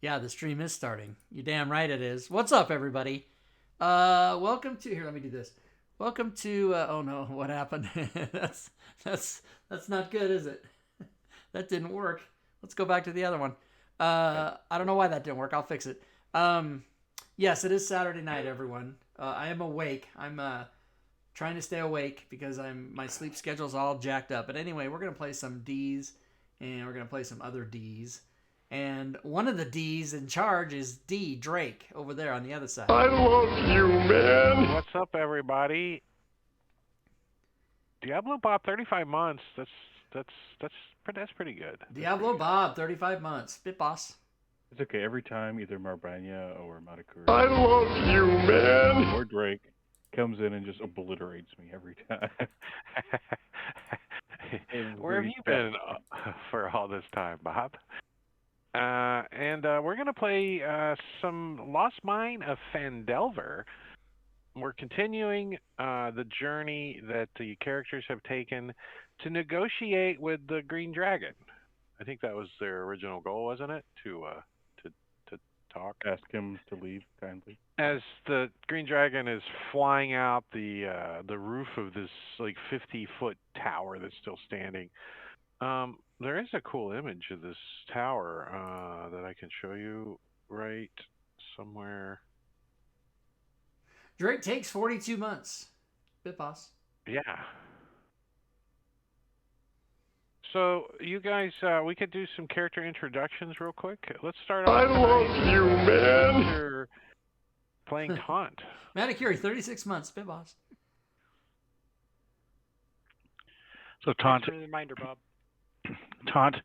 Yeah, the stream is starting. You damn right it is. What's up, everybody? Welcome to here. Let me do this. Welcome to. Oh no, what happened? that's not good, is it? That didn't work. Let's go back to the other one. I don't know why that didn't work. I'll fix it. Yes, it is Saturday night, everyone. I am awake. I'm trying to stay awake because my sleep schedule's all jacked up. But anyway, we're gonna play some D's, and we're gonna play some other D's. And one of the D's in charge is D, Drake, over there on the other side. I love you, man. What's up, everybody? Diablo Bob, 35 months. That's pretty good. Diablo Bob, 35 months. Bit boss. It's okay. Every time either Marbanya or Matakuri I love you, man. or Drake comes in and just obliterates me every time. Where have you been for all this time, Bob? And we're going to play some Lost Mine of Phandelver. We're continuing the journey that the characters have taken to negotiate with the Green Dragon. I think that was their original goal, wasn't it? To talk. Ask him to leave kindly. As the Green Dragon is flying out the roof of this like 50-foot tower that's still standing. There is a cool image of this tower that I can show you right somewhere. Drake takes 42 months. Bit boss. Yeah. So you guys, we could do some character introductions real quick. Let's start off. I love you, man. You're playing Taunt. Manicure, 36 months. Bit boss. So Taunt, Thanks for the reminder, Bob. Taunt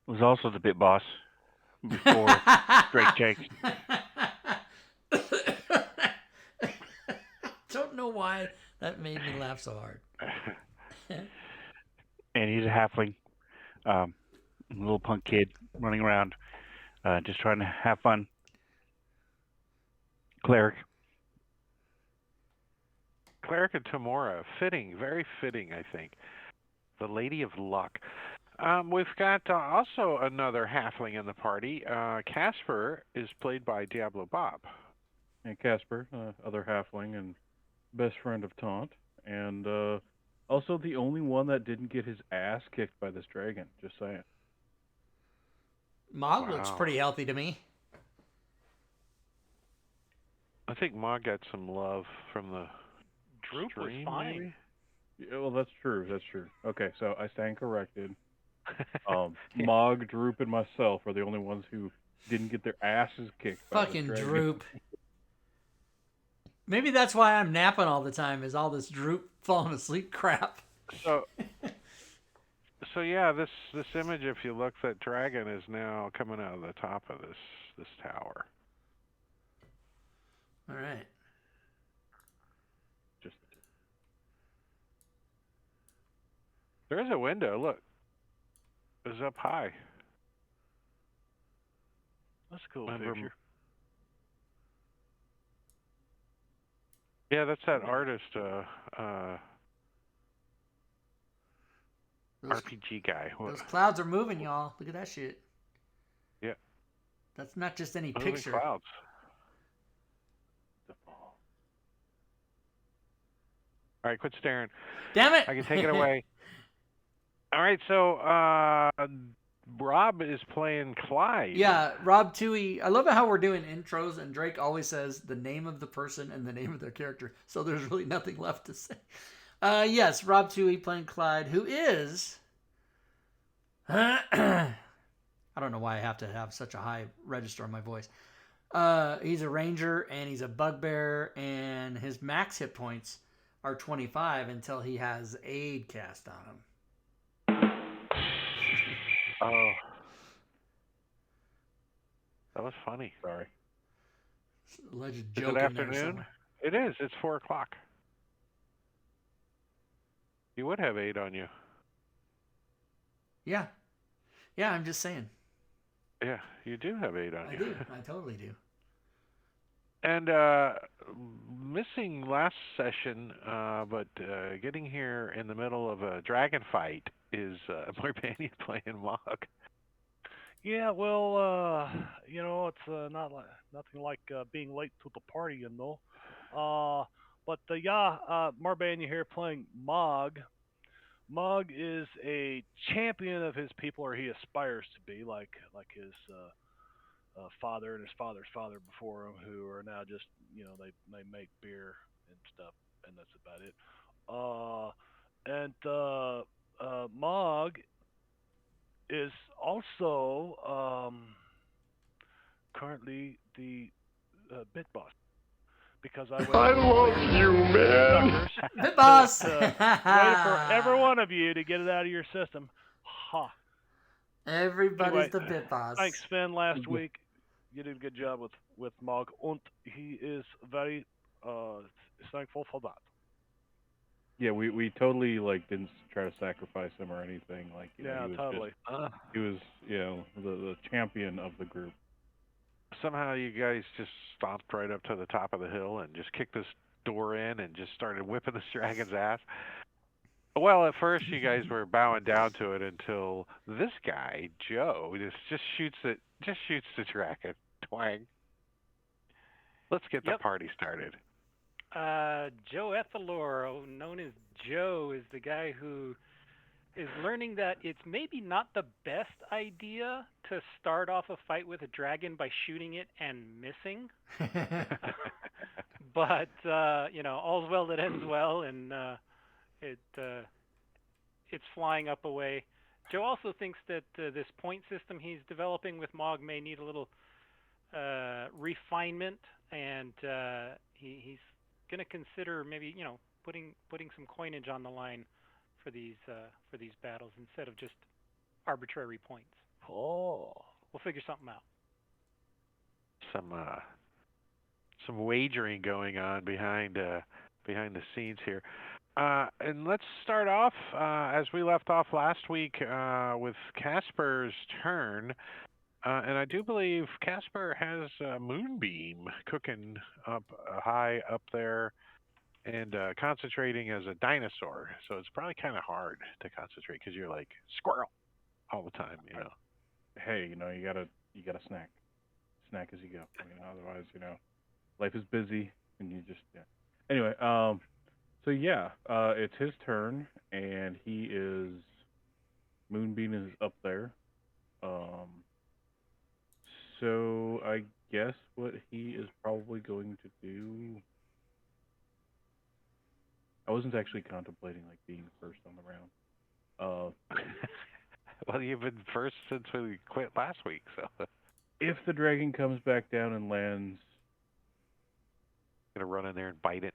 was also the bit boss before Drake takes. Don't know why that made me laugh so hard. And he's a halfling, little punk kid running around, just trying to have fun. Cleric. Cleric and Tamora, fitting, very fitting, I think. The Lady of Luck. We've got also another halfling in the party. Casper is played by Diablo Bob. And Casper, other halfling and best friend of Taunt. And also the only one that didn't get his ass kicked by this dragon. Just saying. Mog looks pretty healthy to me. I think Mog got some love from the Droop was stream, fine. maybe? Yeah, well, that's true. That's true. Okay, so I stand corrected. Mog, Droop, and myself are the only ones who didn't get their asses kicked by Fucking this dragon. Droop. Maybe that's why I'm napping all the time, is all this Droop falling asleep crap. So yeah, this image, if you look, that dragon is now coming out of the top of this tower. All right. Just There is a window. Look, it's up high. That's a cool Remember- picture. Yeah, that's that artist. Those, RPG guy. those clouds are moving, y'all. Look at that shit. Yeah. That's not just any Moving picture. clouds. All right, quit staring. Damn it! I can take it away. All right, so Rob is playing Clyde. Yeah, Rob Toohey. I love it how we're doing intros, and Drake always says the name of the person and the name of their character, so there's really nothing left to say. Yes, Rob Toohey playing Clyde, who is... I don't know why I have to have such a high register on my voice. He's a ranger, and he's a bugbear, and his max hit points are 25 until he has aid cast on him. Oh. That was funny. Sorry. Alleged Is joke it in there afternoon? somewhere. It is. It's 4 o'clock. You would have 8 on you. Yeah. Yeah, I'm just saying. Yeah, you do have 8 on I you. do. I totally do. And missing last session, but getting here in the middle of a dragon fight is Morbania playing Mog. Yeah, well, it's nothing like being late to the party, you know. Marbania here playing Mog. Mog is a champion of his people, or he aspires to be, like his father and his father's father before him, who are now just, they make beer and stuff, and that's about it. Mog is also currently the bit boss, because I I love you, man. Bit boss! waited for every one of you to get it out of your system. Ha! Everybody's Anyway, the bit boss. Thanks, Finn. Last week you did a good job with Mog, and he is very thankful for that. Yeah, we totally didn't try to sacrifice him or anything. He was totally. he was the champion of the group. Somehow you guys just stomped right up to the top of the hill and just kicked this door in and just started whipping this dragon's ass. Well, at first you guys were bowing down to it until this guy, Joe, just shoots the dragon. Twang. Let's get the party started. Joe Ethelor, known as Joe, is the guy who is learning that it's maybe not the best idea to start off a fight with a dragon by shooting it and missing. But all's well that ends well, and it's flying up away. Joe also thinks that this point system he's developing with Mog may need a little refinement, and he's going to consider maybe putting some coinage on the line for these battles instead of just arbitrary points. Oh, we'll figure something out. Some wagering going on behind the scenes here. And let's start off as we left off last week with Casper's turn. And I do believe Casper has a moonbeam cooking up high up there and concentrating as a dinosaur. So it's probably kind of hard to concentrate because you're like squirrel all the time, Hey, you gotta snack as you go. Otherwise, life is busy and you just Anyway, so it's his turn and he is moonbeam is up there. So I guess what he is probably going to do. I wasn't actually contemplating being first on the round. Well, you've been first since we quit last week, so. If the dragon comes back down and lands, Gonna run in there and bite it.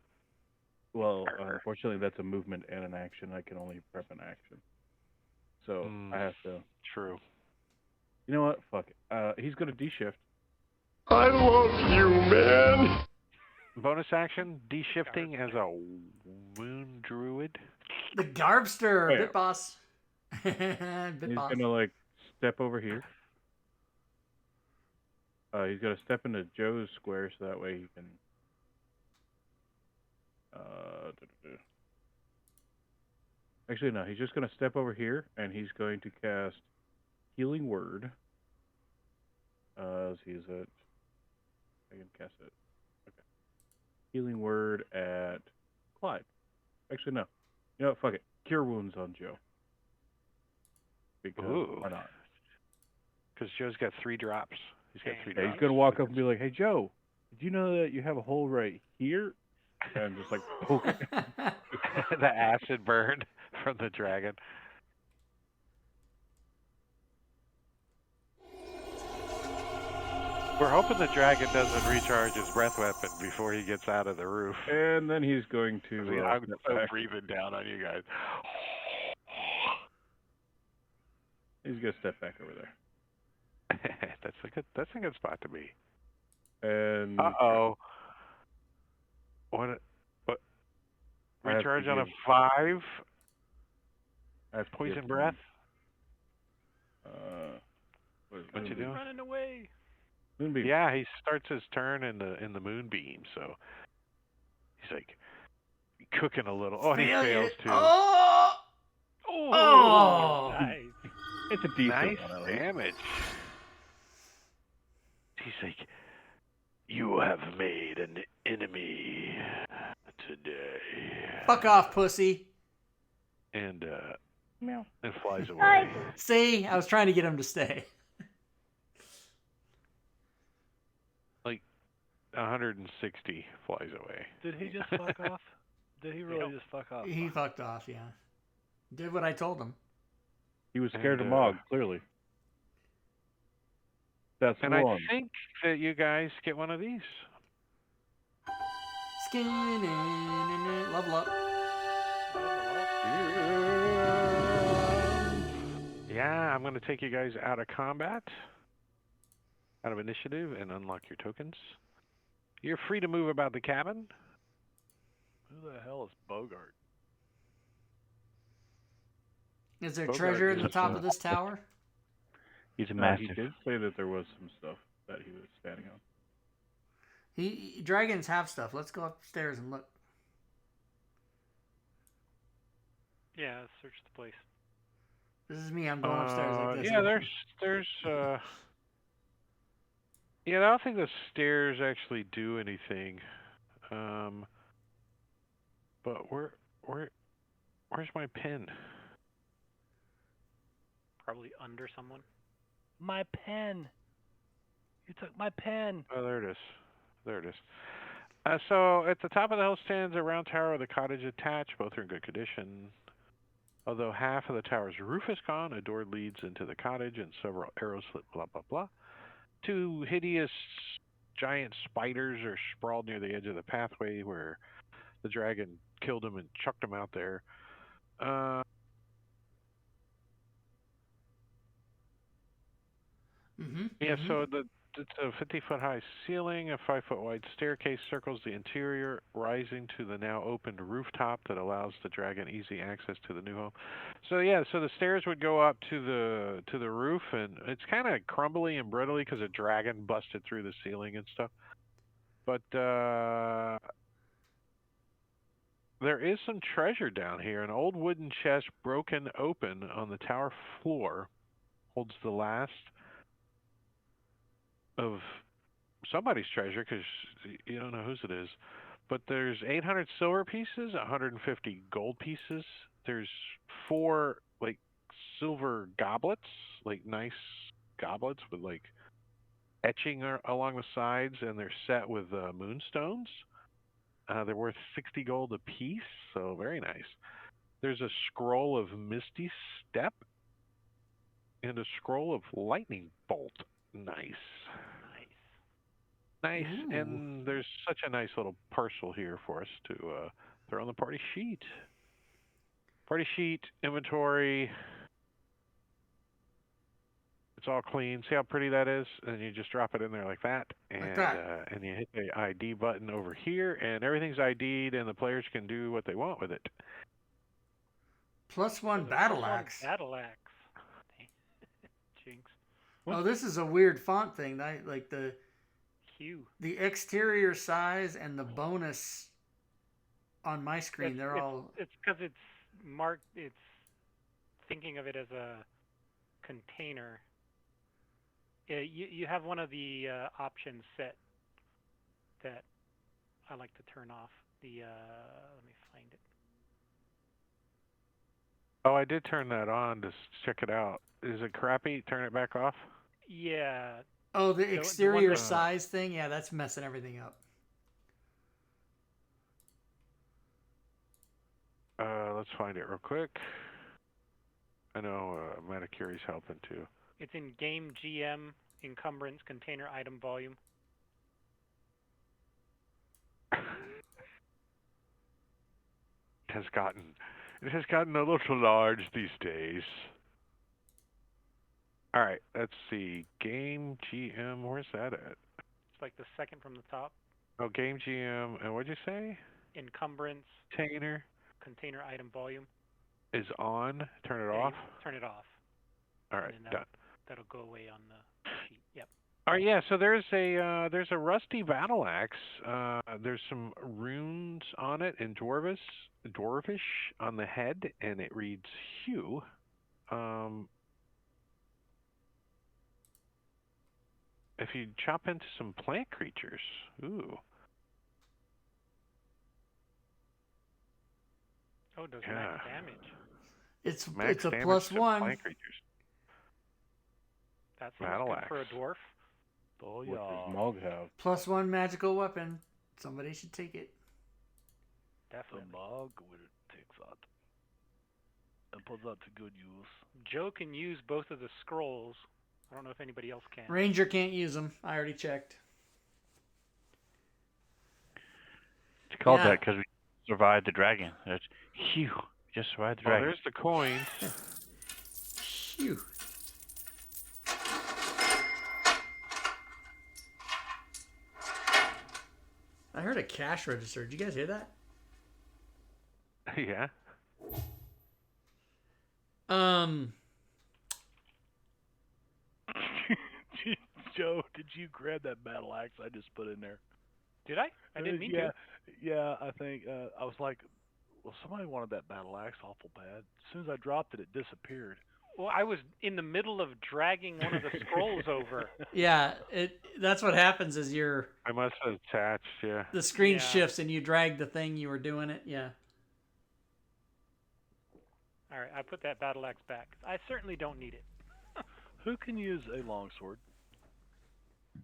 well, unfortunately, that's a movement and an action. I can only prep an action, so I have to. True. You know what? Fuck it. He's gonna de-shift. I love you, man. Bonus action, de-shifting as a wound druid. The Garbster, yeah. bit boss. Bit He's boss. gonna step over here. He's gonna step into Joe's square so that way he can. Actually, no. He's just going to step over here, and he's going to cast Healing Word. He's at... I can cast it. Okay. Healing Word at Clyde. Actually, no. You know what? Fuck it. Cure Wounds on Joe. Because Ooh. why not? Because Joe's got 3 drops. He's got 3 Yeah, drops. he's going to walk up and be like, hey, Joe, did you know that you have a hole right here? And just like, poke it. The acid burn from the dragon. We're hoping the dragon doesn't recharge his breath weapon before he gets out of the roof. And then he's going to... I'm step so back. breathing down on you guys. He's going to step back over there. That's a good spot to be. And... Uh-oh. What? I have to Recharge on a give- 5? I have to Poison give breath? What's you doing? Running away. Moonbeam. Yeah, he starts his turn in the moonbeam, so he's like cooking a little. Oh, he fails too. Oh! Nice. It's a decent Nice one, at least. damage. He's like, you have made an enemy today. Fuck off, pussy. And Meow. and flies away. See, I was trying to get him to stay. 160 flies away. Did he just fuck off? Did he really just fuck off? He fucked off, yeah. Did what I told him. He was scared of And, Mog, clearly. That's And one. I think that you guys get one of these. Skin in level up. Yeah, I'm going to take you guys out of combat, out of initiative, and unlock your tokens. You're free to move about the cabin. Who the hell is Bogart? Is there Bogart treasure in the is, top of this tower? He's a He massive. did say that there was some stuff that he was standing on. Dragons have stuff. Let's go upstairs and look. Yeah, search the place. This is me. I'm going upstairs like this. Yeah, there's yeah, I don't think the stairs actually do anything. But where's my pen? Probably under someone. My pen. You took my pen. Oh, there it is. There it is. So at the top of the hill stands a round tower with a cottage attached. Both are in good condition. Although half of the tower's roof is gone, a door leads into the cottage and several arrows slip, blah, blah, blah. 2 hideous giant spiders are sprawled near the edge of the pathway where the dragon killed them and chucked them out there. Yeah, so it's a 50-foot high ceiling, a 5-foot wide staircase circles the interior, rising to the now opened rooftop that allows the dragon easy access to the new home. So yeah, so the stairs would go up to the roof, and it's kind of crumbly and brittly because a dragon busted through the ceiling and stuff. But there is some treasure down here. An old wooden chest broken open on the tower floor holds the last of somebody's treasure, because you don't know whose it is. But there's 800 silver pieces, 150 gold pieces. There's 4 like silver goblets, like nice goblets with like etching along the sides, and they're set with moonstones. They're worth 60 gold apiece, so very nice. There's a scroll of Misty Step and a scroll of Lightning Bolt. Nice. Nice. Ooh. And there's such a nice little parcel here for us to throw on the party sheet. Party sheet, inventory. It's all clean. See how pretty that is? And you just drop it in there like that. And, Like that. And you hit the ID button over here, and everything's ID'd, and the players can do what they want with it. +1 battle axe. Battle axe. Jinx. Oh, this is a weird font thing. Like the exterior size and the bonus on my screen, they're all... It's because it's marked. It's thinking of it as a container. You have one of the options set that I like to turn off. Let me find it. Oh, I did turn that on to check it out. Is it crappy? Turn it back off? Yeah. Oh, the one exterior that- size thing? Yeah, that's messing everything up. Let's find it real quick. I know Metacury's helping too. It's in Game GM, Encumbrance, Container Item Volume. It has gotten a little large these days. All right, let's see. Game GM, where's that at? It's like the second from the top. Oh, Game GM, and what'd you say? Encumbrance, Container Container Item Volume. is on. Turn it Yeah, off. turn it off. All right, and then done. That'll go away on the sheet. Yep. All right, yeah. So there's a rusty battle axe. There's some runes on it in dwarvish on the head, and it reads Hugh. If you chop into some plant creatures, ooh. Oh, it does Yeah. max damage. It's Max a damage plus to one. plant creatures. That Battle seems good axe. for a dwarf. Oh What yeah. does Mog have? Plus one magical weapon. Somebody should take it. The Definitely. Mog will take that and put that to good use. Joe can use both of the scrolls. I don't know if anybody else can. Ranger can't use them. I already checked. It's called Yeah. that because we survived the dragon. That's Phew. Just survived the Well, dragon. there's the coins. Phew. I heard a cash register. Did you guys hear that? Yeah. Joe, did you grab that battle axe I just put in there? Did I? I didn't mean yeah, to. Yeah, I think I was like, well, somebody wanted that battle axe awful bad. As soon as I dropped it, it disappeared. Well, I was in the middle of dragging one of the scrolls over. Yeah, that's what happens is I must have attached, yeah. the screen Yeah. shifts and you drag the thing you were doing it. Yeah. All right, I put that battle axe back. I certainly don't need it. Who can use a longsword?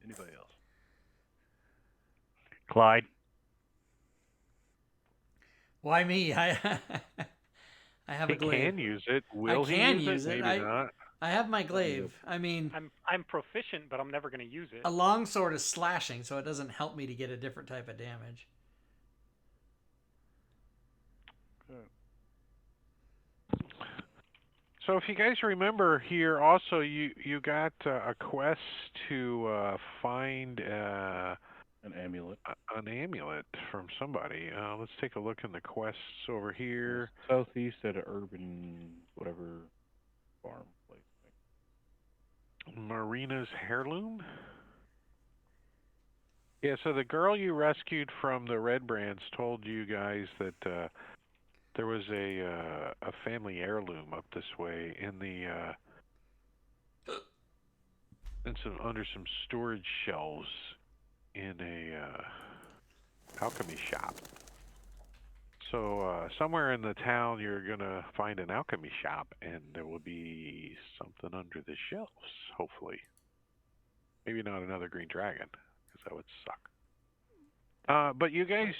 Anybody else? Clyde. Why me? I have He a glaive. can use it. Will he can use use it. Maybe not. I have my glaive. I mean, I'm proficient, but I'm never going to use it. a longsword is slashing, so it doesn't help me to get a different type of damage. So if you guys remember here, also you got a quest to find An amulet. an amulet from somebody. Let's take a look in the quests over here. Southeast at an urban whatever farm place. Marina's heirloom. Yeah, so the girl you rescued from the Red Brands told you guys that there was a family heirloom up this way in the under some storage shelves in a alchemy shop. So somewhere in the town you're gonna find an alchemy shop, and there will be something under the shelves. Hopefully, maybe not another green dragon, because that would suck. But you guys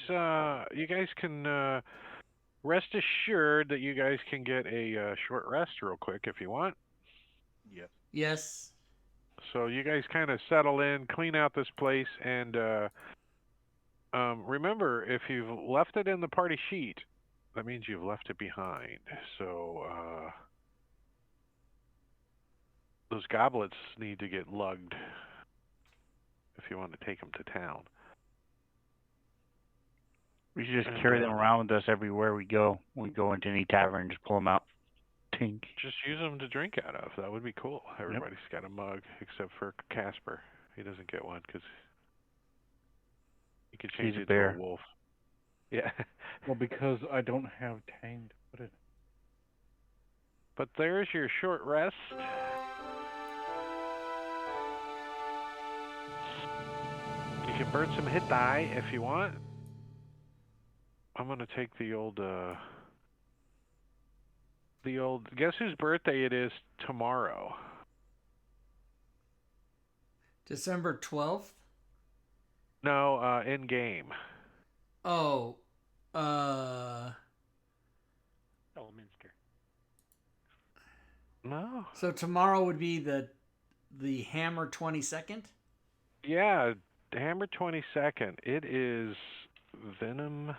can rest assured that you guys can get a short rest real quick if you want. Yes. Yes. So you guys kind of settle in, clean out this place, and remember, if you've left it in the party sheet, that means you've left it behind. So those goblets need to get lugged if you want to take them to town. We should just carry them around with us everywhere we go. We go into any tavern, just pull them out. Tink. Just use them to drink out of. That would be cool. Everybody's got a mug except for Casper. He doesn't get one because he can change He's a it bear. to a wolf. Yeah. Well, because I don't have Tang to put it But there's your short rest. You can burn some hit die if you want. I'm gonna take the old. Guess whose birthday it is tomorrow? December 12th? No, in game. Oh, Elminster. No. so tomorrow would be the Hammer 22nd? Yeah, Hammer 22nd. It is Venom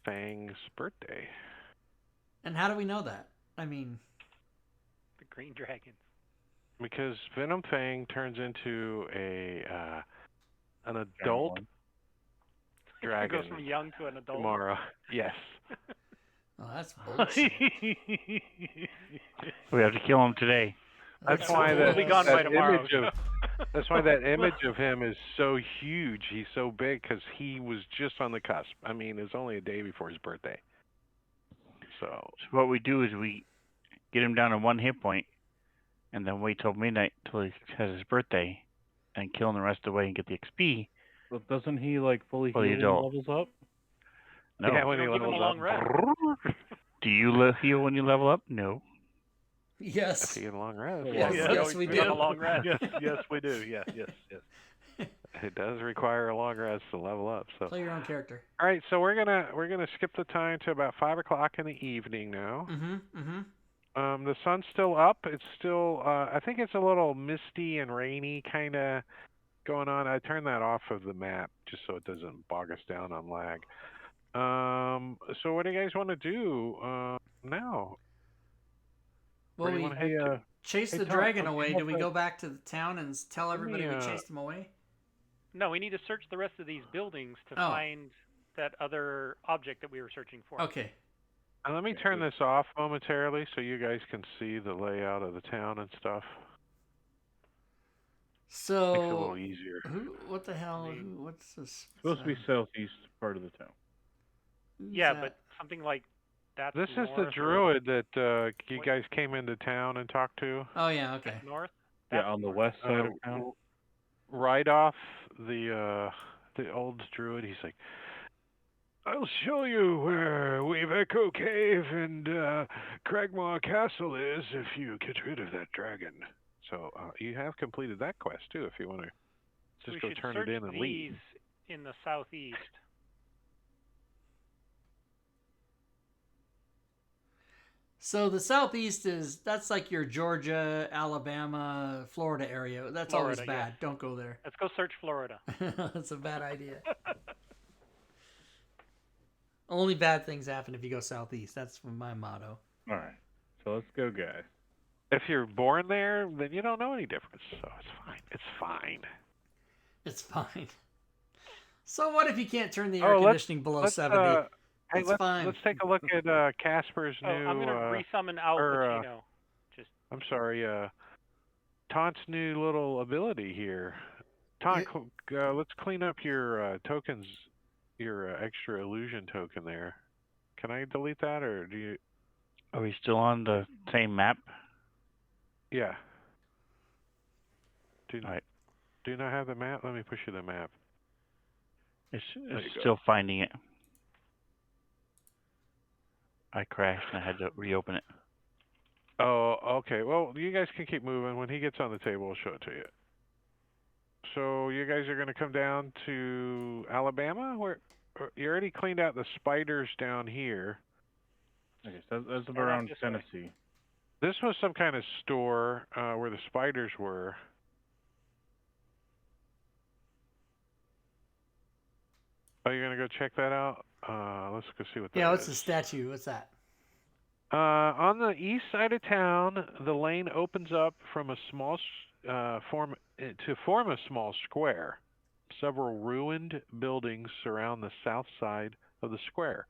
Fang's birthday. And how do we know that? I mean, The Green Dragons. Because Venom Fang turns into an adult It dragon goes from young to an adult. tomorrow. Yes. oh, that's bullshit. We have to kill him today. That's why We'll be gone by tomorrow. That's why that image of him is so huge. He's so big because he was just on the cusp. I mean, it's only a day before his birthday. So what we do is we get him down to 1 hit point, and then wait till midnight till he has his birthday, and kill him the rest of the way and get the XP. But doesn't he like fully heal Fully when he adult. levels up? No. yeah, when We he don't give him levels a long up. rest. Do you heal when you level up? No. If Yes. you get a long rest. Yes, Yeah, yes, we have do. a long rest. Yes, we do. Yes. It does require a long rest to level up. So Play your own character. all right, so we're gonna skip the time to about 5 o'clock in the evening now. The sun's still up. It's still I think it's a little misty and rainy kind of going on. I turned that off of the map just so it doesn't bog us down on lag. So what do you guys want to do now? Well, Where do we you want to head to? chased hey, the Tom, dragon okay, away. how Do we about- go back to the town and tell everybody we chased him away? No, we need to search the rest of these buildings to Oh. find that other object that we were searching for. Okay. And let me turn this off momentarily so you guys can see the layout of the town and stuff. Makes it a little So, easier. what the hell? What's this? Supposed to be southeast part of the town. Yeah, but something like that. This is the druid that you guys came into town and talked to. Oh yeah, okay. North. Yeah, on the west side of town. Right off the old druid, he's like, I'll show you where Weave Echo Cave and Cragmaw Castle is if you get rid of that dragon. So you have completed that quest too if you want to So just we go should turn search it in and these leave. in the southeast. So the southeast that's like your Georgia, Alabama, Florida area. That's always Florida, bad. yes. Don't go there. Let's go search Florida. That's a bad idea. Only bad things happen if you go southeast. That's my motto. All right, so let's go, guys. If you're born there, then you don't know any difference. So it's fine. It's fine. It's fine. So what if you can't turn the air conditioning below 70? Hey, It's fine. let's take a look at Casper's new. I'm gonna resummon Al Pacino. I'm sorry, Taunt's new little ability here. Taunt, let's clean up your tokens, your extra illusion token there. Can I delete that, or do you? Are we still on the same map? Yeah. Do All right. Do you not have the map? Let me push you the map. It's you go. still finding it. I crashed and I had to reopen it. Oh, okay. Well, you guys can keep moving. When he gets on the table, we'll show it to you. So you guys are going to come down to Alabama? Where you already cleaned out the spiders down here. Okay, so that's around Tennessee. This was some kind of store where the spiders were. Oh, you're going to go check that out? Let's go see what that is. Yeah, what's the statue? What's that? On the east side of town, the lane opens up from a small form a small square. Several ruined buildings surround the south side of the square,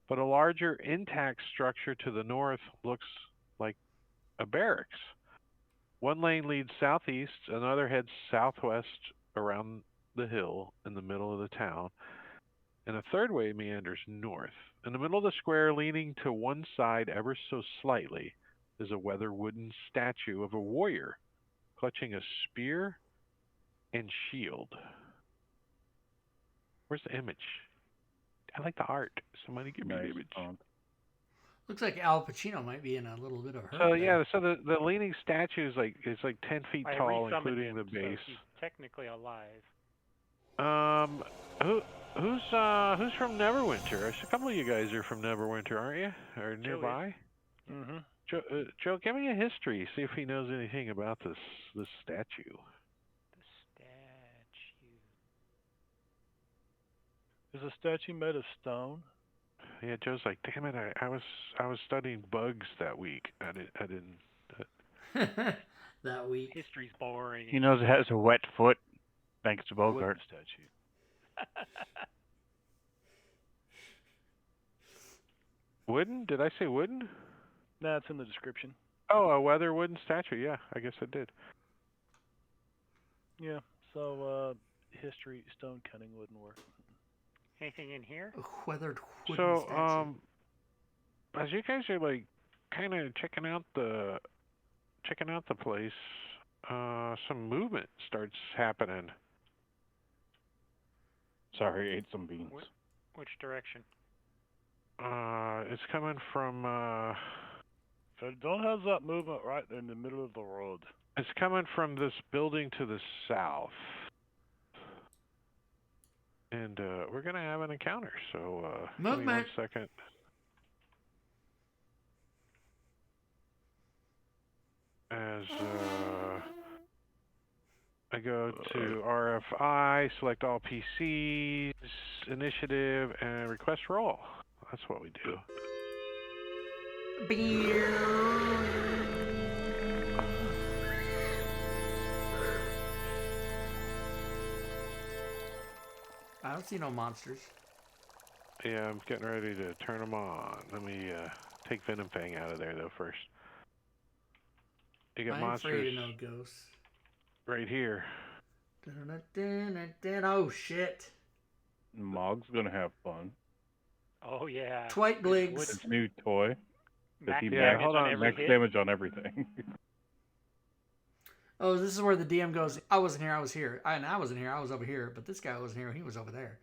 but a larger intact structure to the north looks like a barracks. One lane leads southeast, another heads southwest around the hill in the middle of the town. and a third way meanders north. In the middle of the square, leaning to one side ever so slightly, is a weather wooden statue of a warrior clutching a spear and shield. Where's the image? I like the art. Somebody give me Nice the image. font. Looks like Al Pacino might be in a little bit of hurt. So there. yeah, so the leaning statue is like 10 feet I tall, resummoned including him, the base. so he's technically alive. Who's from Neverwinter? A couple of you guys are from Neverwinter, aren't you? Or nearby? Mm-hmm. Joe, give me a history. See if he knows anything about this statue. The statue. Is the statue made of stone? Yeah, Joe's like, damn it! I was studying bugs that week. I didn't. That week. History's boring. He knows it has a wet foot, thanks to Wooden Bogart. statue. Wooden? Did I say wooden? Nah, it's in the description. Oh, a weather wooden statue. Yeah, I guess I did. Yeah. So history stone cutting wouldn't work. Anything in here? A weathered wooden So, statue. as you guys are like kind of checking out the place, some movement starts happening. Sorry, I ate some beans. Which direction? It's coming from. So don't have that movement right in the middle of the road. It's coming from this building to the south. And we're gonna have an encounter. So give me one Movement. second. As I go to RFI, select all PCs, initiative, and request roll. That's what we do. I don't see no monsters. Yeah, I'm getting ready to turn them on. Let me take Venom Fang out of there though first. You got I'm monsters afraid of no ghosts. right here. Oh shit! Mog's gonna have fun. Oh yeah. Twig Blight. His new toy. Max He Yeah, damage hold on on, every max hit. damage on everything. Oh, this is where the DM goes. I wasn't here. I was here. And I wasn't here. I was over here. But this guy wasn't here. He was over there.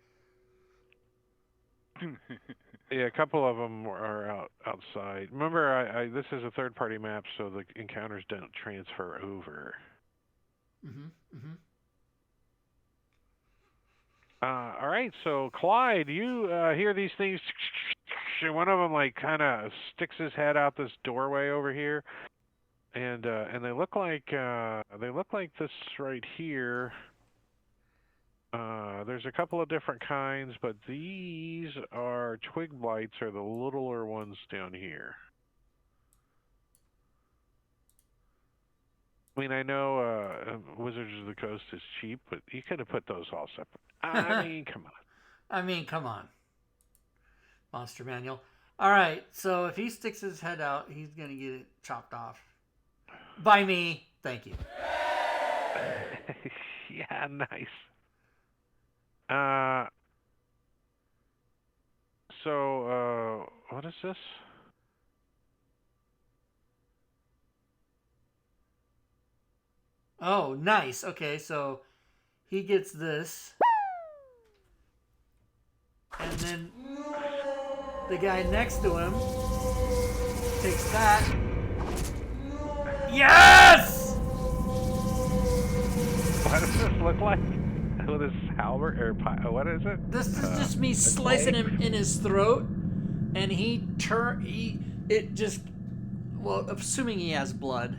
Yeah, a couple of them are outside. Remember, this is a third-party map, so the encounters don't transfer over. All right, so Clyde, you hear these things, and one of them like kind of sticks his head out this doorway over here, and they look like this right here. There's a couple of different kinds, but these are Twig Blights, are the littler ones down here. I mean, I know Wizards of the Coast is cheap, but you could have put those all separate. I mean, come on. Monster Manual. All right, so if he sticks his head out, he's going to get it chopped off. By me. Thank you. Yeah, nice. So, what is this? Oh, nice. Okay, so he gets this. And then the guy next to him takes that. Yes! What does this look like? With his halberd, or what is it? This is just me slicing him in his throat, and assuming he has blood,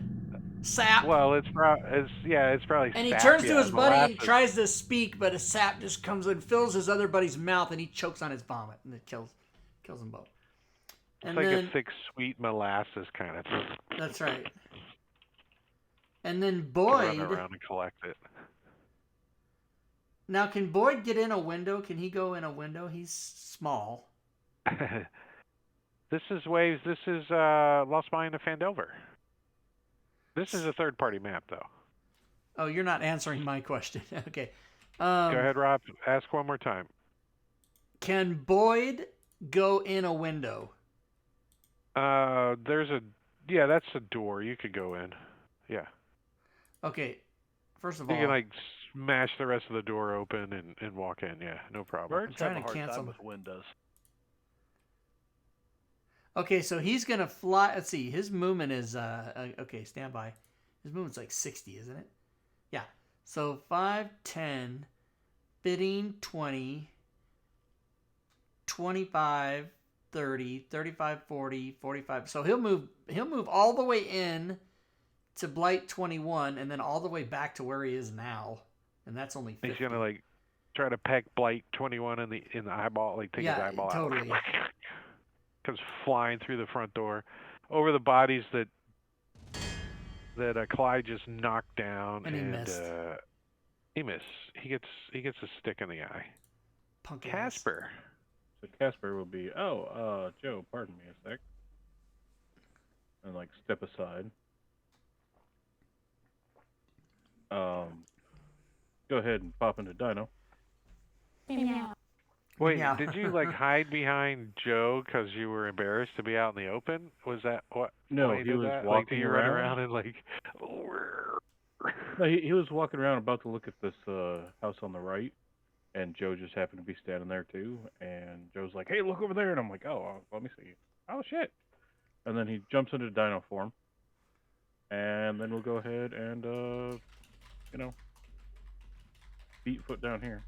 sap. Well, it's probably And he sap, turns to yeah, his buddy and molasses. tries to speak, but a sap just comes and fills his other buddy's mouth, and he chokes on his vomit, and it kills them both. It's And like then, a thick, sweet molasses kind of thing. that's right. And then Run Boyd. around and collect it. Now, can Boyd get in a window? Can he go in a window? He's small. This is Waves. This is Lost Mine of Phandelver. This is a third-party map, though. Oh, you're not answering my question. Okay. Go ahead, Rob. Ask one more time. Can Boyd go in a window? That's a door. You could go in. Yeah. Okay. First of You can all, like smash the rest of the door open and walk in. Yeah, no problem. Birds trying have a to hard cancel time my- with windows. okay, so he's gonna fly. Let's see. His movement is okay. Stand by. His movement's like 60, isn't it? Yeah. So 5, 10, 15, 20, 25, 30, 35, 40, 45. So he'll move all the way in to Blight 21 and then all the way back to where he is now. And that's only 50. He's gonna like try to peck Blight 21 in the eyeball, like take his eyeball totally. out. Comes flying through the front door, over the bodies that Clyde just knocked down, and he missed. He missed. He gets a stick in the eye. Punk ass. Casper. So Casper will be, Joe, pardon me a sec. And like step aside. Go ahead and pop into Dino. Wait, Yeah. did you like hide behind Joe because you were embarrassed to be out in the open? Was that what? No, why you he did was that? walking like, do you around. run around and like? No, he was walking around about to look at this house on the right, and Joe just happened to be standing there too. And Joe's like, "Hey, look over there!" And I'm like, "Oh, let me see." Oh shit! And then he jumps into Dino form, and then we'll go ahead and feet foot down here.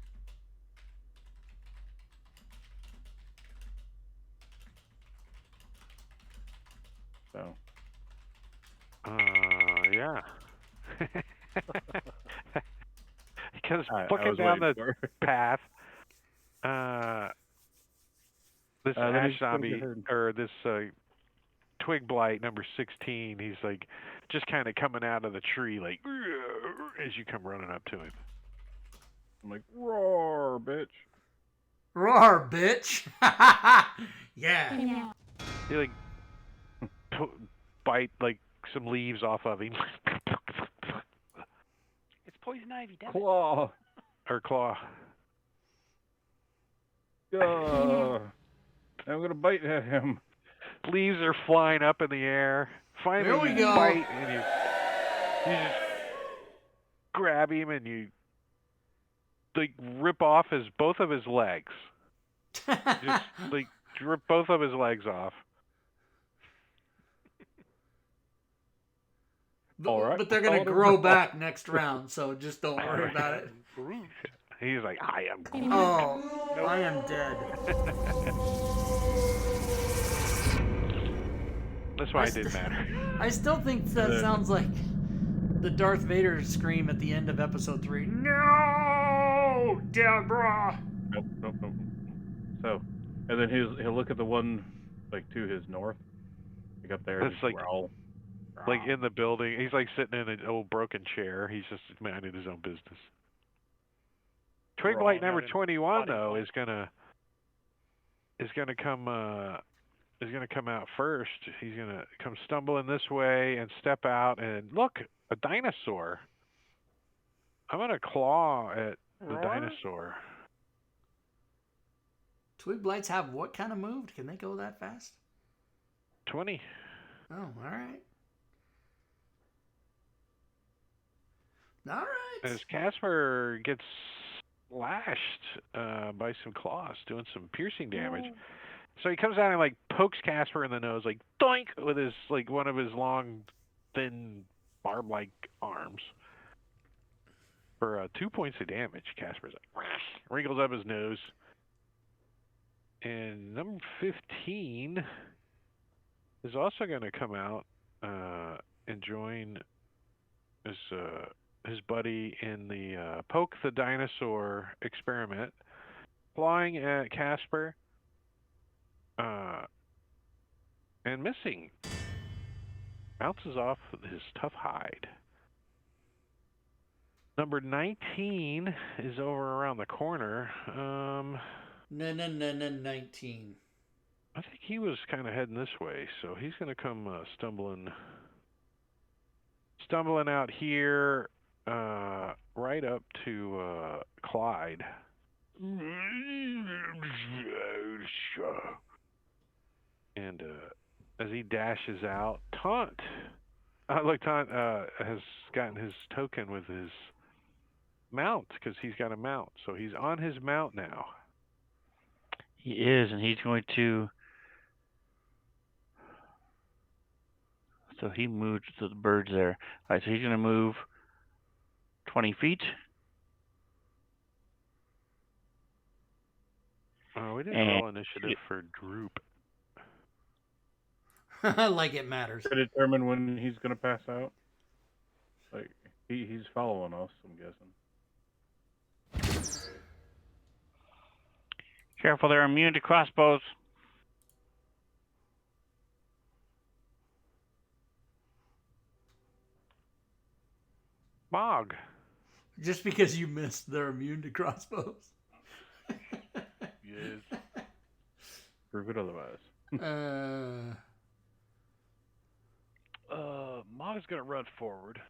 So. Yeah. Because I looking was down the waiting for it. path, this then ash he's gonna zombie go ahead. or this Twig Blight number 16, he's like just kind of coming out of the tree like as you come running up to him. I'm like, roar, bitch. Roar, bitch. Yeah. He like bite like some leaves off of him. It's poison ivy, damn it. Claw. Or claw. I'm gonna bite at him. Leaves are flying up in the air. Finally, There we you go. bite and you just grab him and you like rip off both of his legs. Just like rip both of his legs off. All right. But they're going to Hold him grow off. back next round, so just don't worry about it. He's like, I am Groot. Oh, I am dead. That's why it didn't matter. I still think that sounds like the Darth Vader scream at the end of episode 3. No, Deborah. Nope. So, and then he'll look at the one like to his north, like up there. That's just like growl. Like in the building. He's like sitting in an old broken chair. He's just minding his own business. Twig Blight number 21 though is gonna come out first. He's gonna come stumbling this way and step out and look, a dinosaur. I'm gonna claw at the dinosaur. Twig Blights have what kind of move? Can they go that fast? 20. Oh, all right. All right. As Casper gets lashed by some claws, doing some piercing damage. So he comes out and like pokes Casper in the nose, like doink, with his like one of his long, thin, barb-like arms. For 2 points of damage, Casper's like wrinkles up his nose. And number 15 is also going to come out and join his buddy in the poke the dinosaur experiment, flying at Casper and missing. Bounces off his tough hide. Number 19 is over around the corner. No, 19. I think he was kind of heading this way, so he's going to come stumbling out here, right up to Clyde. And as he dashes out, Taunt. Look, Taunt has gotten his token with his mount because he's got a mount. So he's on his mount now. He is, and he's going to. So he moved to the birds there. All right, so he's going to move 20 feet. We didn't roll initiative for Droop. Like it matters. To determine when he's gonna pass out. Like he's following us, I'm guessing. Careful, they're immune to crossbows. Mog. Just because you missed, they're immune to crossbows. Yes. Prove it otherwise. Mog's gonna run forward.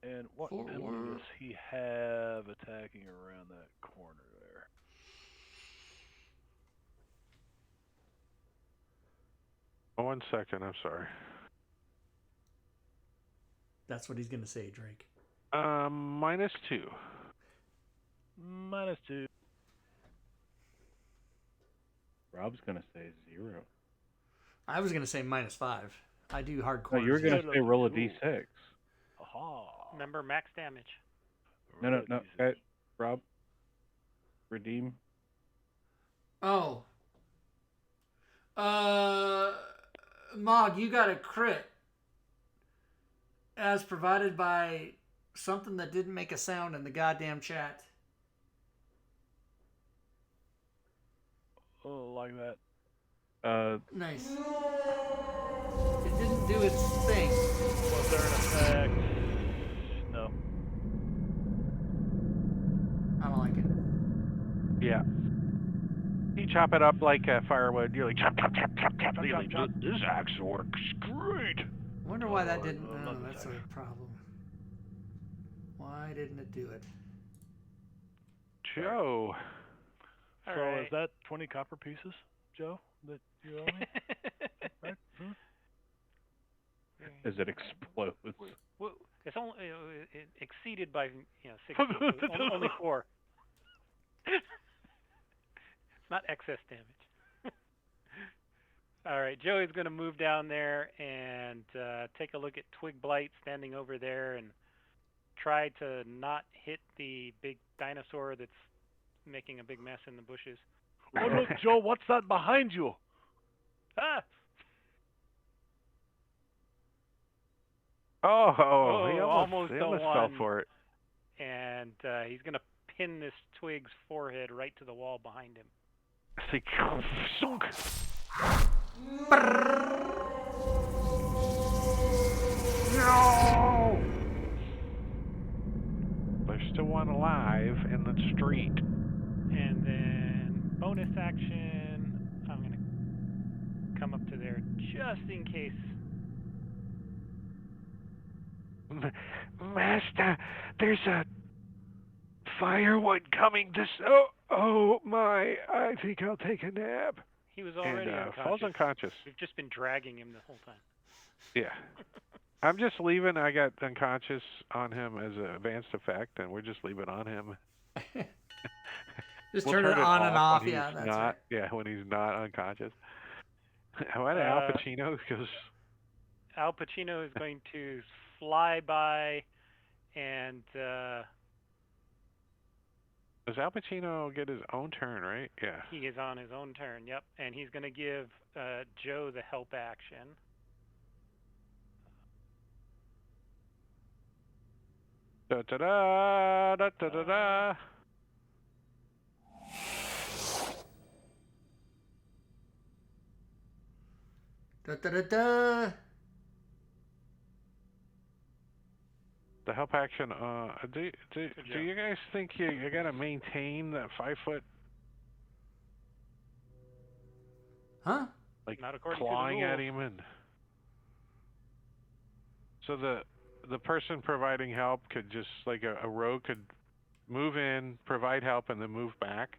And what enemy does he have attacking around that corner there? Oh, 1 second, I'm sorry. That's what he's going to say, Drake. -2. -2. Rob's gonna say 0. I was going to say -5. I do hardcore. No, you were gonna say roll a d6. Aha. Remember max damage. No. Okay. Rob, redeem. Oh. Mog, you got a crit. As provided by something that didn't make a sound in the goddamn chat. Oh, like that. Nice. It didn't do its thing. Was there an effect? No. I don't like it. Yeah. You chop it up like firewood. You're like, chop. You're like, this axe works great. I wonder why that didn't. I Oh, love that's this a problem. Why didn't it do it? Joe. So Alright. is that 20 copper pieces, Joe, that you owe me? Right? As it explodes. Well, it's only it exceeded by 6. Only 4. It's not excess damage. All right, Joey's going to move down there and take a look at Twig Blight standing over there and try to not hit the big dinosaur that's making a big mess in the bushes. Oh, look, Joe, what's that behind you? Ah! He almost fell won. for it. And he's going to pin this twig's forehead right to the wall behind him. It's like, sunk. No! There's still one alive in the street. And then bonus action, I'm going to come up to there just in case. Master, there's a firewood coming this. Oh my! I think I'll take a nap. He was already unconscious. Falls unconscious. We've just been dragging him the whole time. Yeah. I'm just leaving. I got unconscious on him as an advanced effect, and we're just leaving on him. Just We'll turn it on and off. when Yeah, he's that's not. right. Yeah, when he's not unconscious. Why did Al Pacino? Because Al Pacino is going to fly by and does Al Pacino get his own turn, right? Yeah. he is on his own turn, yep. And he's going to give Joe the help action. Da-da-da, da-da-da-da. Da-da-da-da. The help action. Do you guys think you gotta maintain that 5 foot? Huh? Like Not according to the clawing at rules. him, and so the person providing help could just like a rogue could move in, provide help, and then move back?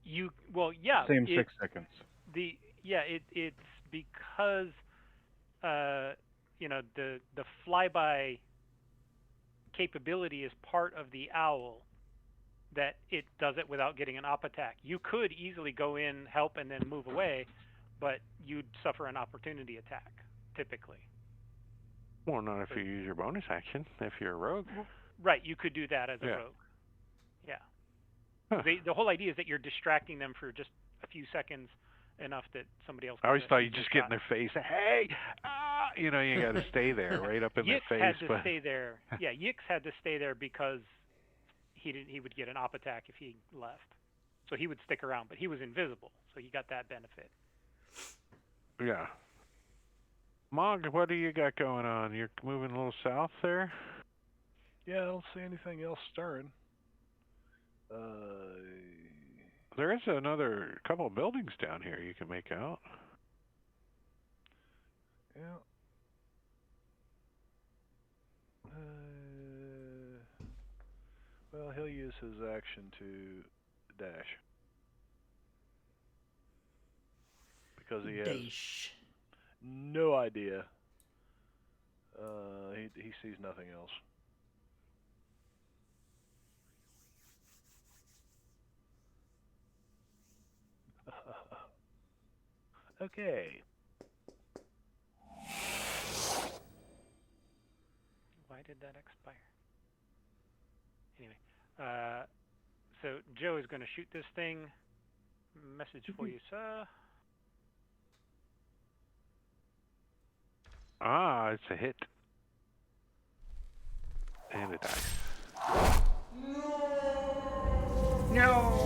Same 6 seconds. It's because the flyby capability is part of the owl that it does it without getting an op attack. You could easily go in, help, and then move away, but you'd suffer an opportunity attack typically. Well, not if you use your bonus action. If you're a rogue. Right, you could do that as a rogue. Yeah. Huh. The whole idea is that you're distracting them for just a few seconds, enough that somebody else. I always thought you just get in their face. Hey, you got to stay there, right up in their face. Had to stay there. Yeah, Yix had to stay there because he would get an op attack if he left, so he would stick around, but he was invisible, so he got that benefit. Yeah. Mog, what do you got going on? You're moving a little south there? Yeah, I don't see anything else stirring. There is another couple of buildings down here you can make out. Yeah. Well, he'll use his action to dash. Because he has no idea. He sees nothing else. Okay. Why did that expire? Anyway, so Joe is going to shoot this thing. Message for you, sir. It's a hit. And a dice. No!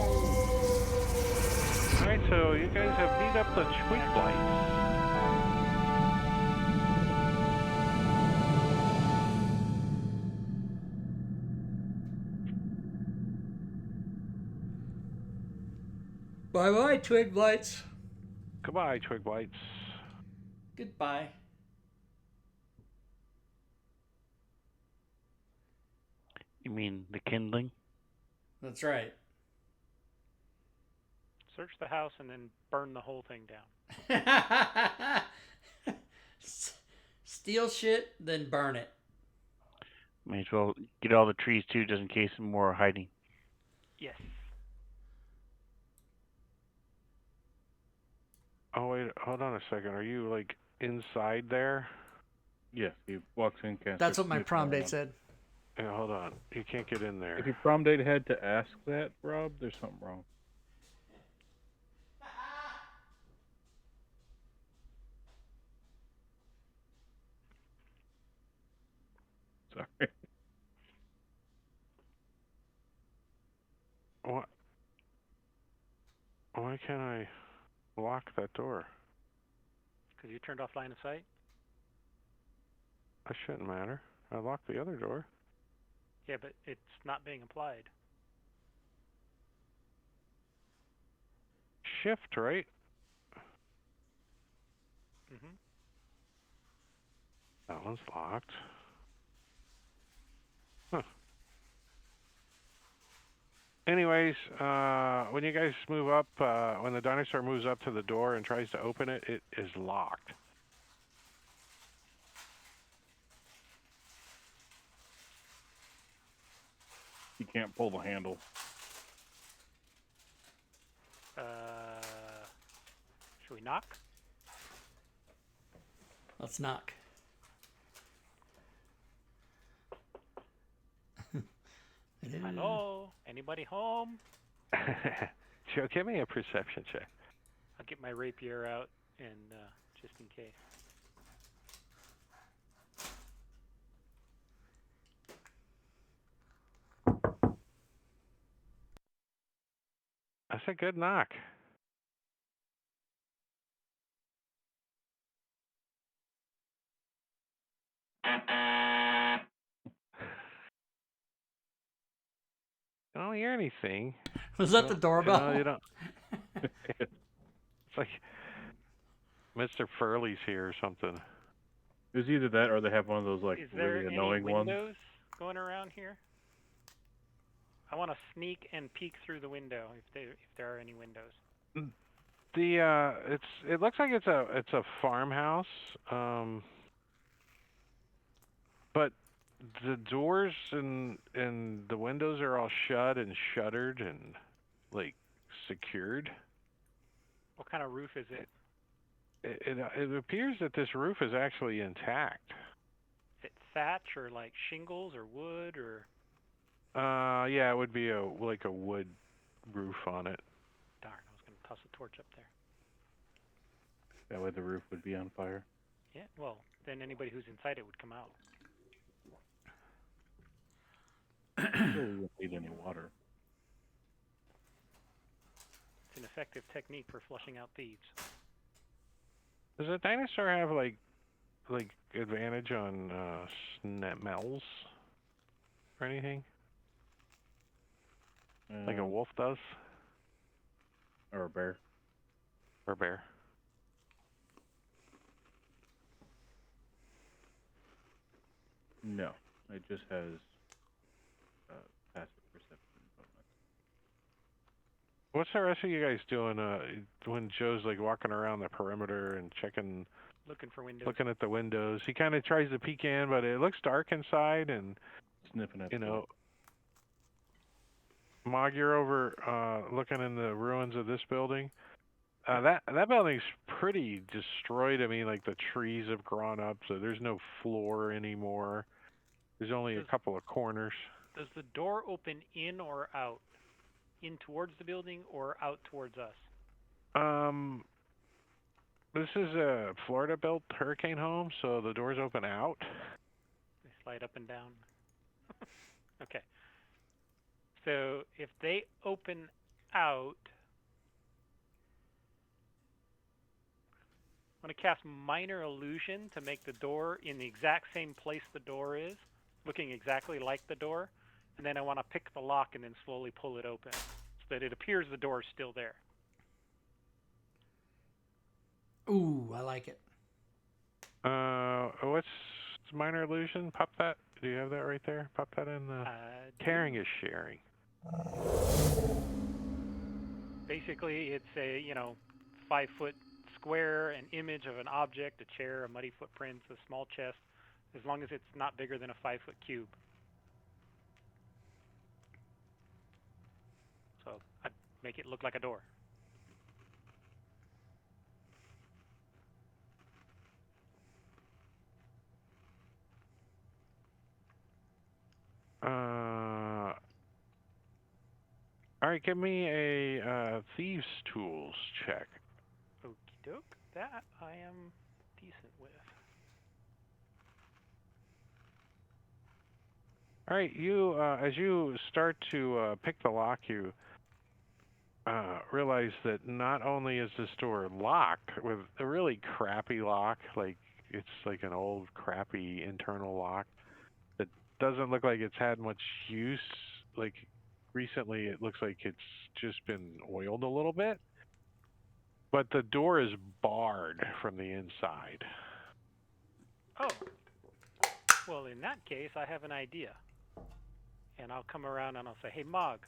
Alright, so you guys have beat up the Twig Blight. Bye-bye, Twig Blights. Goodbye, Twig Blights. Goodbye. You mean the kindling? That's right. Search the house and then burn the whole thing down. Steal shit, then burn it. May as well get all the trees too, just in case more are hiding. Yes. Oh, wait, hold on a second. Are you, like, inside there? Yes, he walks in. That's what my prom date said. Yeah, hold on. You can't get in there. If your prom date had to ask that, Rob, there's something wrong. Sorry. What? Why can't I lock that door? Because you turned off line of sight? That shouldn't matter. I locked the other door. Yeah, but it's not being applied. Shift, right? Mm-hmm. That one's locked. Huh. Anyways, when you guys move up, when the dinosaur moves up to the door and tries to open it, it is locked. You can't pull the handle. Should we knock? Let's knock. Hello? Anybody home? Joe, give me a perception check. I'll get my rapier out and just in case. That's a good knock. I don't hear anything. Was that the doorbell? No, you don't. It's like Mr. Furley's here or something. It's either that or they have one of those like Is there really any annoying windows ones. going around here? I want to sneak and peek through the window if there are any windows. It looks like it's a farmhouse, but the doors and the windows are all shut and shuttered and like secured. What kind of roof is it? It appears that this roof is actually intact. Is it thatch or like shingles or wood or? Yeah, it would be like a wood roof on it. Darn, I was going to toss a torch up there. That way the roof would be on fire. Yeah, well, then anybody who's inside it would come out. Really wouldn't need any water. It's an effective technique for flushing out thieves. Does a dinosaur have like advantage on smells or anything? Like a wolf does? Or a bear. Or a bear? No, it just has passive perception bonus. What's the rest of you guys doing when Joe's like walking around the perimeter and checking, Looking for windows. looking at the windows? He kind of tries to peek in, but it looks dark inside, and Sniffing at you know, Mog, you're over looking in the ruins of this building. That building's pretty destroyed. I mean, like the trees have grown up, so there's no floor anymore. There's only a couple of corners. Does the door open in or out? In towards the building or out towards us? This is a Florida-built hurricane home, so the doors open out. They slide up and down. Okay. So if they open out, I'm going to cast Minor Illusion to make the door in the exact same place the door is, looking exactly like the door. And then I want to pick the lock and then slowly pull it open so that it appears the door is still there. Ooh, I like it. What's Minor Illusion? Pop that. Do you have that right there? Pop that in the... Caring is sharing. Basically, it's a, 5-foot square, an image of an object, a chair, a muddy footprint, a small chest, as long as it's not bigger than a 5-foot cube. So I make it look like a door. All right, give me a Thieves' Tools check. Okie doke. That I am decent with. All right, you as you start to pick the lock, you realize that not only is this door locked with a really crappy lock, like it's like an old crappy internal lock that doesn't look like it's had much use. Like recently, it looks like it's just been oiled a little bit, but the door is barred from the inside. Oh. Well, in that case, I have an idea. And I'll come around and I'll say, hey, Mog,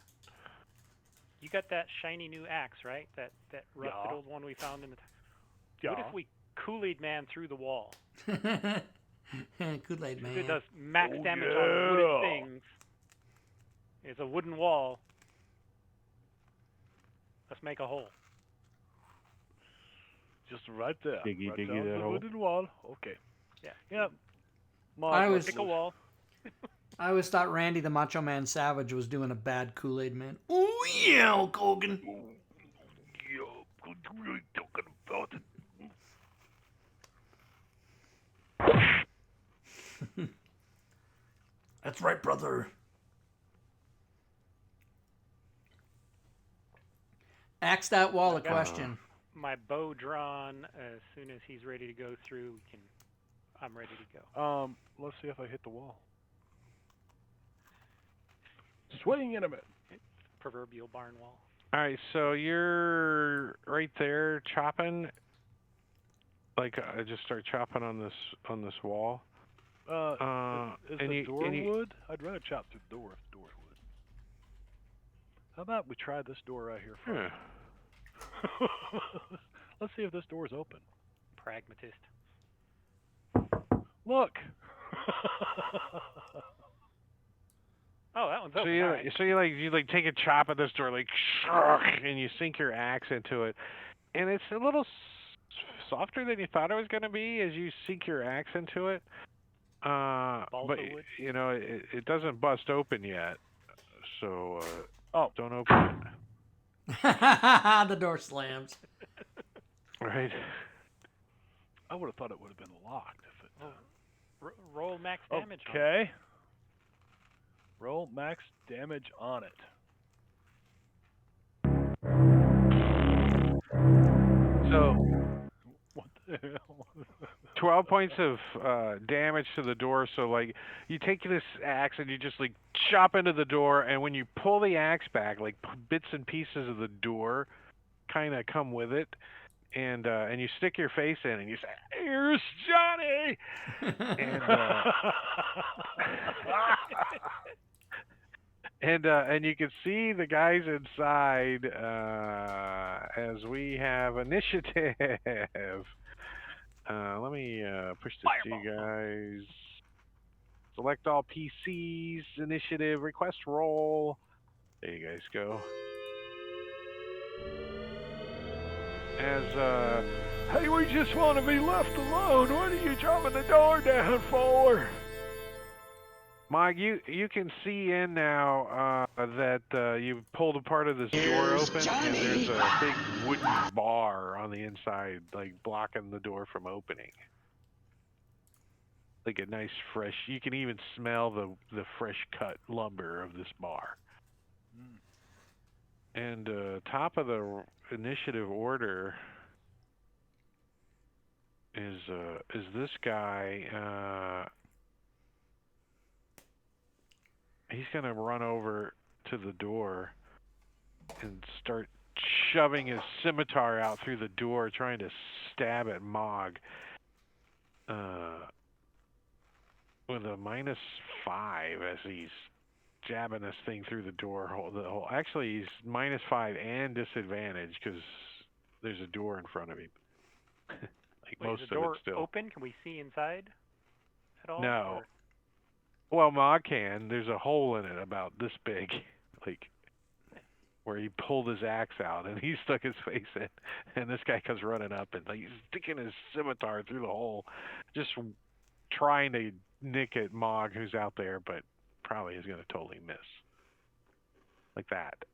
you got that shiny new axe, right? That rusted old one we found in the... What if we Kool-Aid Man through the wall? Kool-Aid Man. It does max damage on wooden things. It's a wooden wall. Let's make a hole. Just right there. Diggy, right diggy, down that the hole. wooden wall. Okay. Yeah. Yep. I was- Pick a wall. I always thought Randy the Macho Man Savage was doing a bad Kool-Aid Man. Oh yeah, Hulk Hogan. That's right, brother. Axe that wall a question. My bow drawn. As soon as he's ready to go through, I'm ready to go. Let's see if I hit the wall. Swing and a miss. Proverbial barn wall. All right, so you're right there chopping. Like I just start chopping on this wall. Is and the you- door and you- wood? I'd rather chop through the door if the door's wood. How about we try this door right here first? Yeah. Let's see if this door's open. Pragmatist. Look. Oh, that one's So open. you All right. you take a chop at this door like and you sink your axe into it, and it's a little softer than you thought it was going to be as you sink your axe into it. But Balsa wood? you know it doesn't bust open yet, so don't open it. The door slams. Right. I would have thought it would have been locked if it. Roll max damage. Okay. Roll max damage on it. So What the hell? 12 points of damage to the door. So like you take this axe and you just like chop into the door, and when you pull the axe back, like bits and pieces of the door kind of come with it, and you stick your face in and you say, "Here's Johnny," and you can see the guys inside as we have initiative. Let me push this to you guys. Select all PCs, initiative, request roll. There you guys go. Hey, we just want to be left alone. What are you dropping the door down for? Mike, you can see in now that you've pulled a part of this door open, and there's a big wooden bar on the inside, like blocking the door from opening. Like a nice fresh. You can even smell the fresh cut lumber of this bar. And top of the initiative order is this guy. He's gonna run over to the door and start shoving his scimitar out through the door, trying to stab at Mog. With a -5 as he's jabbing this thing through the door hole. Actually, he's -5 and disadvantage because there's a door in front of him. Like Wait, most is the of door it still. open? Can we see inside at all? No. Or? Well, Mog can. There's a hole in it about this big, like where he pulled his axe out and he stuck his face in, and this guy comes running up and like he's sticking his scimitar through the hole, just trying to nick at Mog who's out there, but probably is going to totally miss. Like that.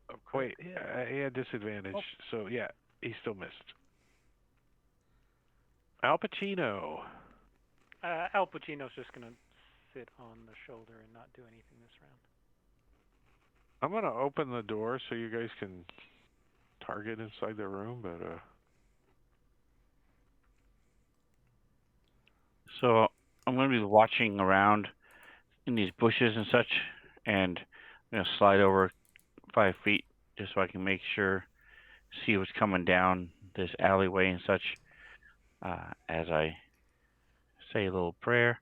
Okay. Wait, Yeah. he had disadvantage, so yeah, he still missed. Al Pacino. Al Pacino's just going to sit on the shoulder and not do anything this round. I'm going to open the door so you guys can target inside the room, but So I'm going to be watching around in these bushes and such, and I'm going to slide over 5 feet just so I can make sure, see what's coming down this alleyway and such, as I say a little prayer,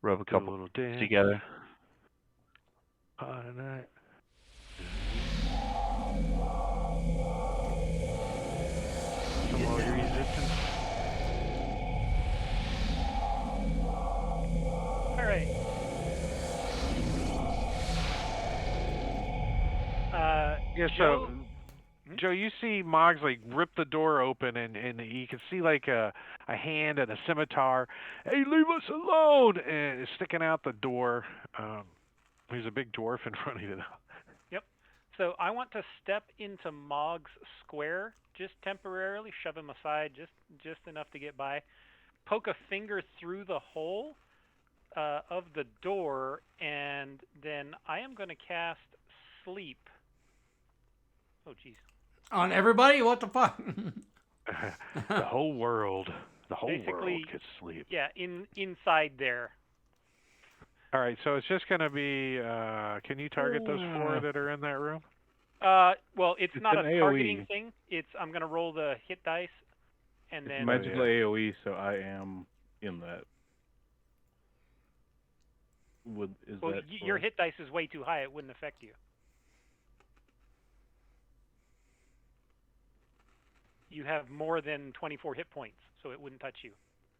rub a do couple a little dance together. Tonight. Some more resistance. All right. Yeah, Joe, so Joe, you see Moggs like rip the door open, and you can see like a hand and a scimitar. Hey, leave us alone! And it's sticking out the door. There's a big dwarf in front of you. Yep. So I want to step into Mog's square just temporarily, shove him aside just enough to get by, poke a finger through the hole of the door, and then I am going to cast Sleep. Oh, jeez. On everybody? What the fuck? The whole world Basically, could sleep. Yeah, inside there. All right, so it's just going to be, can you target those 4 that are in that room? Well, it's not a an AoE. targeting thing. I'm going to roll the hit dice, and It's then magical AoE, so I am in that. Is Well, that your for- hit dice is way too high. It wouldn't affect you. You have more than 24 hit points, so it wouldn't touch you.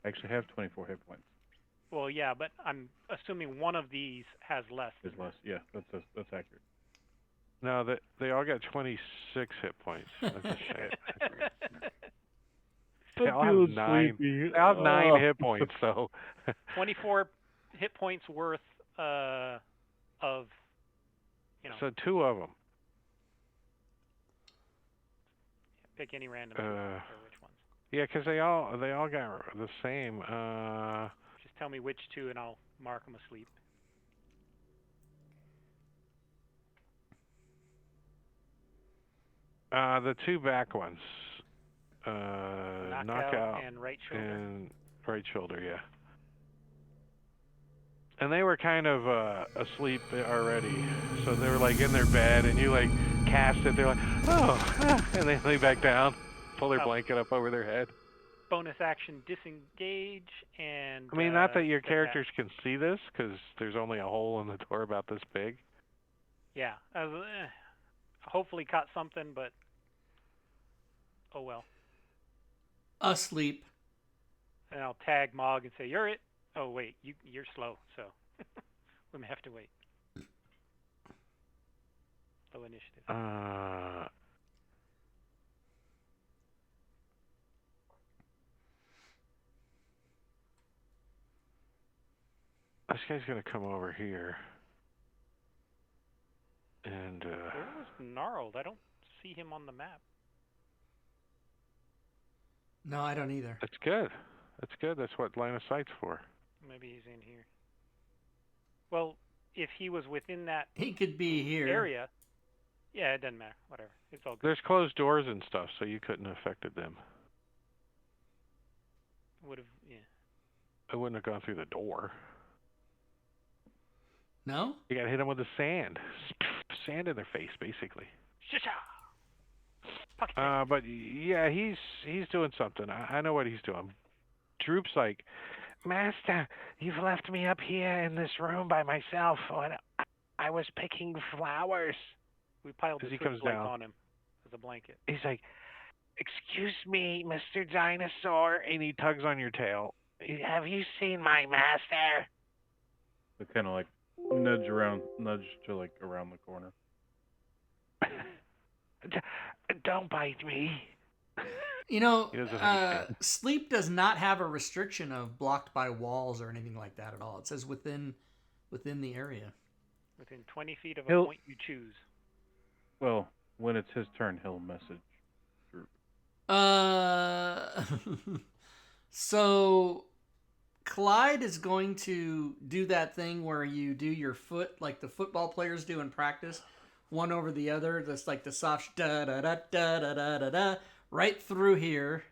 I actually have 24 hit points. Well, yeah, but I'm assuming one of these has less. Is less. Yeah, that's accurate. No, they all got 26 hit points. That's a shit. They all have 9. They all have 9 hit points, so 24 hit points worth of, so 2 of them. pick any random two, or which ones. Yeah, because they all got the same. Just tell me which 2, and I'll mark them asleep. The 2 back ones. Knockout and right shoulder. And right shoulder, yeah. And they were kind of asleep already, so they were like in their bed, and you like cast it. They're like, oh, and they lay back down, pull their blanket up over their head. Bonus action disengage and. I mean, not that your step characters back. can see this, because there's only a hole in the door about this big. Yeah, hopefully caught something, but oh well. Asleep. And I'll tag Mog and say, "You're it." Oh wait, you're slow, so we may have to wait. Low initiative. This guy's gonna come over here, and Where was Gnarled? I don't see him on the map. No, I don't either. that's good. That's good. That's what line of sight's for. Maybe he's in here. Well, if he was within that He could be here. area, yeah, it doesn't matter. Whatever, it's all good. There's closed doors and stuff, so you couldn't have affected them. Would have, yeah. I wouldn't have gone through the door. No? You gotta hit them with the sand. Sand in their face, basically. Shisha! Pocket check. But yeah, he's doing something. I know what he's doing. Droop's like, Master, you've left me up here in this room by myself when I was picking flowers. We piled the as he Twig comes Blight down. on him as a blanket. He's like, excuse me, Mr. Dinosaur, and he tugs on your tail. Have you seen my master? So kind of like nudge to like around the corner. Don't bite me. You know, He doesn't understand. sleep does not have a restriction of blocked by walls or anything like that at all. It says within the area. Within 20 feet of a He'll- point you choose. Well, when it's his turn, he'll message. So Clyde is going to do that thing where you do your foot like the football players do in practice, one over the other. That's like the soft da da da da da da da da right through here,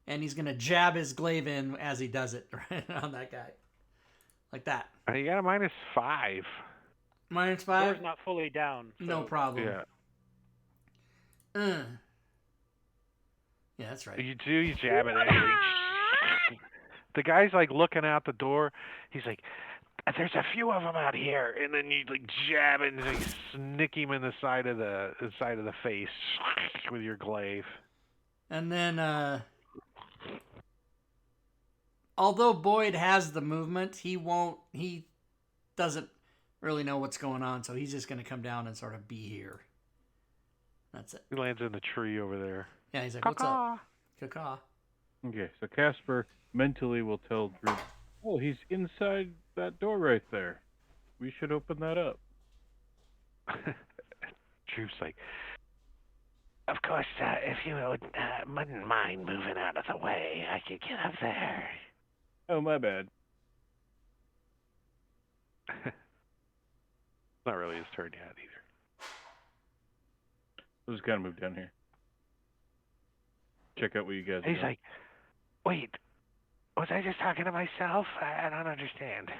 and he's gonna jab his glaive in as he does it right on that guy, like that. You got a -5. -5. Door's not fully down. So No problem. Yeah. Yeah, that's right. You jab it anyway. The guy's like looking out the door. He's like, "There's a few of them out here," and then you like jab it and like snick him in the side of the face with your glaive. And then, although Boyd has the movement, he doesn't really know what's going on, so he's just going to come down and sort of be here. That's it. He lands in the tree over there. Yeah, he's like, what's up? Caw. Okay, so Casper mentally will tell Droop, "Oh, he's inside that door right there. We should open that up." Droop's like, "Of course, if you wouldn't mind moving out of the way, I could get up there." Oh, my bad. Not really his turn yet either. I'll just kind of move down here. Check out what you guys. He's like, "Wait, was I just talking to myself? I don't understand."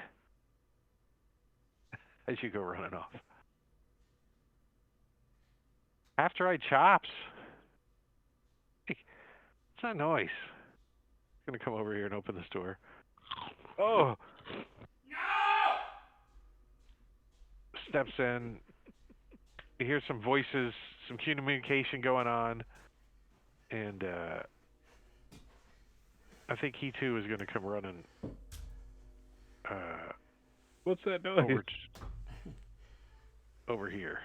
As you go running off. After I chops. Hey, what's that noise? I'm gonna come over here and open this door. Oh. steps in. You hear some voices, some communication going on, and I think he too is going to come running. What's that noise? Over here.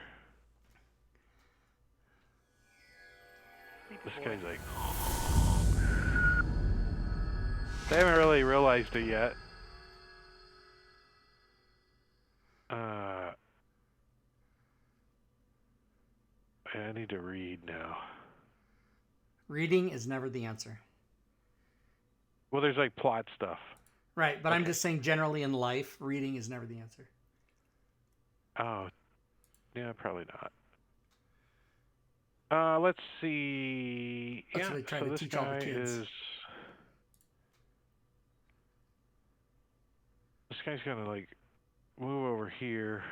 This guy's like, they haven't really realized it yet. I need to read now. Reading is never the answer. Well, there's like plot stuff. Right, but I'm Okay. just saying generally in life, reading is never the answer. Oh, yeah, probably not. Let's see. That's yeah, what they try so to this teach all the guy kids. This guy's gonna like move over here,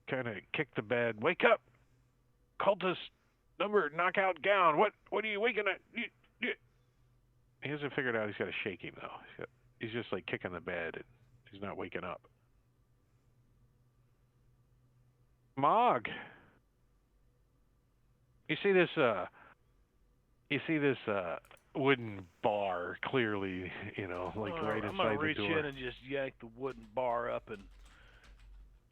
kind of kick the bed. Wake up, cultist number knockout gown. What are you waking at? He hasn't figured out he's got to shake him though. He's just like kicking the bed and he's not waking up. Mog. You see this wooden bar clearly, like right I'm inside gonna the reach door. in and just yank the wooden bar up and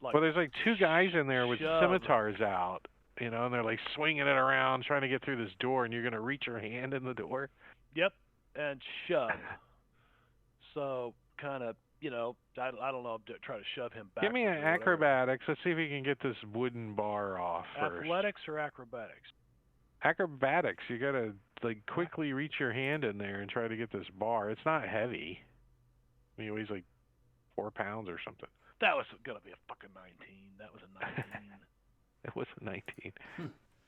like. Well, there's like two guys in there with shove. scimitars out, and they're like swinging it around trying to get through this door, and you're gonna reach your hand in the door. Yep, and shove. So kind of, I don't know. Try to shove him back. Give me an acrobatics. Let's see if we can get this wooden bar off first. Athletics or acrobatics? Acrobatics. You gotta like quickly reach your hand in there and try to get this bar. It's not heavy. I mean, it weighs like 4 pounds or something. That was gonna be a fucking 19. That was a 19. It was a 19.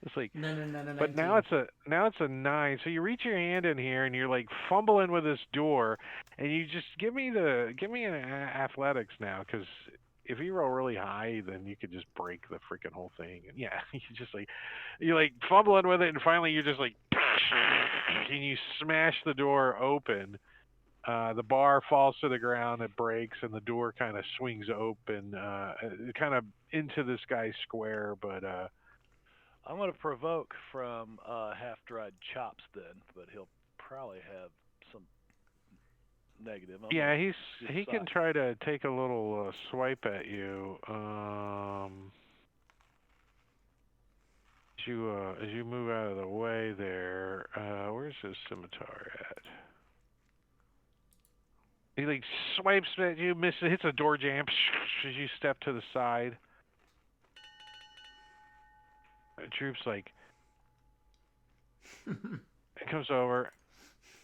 It's like No. But 19. now it's a 9. So you reach your hand in here and you're like fumbling with this door, and you just give me an athletics now, because if you roll really high, then you could just break the freaking whole thing. And yeah, you're like fumbling with it, and finally you're just like, and you smash the door open. The bar falls to the ground, it breaks, and the door kind of swings open, kind of into this guy's square, but I'm gonna provoke from half-dried chops then, but he'll probably have some negative. yeah, he can try to take a little swipe at you. As you move out of the way there, where's his scimitar at? He like swipes at you, misses, hits a door jamb as you step to the side. Droop's like, he comes over,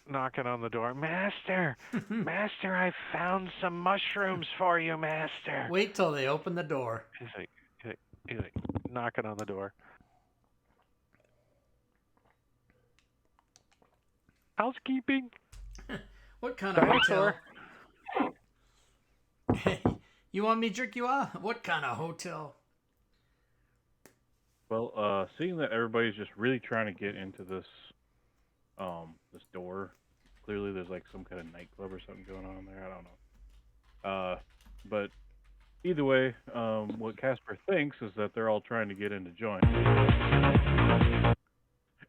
knocking on the door. Master, Master, I found some mushrooms for you, Master. Wait till they open the door. He's like knocking on the door. Housekeeping. What kind of hotel? You want me to jerk you off? What kind of hotel? Well, seeing that everybody's just really trying to get into this this door, clearly there's like some kind of nightclub or something going on there. I don't know. But either way, what Casper thinks is that they're all trying to get in to join,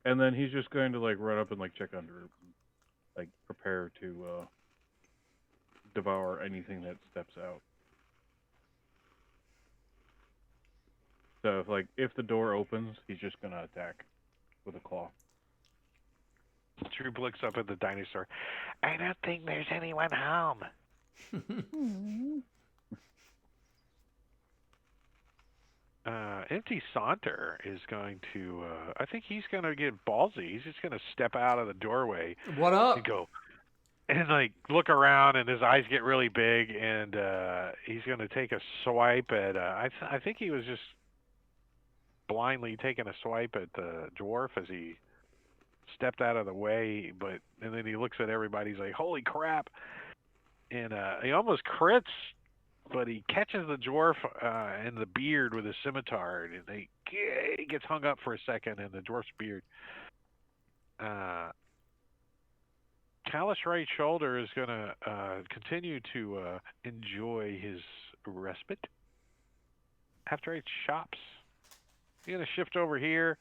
and then he's just going to like run up and like check under, like prepare to devour anything that steps out. So if the door opens, he's just gonna attack with a claw. Droop looks up at the dinosaur. I don't think there's anyone home. Empty Saunter is going to, I think he's going to get ballsy. He's just going to step out of the doorway. What up? And go, and like look around, and his eyes get really big, and he's going to take a swipe at, I think he was just blindly taking a swipe at the dwarf as he stepped out of the way, and then he looks at everybody, he's like, holy crap, and he almost crits, but he catches the dwarf in the beard with his scimitar, and he gets hung up for a second in the dwarf's beard. Callous right shoulder is going to continue to enjoy his respite. after it shops. He's gonna shift over here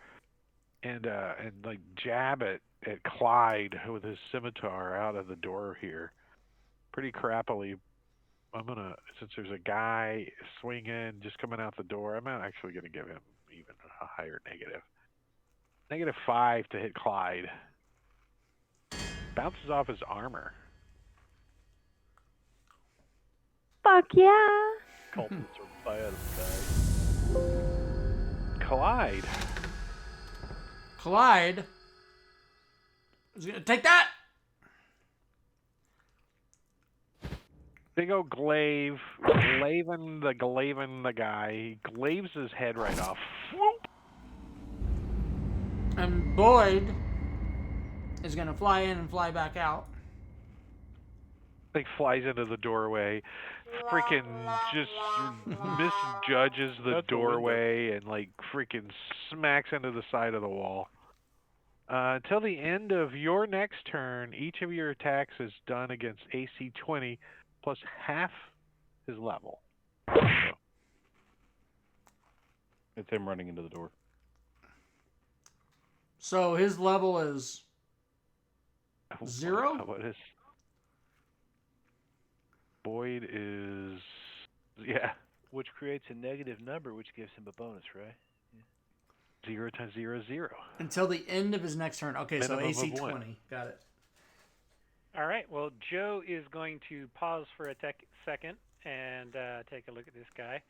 and like jab at Clyde with his scimitar out of the door here, pretty crappily. I'm gonna, since there's a guy swinging just coming out the door, I'm not actually gonna give him even a higher negative. -5 to hit Clyde. Bounces off his armor. Fuck yeah. Cultists are bad, guys. Clyde. Clyde is gonna take that. Big old glaive, glaving the guy. He glaves his head right off. Whoop. And Boyd is gonna fly in and fly back out. Like flies into the doorway, freaking just misjudges the That's a doorway and like freaking smacks into the side of the wall. Until the end of your next turn, each of your attacks is done against AC 20 plus half his level. It's him running into the door. So his level is 0? What is? Boyd is, yeah, Which creates a negative number, which gives him a bonus, right? 0 times 0 is 0. Until the end of his next turn. Okay, so Minimum AC of 1. 20. Got it. All right. Well, Joe is going to pause for a second and take a look at this guy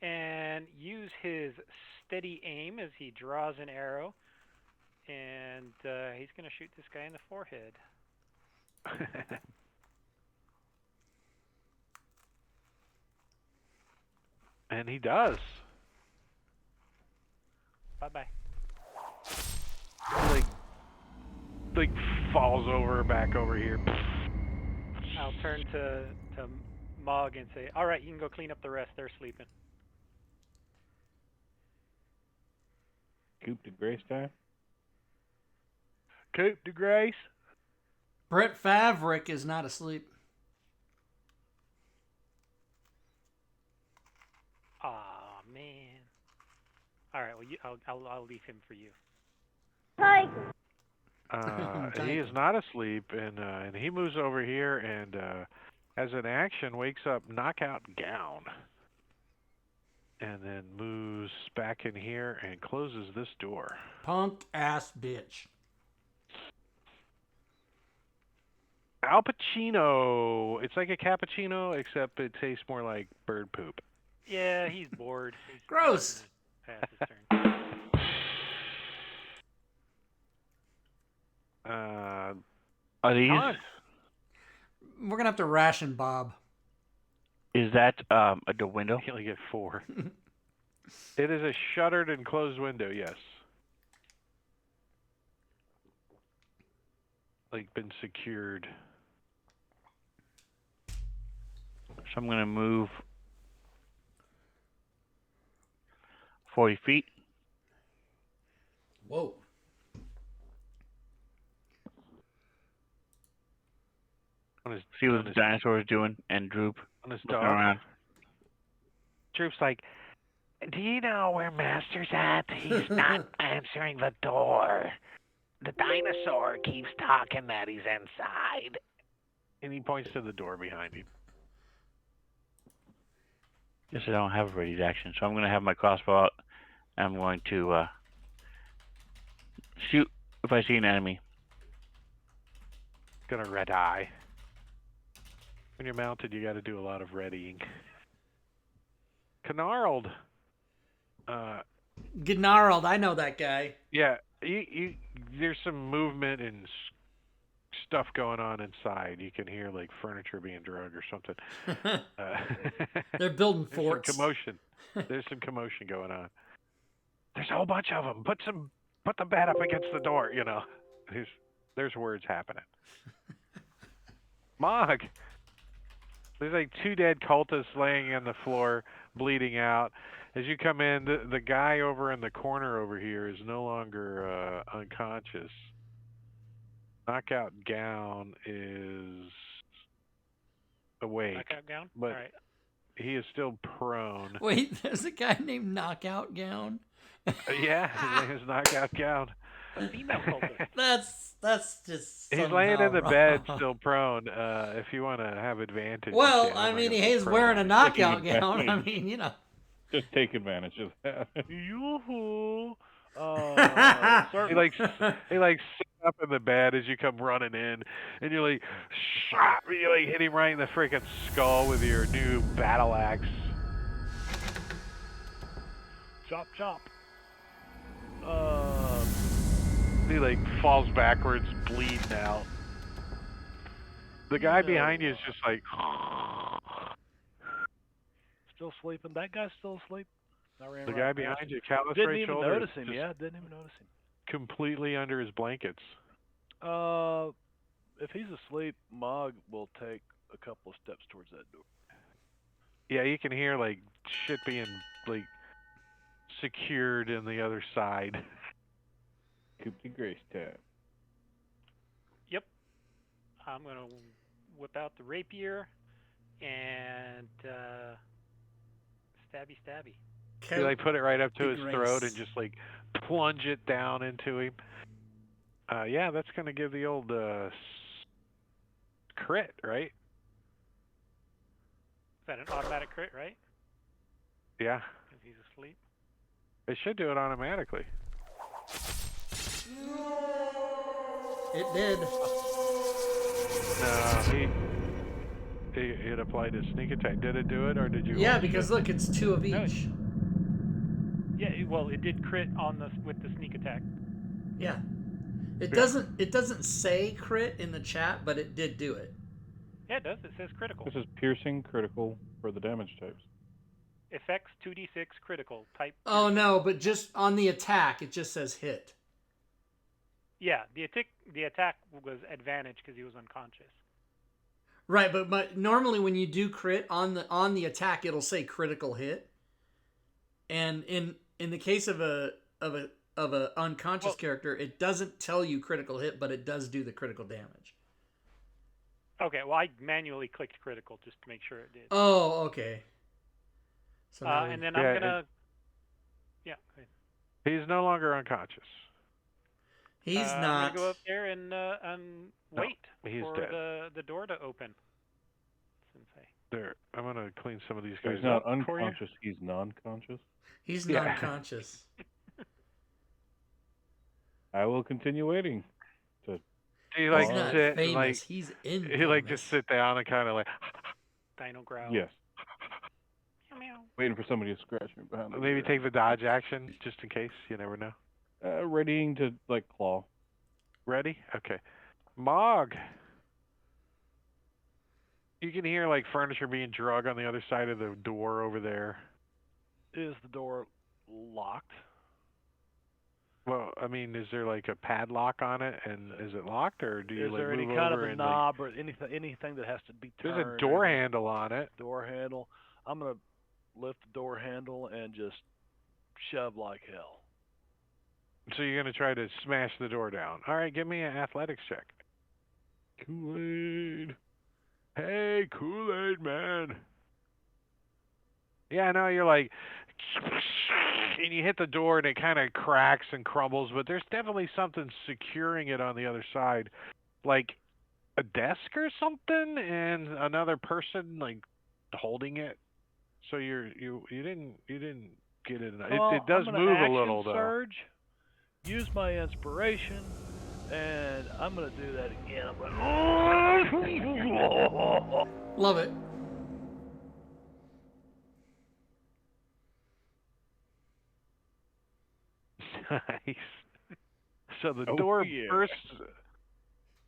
and use his steady aim as he draws an arrow. And he's going to shoot this guy in the forehead. And he does. Bye-bye. Like falls over, back over here. I'll turn to Mog and say, all right, you can go clean up the rest. They're sleeping. Coop de Grace time. Coup de grace. Brett Favrick is not asleep. Aw, man. All right, well, I'll leave him for you. Hi. He is not asleep, and he moves over here and, as an action, wakes up Knockout Gown. And then moves back in here and closes this door. Punk ass bitch. Al Pacino. It's like a cappuccino, except it tastes more like bird poop. Yeah, he's bored. He's Gross. Pass his turn. Are these? Con. We're gonna have to ration Bob. Is that the window? You only get 4. It is a shuttered and closed window, yes. Like been secured. So I'm gonna move 40 feet. Whoa. See what the dinosaur is doing, and Droop On his looking dog. around. Droop's like, do you know where Master's at? He's not answering the door. The dinosaur keeps talking that he's inside. And he points to the door behind him. Guess I don't have a ready action, so I'm going to have my crossbow out. I'm going to shoot if I see an enemy. Gonna red eye. When you're mounted, you got to do a lot of readying. Canarled. Gnarled, I know that guy. Yeah, there's some movement and stuff going on inside. You can hear like furniture being dragged or something. They're building There's forts. some commotion. There's some commotion going on. There's a whole bunch of them. Put the bat up against the door. You know, there's words happening. Mog. There's like 2 dead cultists laying on the floor, bleeding out. As you come in, the guy over in the corner over here is no longer unconscious. Knockout Gown is awake. Knockout Gown? But All right. he is still prone. Wait, there's a guy named Knockout Gown. Yeah, his name is Knockout Gown. A female cultist. That's just He's laying somehow in the wrong. bed, still prone. If you want to have advantage. you Well, can. I I'm not mean, gonna he's prone wearing a him. knockout Taking gown. I advantage. mean, you know. Just take advantage of that. Yoo-hoo. He Certainly. like sits up in the bed as you come running in, and you're like, shot! You like hit him right in the freaking skull with your new battle axe. Chop, chop. He like falls backwards, bleeding out. The guy behind you is just like, Still sleeping. That guy's still asleep. I ran the right guy past behind him. you, callous Didn't right even shoulder, notice him. just Yeah, didn't even notice him. completely under his blankets. If he's asleep, Mog will take a couple of steps towards that door. Yeah, you can hear like shit being like secured in the other side. Coopty Grace time. Yep. I'm going to whip out the rapier and stabby. You like put it right up to Big his throat race. and just like plunge it down into him. Yeah, that's gonna give the old crit, right? Is that an automatic crit, right? Yeah, Because he's asleep. it should do it automatically. It did. No, it applied a sneak attack. Did it do it, or did you? Yeah, because look, it's 2 of No, each. Yeah, well, it did crit on with the sneak attack. Yeah. It doesn't say crit in the chat, but it did do it. Yeah, it does. It says critical. This is piercing critical for the damage types. Effects 2d6 critical type. Oh no, but just on the attack, it just says hit. Yeah, the attack was advantage because he was unconscious. Right, but normally when you do crit on the attack, it'll say critical hit. And in the case of a unconscious character, it doesn't tell you critical hit, but it does do the critical damage. Okay, well, I manually clicked critical just to make sure it did. Oh, okay. So and then I'm gonna. Yeah. Go ahead. He's no longer unconscious. He's not. I'm gonna go up there and wait he's for dead. the door to open. Sensei. There, I'm gonna clean some of these guys He's not up for you. unconscious, he's non-conscious. He's Yeah. non-conscious. I will continue waiting. He like He's not sit and, famous. like He's infamous. he like just sit down and kind of like Dino growl. Yes. Meow, meow. Waiting for somebody to scratch me behind the maybe ear. take the dodge action just in case. You never know. Readying to, like, claw. Ready? Okay. Mog. You can hear like furniture being dragged on the other side of the door over there. Is the door locked? Well, I mean, is there like a padlock on it, and is it locked, or do you Is like there any move kind of over a and knob or anything that has to be turned? there's a door handle on it. Door handle. I'm gonna lift the door handle and just shove like hell. So you're gonna try to smash the door down. All right, give me an athletics check. Kool-Aid. Hey, Kool-Aid man. Yeah, I know you're like, and you hit the door and it kind of cracks and crumbles, but there's definitely something securing it on the other side, like a desk or something, and another person like holding it. So you didn't get it. It does I'm gonna move a action little though. surge, use my inspiration, and I'm gonna do that again. I'm gonna... Love it. Nice. So the Oh, door yeah. bursts.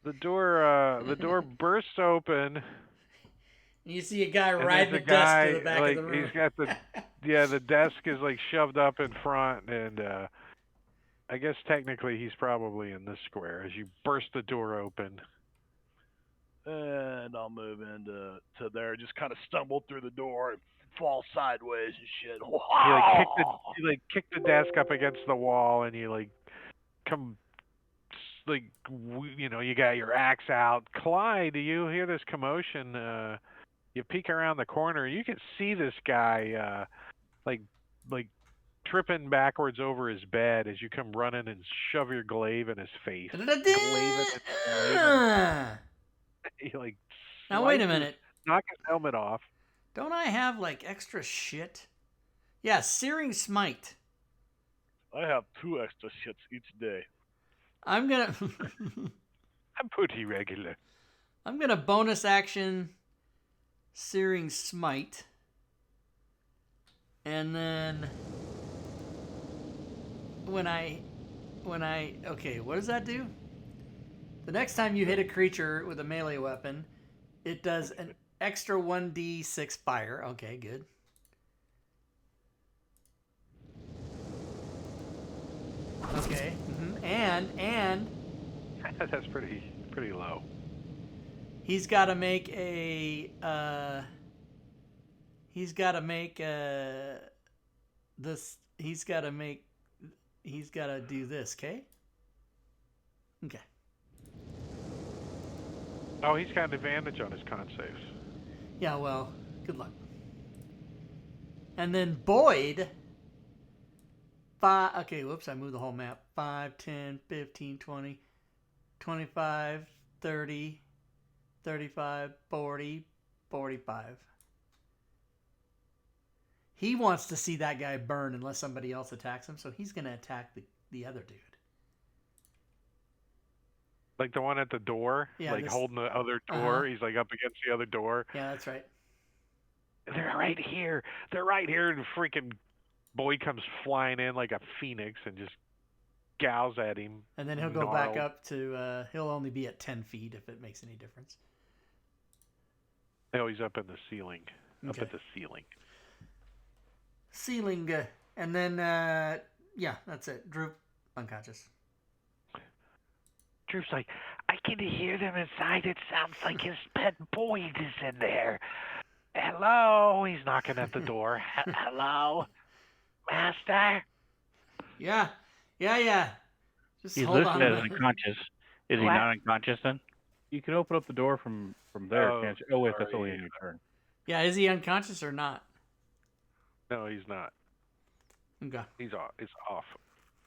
The door bursts open. You see a guy And riding a there's a desk guy, to the back like, of the room. he's got the desk is like shoved up in front, and I guess technically he's probably in this square as you burst the door open. And I'll move into there, just kind of stumble through the door and fall sideways and shit. You kick the desk up against the wall, and you like come like you got your axe out. Clyde, do you hear this commotion? you peek around the corner, you can see this guy like tripping backwards over his bed as you come running and shove your glaive in his face. Glaive it. You like Now wait a slice his- minute. knock his helmet off. Don't I have like extra shit? Yeah, Searing Smite. I have 2 extra shits each day. I'm gonna I'm pretty regular. I'm gonna bonus action Searing Smite. And then when I okay, what does that do? The next time you hit a creature with a melee weapon, it does an extra 1d6 fire. Okay, good. Okay. And That's pretty low. he's got to make a he's got to do this, okay? Okay. Oh, he's got an advantage on his con saves. Yeah, well, good luck. And then Boyd. Okay, whoops, I moved the whole map. 5, 10, 15, 20, 25, 30, 35, 40, 45. He wants to see that guy burn unless somebody else attacks him, so he's going to attack the other dude. Like the one at the door, Yeah, like this- holding the other door. He's like up against the other door. Yeah, that's right. They're right here. They're right here. And freaking Boyd comes flying in like a phoenix and just gouges at him. And then he'll go back Gnarled. up to, he'll only be at 10 feet if it makes any difference. Oh, he's up in the ceiling. Up Okay. at the ceiling. Ceiling, and then, yeah, that's it. Droop, unconscious. Droop's like, I can hear them inside. It sounds like his pet Boyd is in there. Hello? He's knocking at the door. Hello? Master? Yeah. Just He's hold listed on. as unconscious. Is he What? not unconscious then? You can open up the door from there, Oh, can't you? Oh wait, that's sorry. only in your turn. Yeah, is he unconscious or not? No, he's not. Okay. He's off. It's off.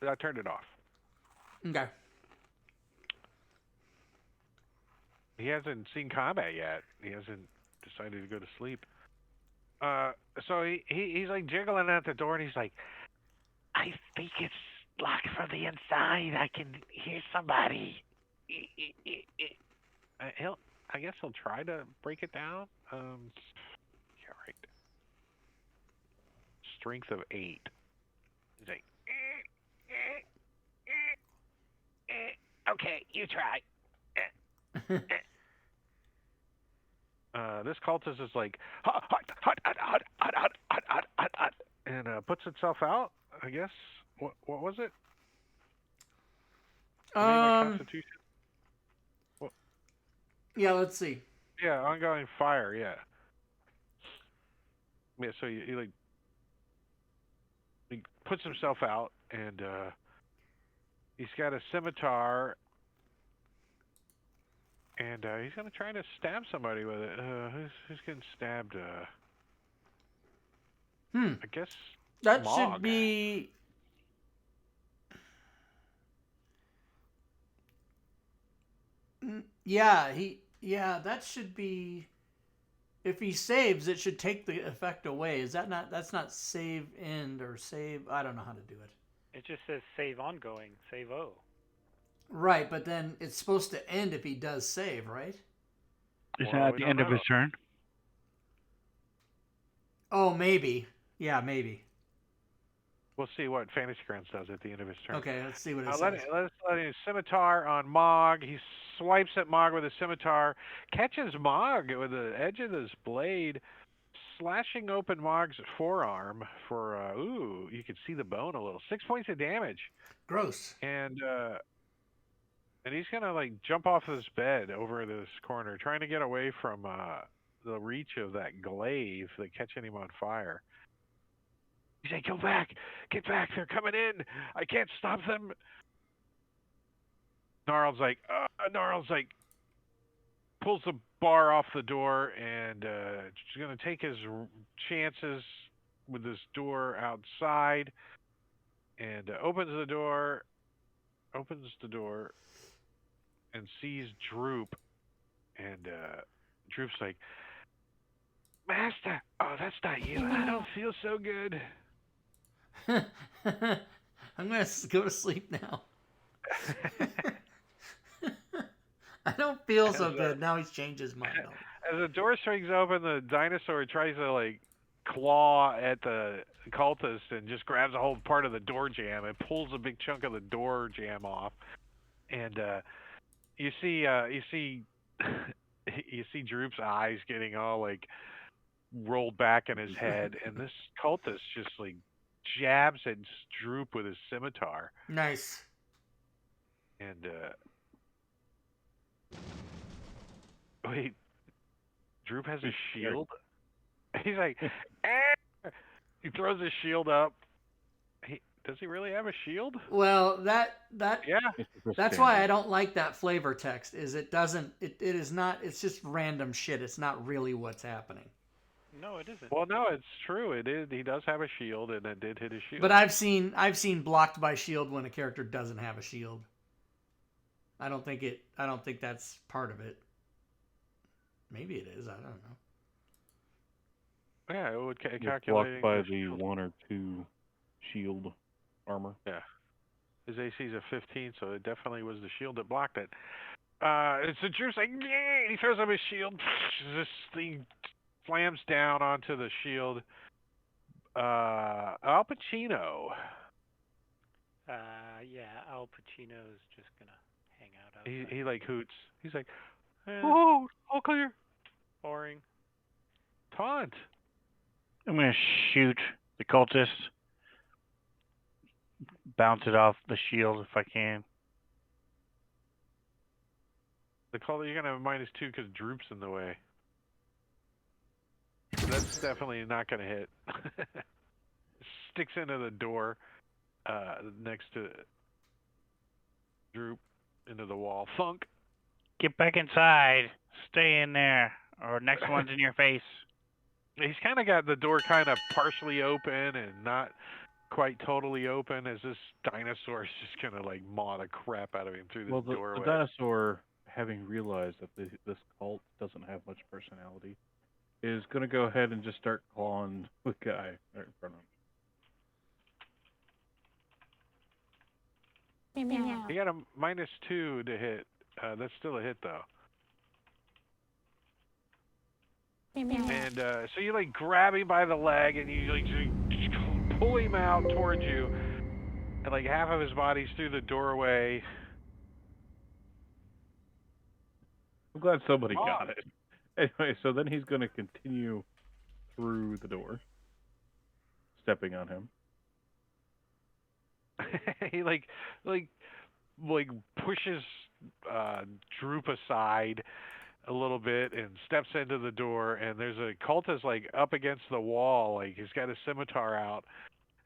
I turned it off. Okay. He hasn't seen combat yet. He hasn't decided to go to sleep. So he's like jiggling at the door, and he's like, I think it's locked from the inside. I can hear somebody. I guess he'll try to break it down. Yeah, right. Strength of 8. He's like, Okay, you try. this cultist is like, and puts itself out. I guess. What was it? I mean, my Constitution. Yeah, let's see. Yeah, ongoing fire. Yeah. Yeah. So he puts himself out, and he's got a scimitar, and he's gonna try to stab somebody with it. Who's getting stabbed? I guess That Mog. should be. Yeah, that should be. If he saves, it should take the effect away. Is that not? That's not save end or save. I don't know how to do it. It just says save ongoing, save O. Right, but then it's supposed to end if he does save, right? Is Well, that at we the don't end of know. his turn? Oh, maybe. Yeah, maybe. We'll see what Fantasy Grounds does at the end of his turn. Okay, let's see what it Let's says. let his scimitar on Mog. He swipes at Mog with his scimitar, catches Mog with the edge of his blade, slashing open Mog's forearm for you can see the bone a little. 6 points of damage, Gross. and he's gonna like jump off his bed over this corner, trying to get away from the reach of that glaive that catching him on fire. He's like, "Go back! Get back! They're coming in! I can't stop them!" Gnarl's like, pulls the bar off the door and he's going to take his chances with this door outside and opens the door and sees Droop. And Droop's like, Master, oh, that's not you. I don't feel so good. I'm going to go to sleep now. I don't feel so good. Now he's changed his mind. As the door swings open, the dinosaur tries to like claw at the cultist and just grabs a whole part of the door jamb and pulls a big chunk of the door jamb off. And you see you see Droop's eyes getting all like rolled back in his head, and this cultist just like jabs at Droop with his scimitar. Nice. And wait, Droop has a shield? He's like, ah! He throws his shield up. Does he really have a shield? Well, yeah. That's why I don't like that flavor text. Is it doesn't it is not. It's just random shit. It's not really what's happening. No, it isn't. Well, no, it's true. It is. He does have a shield, and it did hit his shield. But I've seen blocked by shield when a character doesn't have a shield. I don't think that's part of it. Maybe it is. I don't know. Yeah, it would calculate. Blocked by the 1 or 2 shield armor. Yeah. His AC is a 15, so it definitely was the shield that blocked it. So Drew's like, yeah! He throws up his shield. This thing slams down onto the shield. Al Pacino. Yeah, Al Pacino's just gonna hang out outside. He like hoots. He's like, oh, all clear. Boring. Taunt. I'm going to shoot the cultist. Bounce it off the shield if I can. You're going to have -2 because Droop's in the way. So that's definitely not going to hit. Sticks into the door next to Droop, into the wall. Thunk. Get back inside. Stay in there, or next one's in your face. He's kind of got the door kind of partially open and not quite totally open, as this dinosaur is just going to like maw the crap out of him through this doorway. The dinosaur, having realized that this cult doesn't have much personality, is going to go ahead and just start clawing the guy right in front of him. He got a -2 to hit. That's still a hit, though. And so you like grab him by the leg and you like pull him out towards you, and like half of his body's through the doorway. I'm glad somebody got it. Anyway, so then he's going to continue through the door, stepping on him. He like pushes Droop aside a little bit and steps into the door, and there's a cultist like up against the wall, like he's got his scimitar out,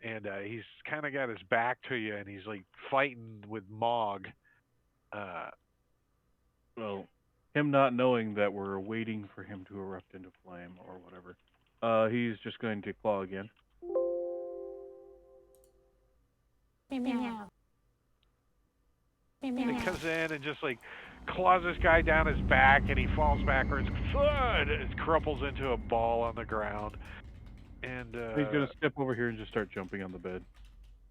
and he's kind of got his back to you, and he's like fighting with Mog. Well, him not knowing that we're waiting for him to erupt into flame or whatever, he's just going to claw again. He comes in and just like claws this guy down his back, and he falls backwards. Thud! It crumples into a ball on the ground. And he's gonna step over here and just start jumping on the bed.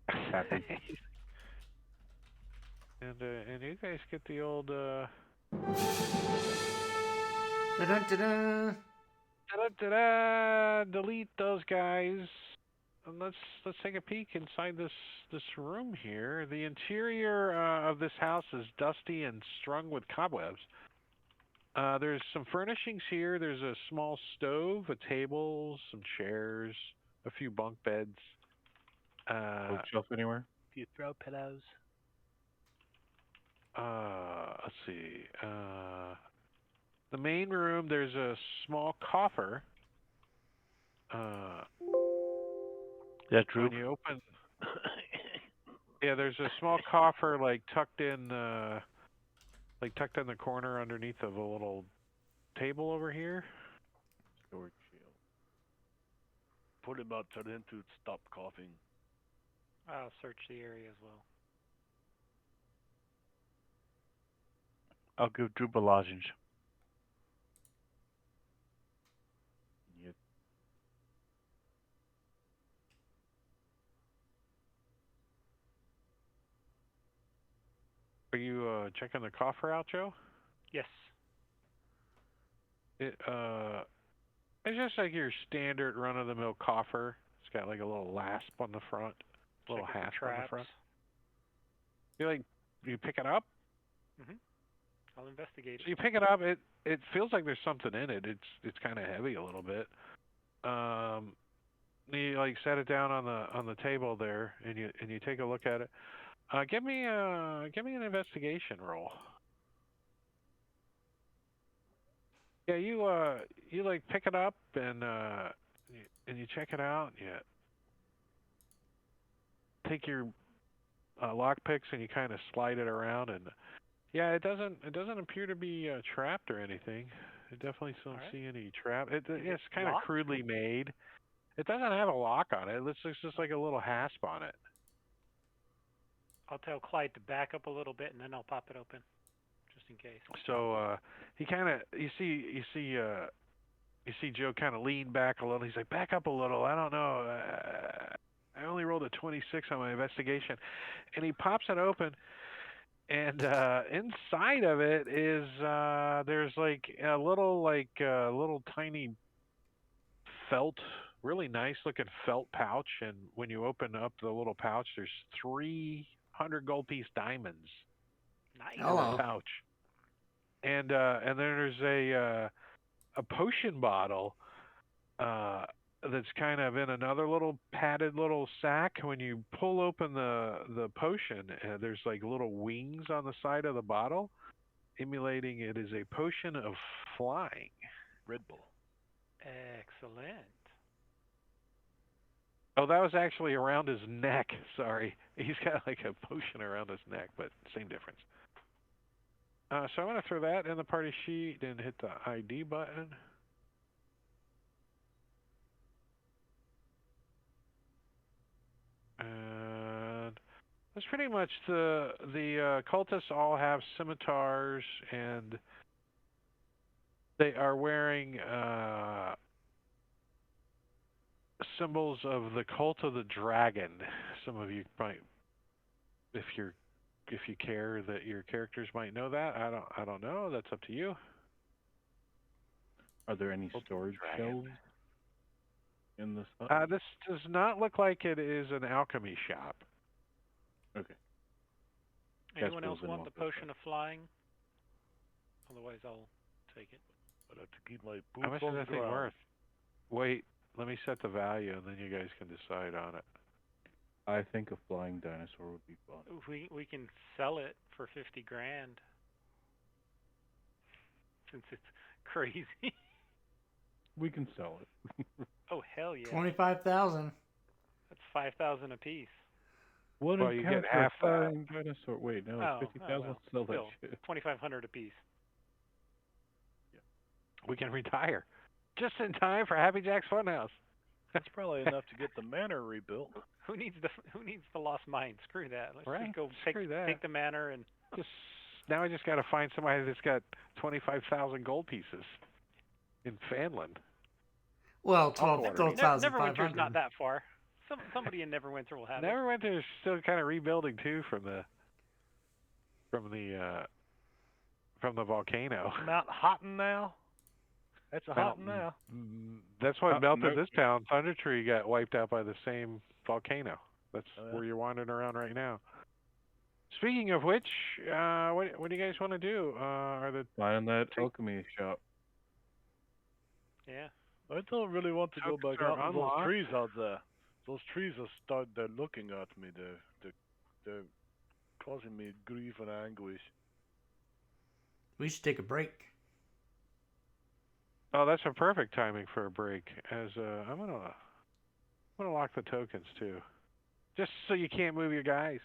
Happy. And you guys get the old Da-da-da-da. Da-da-da-da. Delete those guys. And let's take a peek inside this room here. The interior of this house is dusty and strung with cobwebs. There's some furnishings here. There's a small stove, a table, some chairs, a few bunk beds. Bookshelf anywhere? A few throw pillows. Let's see. The main room, there's a small coffer. That Droop? When you open, yeah, there's a small coffer like tucked in the corner underneath of a little table over here. Storage shield. Put him out to stop coughing. I'll search the area as well. I'll give Droop a lozenge. Yep. Are you checking the coffer out, Joe? Yes. It's just like your standard run-of-the-mill coffer. It's got like a little lasp on the front, little Check it for hasp on the traps. front. You pick it up. I'll investigate So it. you pick it up. It feels like there's something in it. It's kind of heavy a little bit. You like set it down on the table there, and you take a look at it. Give me an investigation roll. Yeah, you like pick it up and you check it out. And you take your lock picks and you kind of slide it around, and yeah, it doesn't appear to be trapped or anything. I definitely don't see any trap. It's kind of locked? crudely made. It doesn't have a lock on it. It's just like a little hasp on it. I'll tell Clyde to back up a little bit, and then I'll pop it open, just in case. So he kind of you see Joe kind of lean back a little. He's like, back up a little. I don't know. I only rolled a 26 on my investigation, and he pops it open. And inside of it is there's like a little tiny felt, really nice looking felt pouch. And when you open up the little pouch, there's 300 gold piece diamonds Nice. in the pouch. And then there's a potion bottle that's kind of in another little padded little sack. When you pull open the potion, there's like little wings on the side of the bottle, emulating it is a potion of flying. Red Bull. Excellent. Oh, that was actually around his neck. Sorry. He's got like a potion around his neck, but same difference. So I'm going to throw that in the party sheet and hit the ID button. And that's pretty much the cultists all have scimitars, and they are wearing symbols of the cult of the dragon. Some of you might, if you care that your characters might know that. I don't know. That's up to you. Are there any storage shelves in this hut? This does not look like it is an alchemy shop. Okay. Anyone else want the potion of flying? Otherwise, I'll take it. I'd have to keep my How boots much on is the that thing ground. worth? Wait, let me set the value, and then you guys can decide on it. I think a flying dinosaur would be fun. We can sell it for 50 grand. Since it's crazy. We can sell it. Oh, hell yeah. 25,000. That's 5,000 apiece. What Well, you account get for a half that. flying dinosaur? Wait, no, 50,000. well, Sell that still, shit. 2,500 apiece. We can retire just in time for Happy Jack's Funhouse. That's probably enough to get the manor rebuilt. Who needs the lost mine? Screw that. Let's Right, just go screw that. take the manor and Now I just got to find somebody that's got 25,000 gold pieces in Fanland. Well, Neverwinter's 12,500. Neverwinter's not that far. Somebody in Neverwinter will have it. Neverwinter is still kind of rebuilding too from the volcano. Mount Houghton now? That's a Houghton now. That's what melted no. this town. Thunder Tree got wiped out by the same volcano. That's Oh, yeah? where you're wandering around right now. Speaking of which, what do you guys want to do? Are the Find that alchemy shop. Yeah. I don't really want to go Tokens back out are to those unlocked. trees out there. Those trees they're looking at me. They're causing me grief and anguish. We should take a break. Oh, that's a perfect timing for a break. As I'm gonna lock the tokens too, just so you can't move your guys.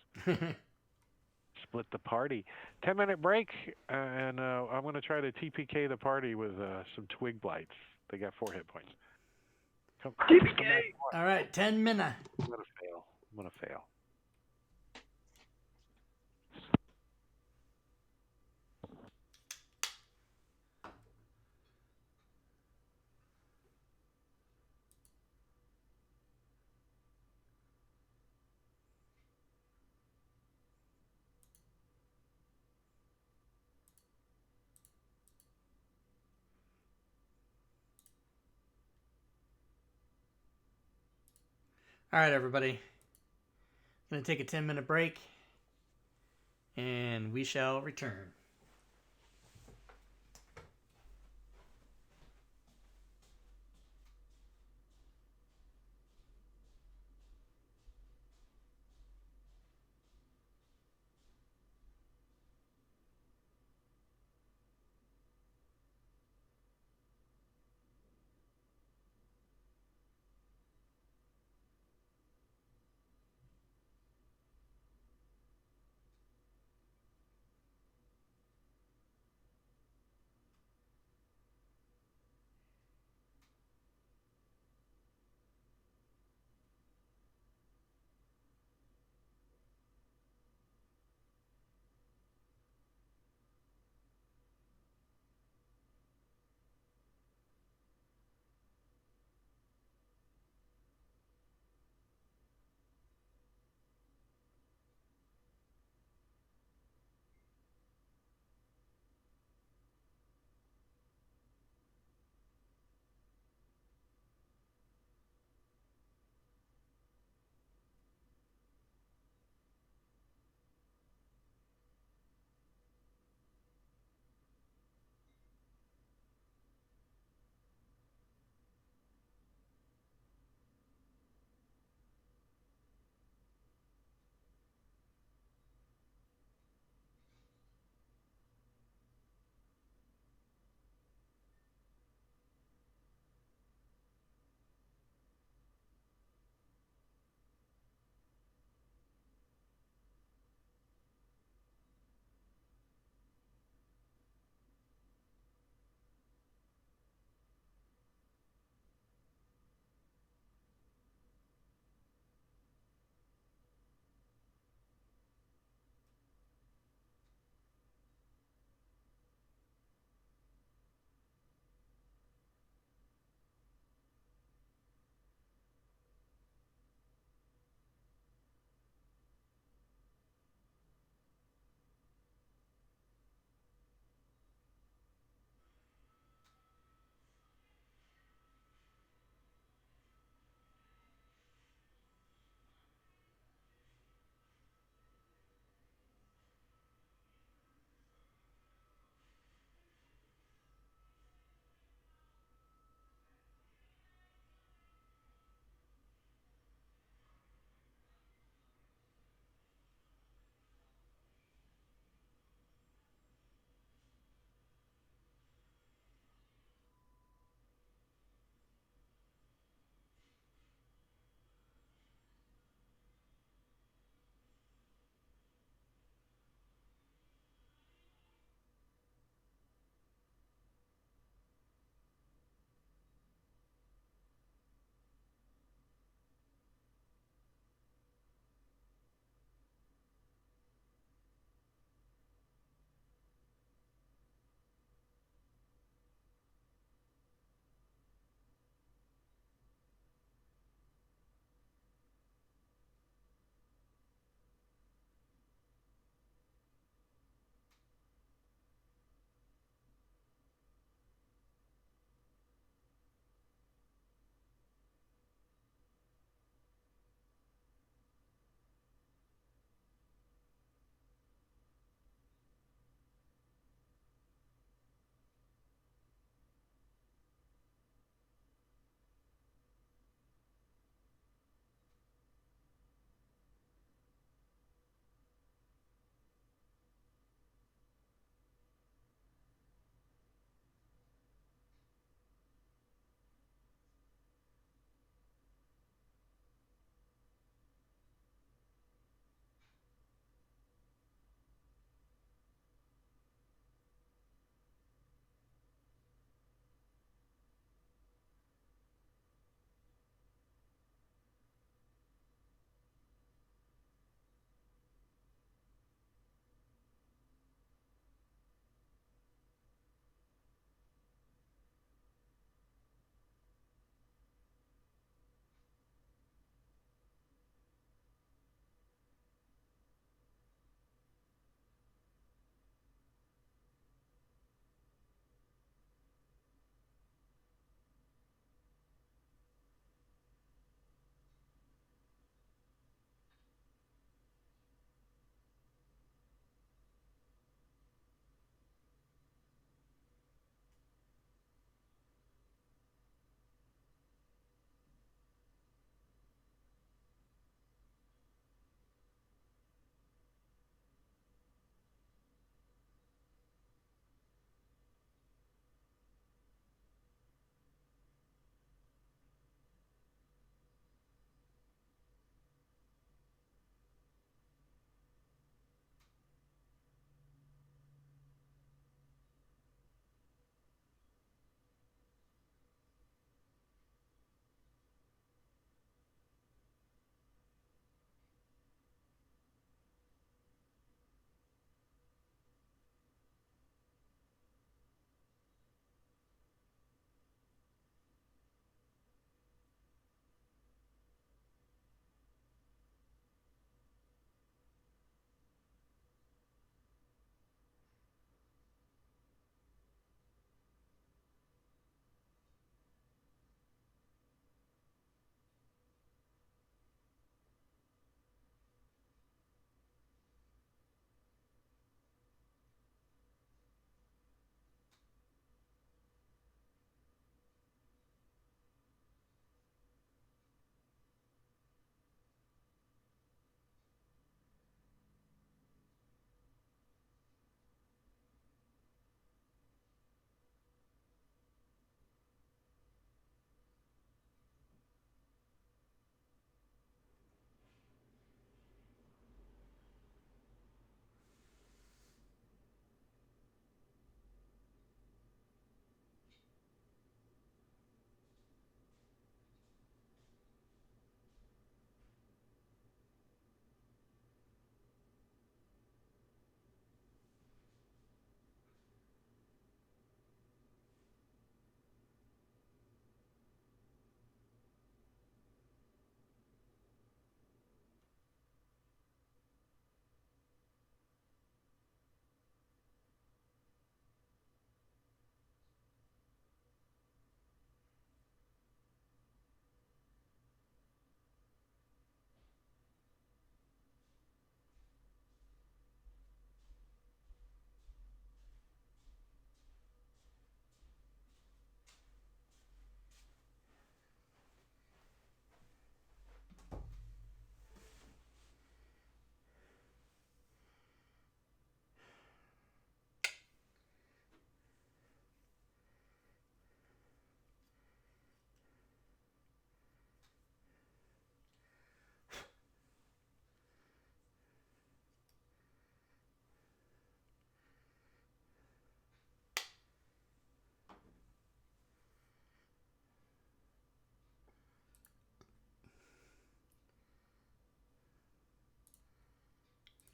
split the party. 10-minute break, and I'm going to try to TPK the party with some Twig Blights. They got 4 hit points. Come back. All right, 10 minutes. I'm going to fail. All right, everybody. Going to take a 10-minute break, and we shall return.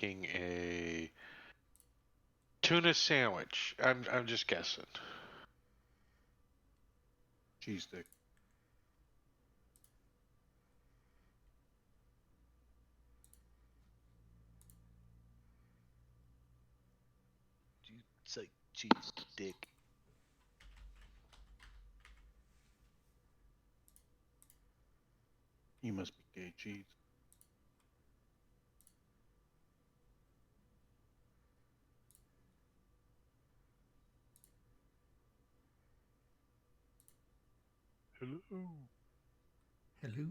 making a tuna sandwich. I'm just guessing. Cheese stick. It's like cheese dick. You must be gay, cheese. Hello. Hello.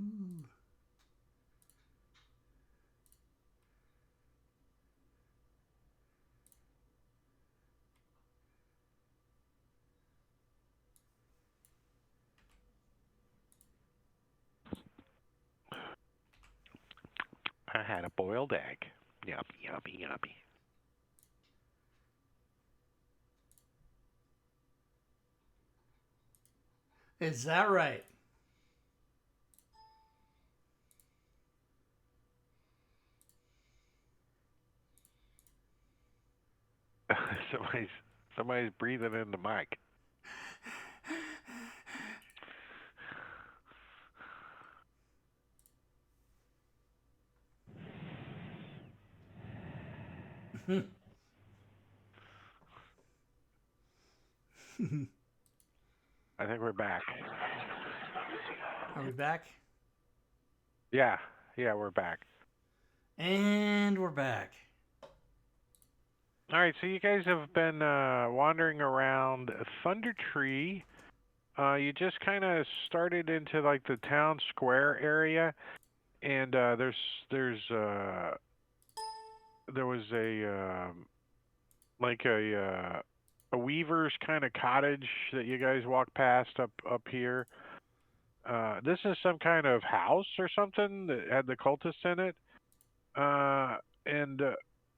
I had a boiled egg. Yummy, yummy, yummy. Is that right? somebody's breathing in the mic. I think we're back. Are we back? Yeah, we're back. And we're back. All right, so you guys have been wandering around Thunder Tree. You just kind of started into like the town square area, and there was a weaver's kind of cottage that you guys walked past up here. This is some kind of house or something that had the cultists in it. And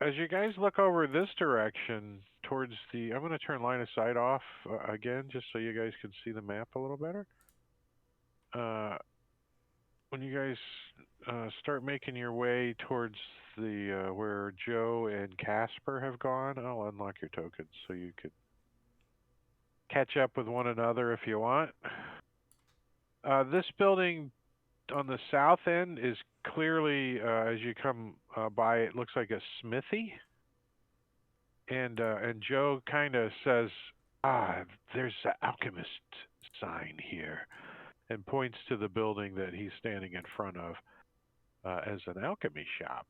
as you guys look over this direction towards I'm going to turn line of sight off again, just so you guys can see the map a little better. When you guys start making your way towards the where Joe and Casper have gone, I'll unlock your tokens so you could catch up with one another if you want. This building on the south end is clearly, as you come by, it looks like a smithy. And Joe kind of says, there's an alchemist sign here, and points to the building that he's standing in front of as an alchemy shop.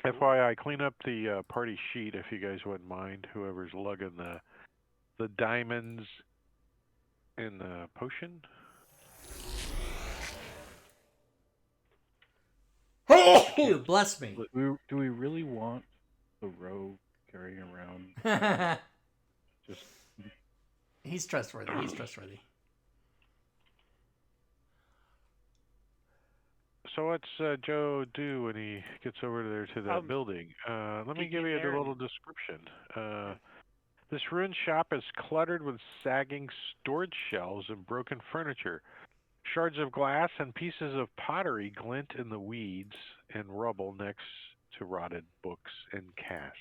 FYI, clean up the party sheet if you guys wouldn't mind, whoever's lugging the diamonds and the potion. Bless me. Do we really want the rogue carrying around? Just. He's trustworthy. He's trustworthy. So what's Joe do when he gets over there to that building? Let me give you a little description. This ruined shop is cluttered with sagging storage shelves and broken furniture. Shards of glass and pieces of pottery glint in the weeds and rubble next to rotted books and casks.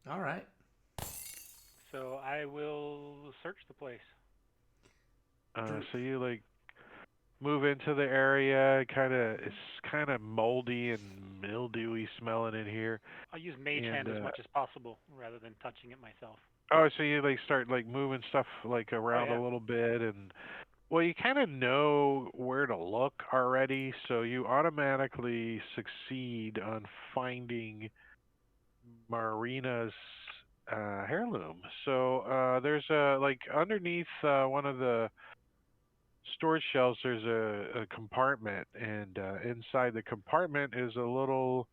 All right. So I will search the place. So you like move into the area. It's kind of moldy and mildewy smelling in here. I'll use mage hand as much as possible rather than touching it myself. Oh, so you like start like moving stuff like around a little bit, and well, you kind of know where to look already, so you automatically succeed on finding Marina's heirloom. So there's like underneath one of the storage shelves, there's a compartment, and inside the compartment is a little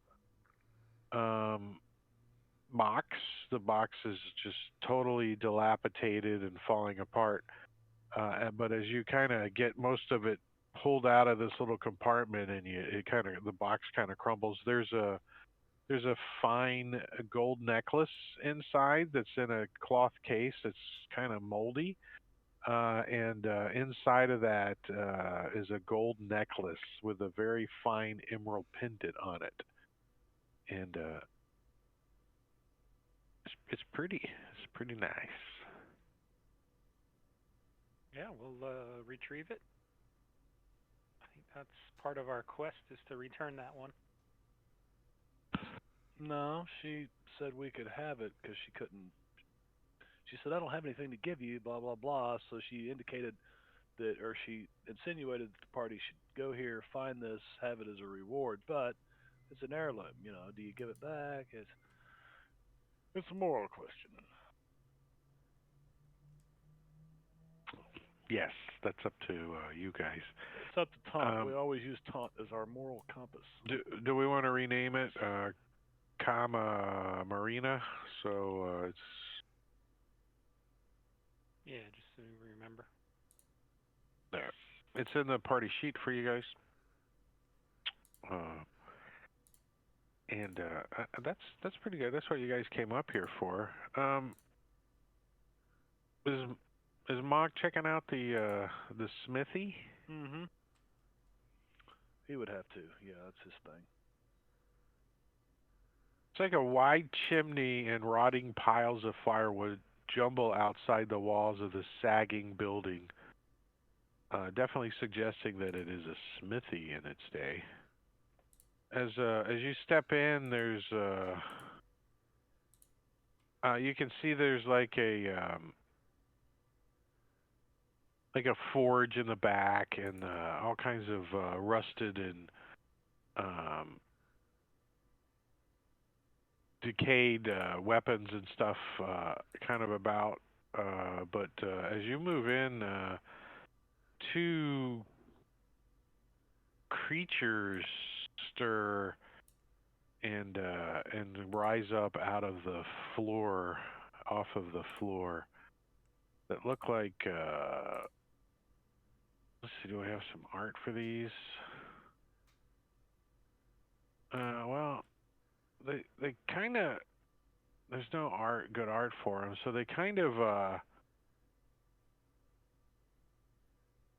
box. The box is just totally dilapidated and falling apart. But as you kind of get most of it pulled out of this little compartment, and the box kind of crumbles. There's a fine gold necklace inside that's in a cloth case that's kind of moldy. And inside of that is a gold necklace with a very fine emerald pendant on it. And it's pretty. It's pretty nice. Yeah, we'll retrieve it. I think that's part of our quest is to return that one. No, she said we could have it because she couldn't. She said, I don't have anything to give you, blah, blah, blah. So she indicated that, or she insinuated that the party should go here, find this, have it as a reward. But it's an heirloom, you know. Do you give it back? It's a moral question. Yes, that's up to you guys. It's up to taunt. We always use taunt as our moral compass. Do we want to rename it Kama Marina? So it's. Yeah, just so we remember. There. It's in the party sheet for you guys. And that's pretty good. That's what you guys came up here for. Is Mog checking out the smithy? Mm-hmm. He would have to. Yeah, that's his thing. It's like a wide chimney and rotting piles of firewood jumble outside the walls of the sagging building. Definitely suggesting that it is a smithy in its day. As you step in, there's you can see there's like a forge in the back and all kinds of rusted and decayed weapons and stuff kind of about. But as you move in, two creatures stir and rise up out of the floor, off of the floor, that look like. Let's see, do I have some art for these? Well, they kind of. There's no good art for them, so they kind of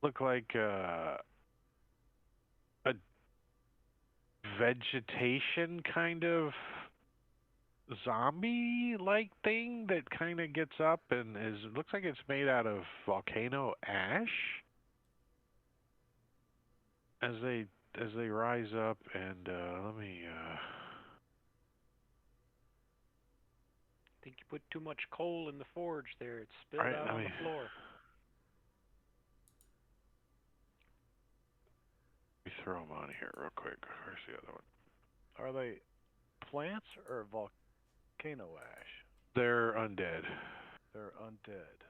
look like a vegetation kind of zombie-like thing that kind of gets up and looks like it's made out of volcano ash. As they rise up and let me. I think you put too much coal in the forge there. It spilled out on the floor. Let me throw them on here real quick. Where's the other one? Are they plants or volcano ash? They're undead. They're undead.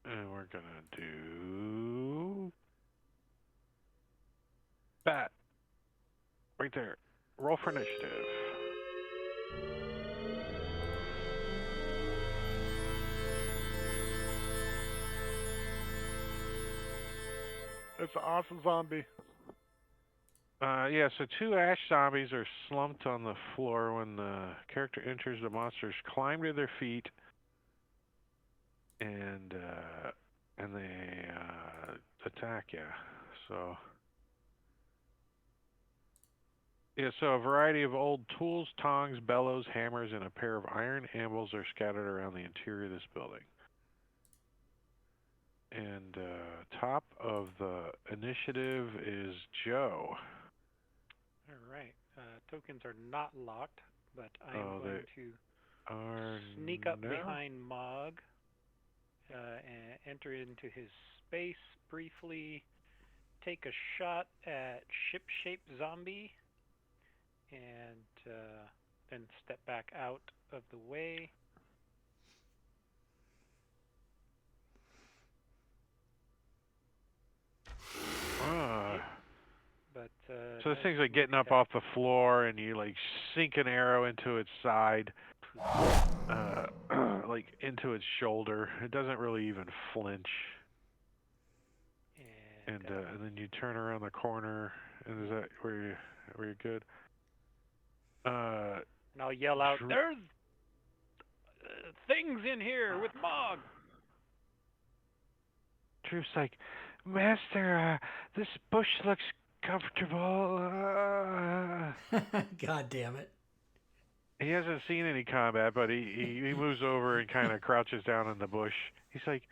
And we're gonna do bat right there. Roll for initiative. It's an awesome zombie. Yeah, so two ash zombies are slumped on the floor when the character enters. The monsters climb to their feet and they attack you. So yeah, so a variety of old tools, tongs, bellows, hammers, and a pair of iron anvils are scattered around the interior of this building. And top of the initiative is Joe. All right. Tokens are not locked, but I'm going to sneak up behind Mog and enter into his space briefly, take a shot at ship-shaped zombie, and then step back out of the way. But so this thing's like getting up off the floor, and you like sink an arrow into its side, like into its shoulder. It doesn't really even flinch. And then you turn around the corner, and is that where you're good? And I'll yell out, "There's things in here with Mog. Drew's like, Master, this bush looks comfortable. God damn it. He hasn't seen any combat, but he moves over and kind of crouches down in the bush. He's like,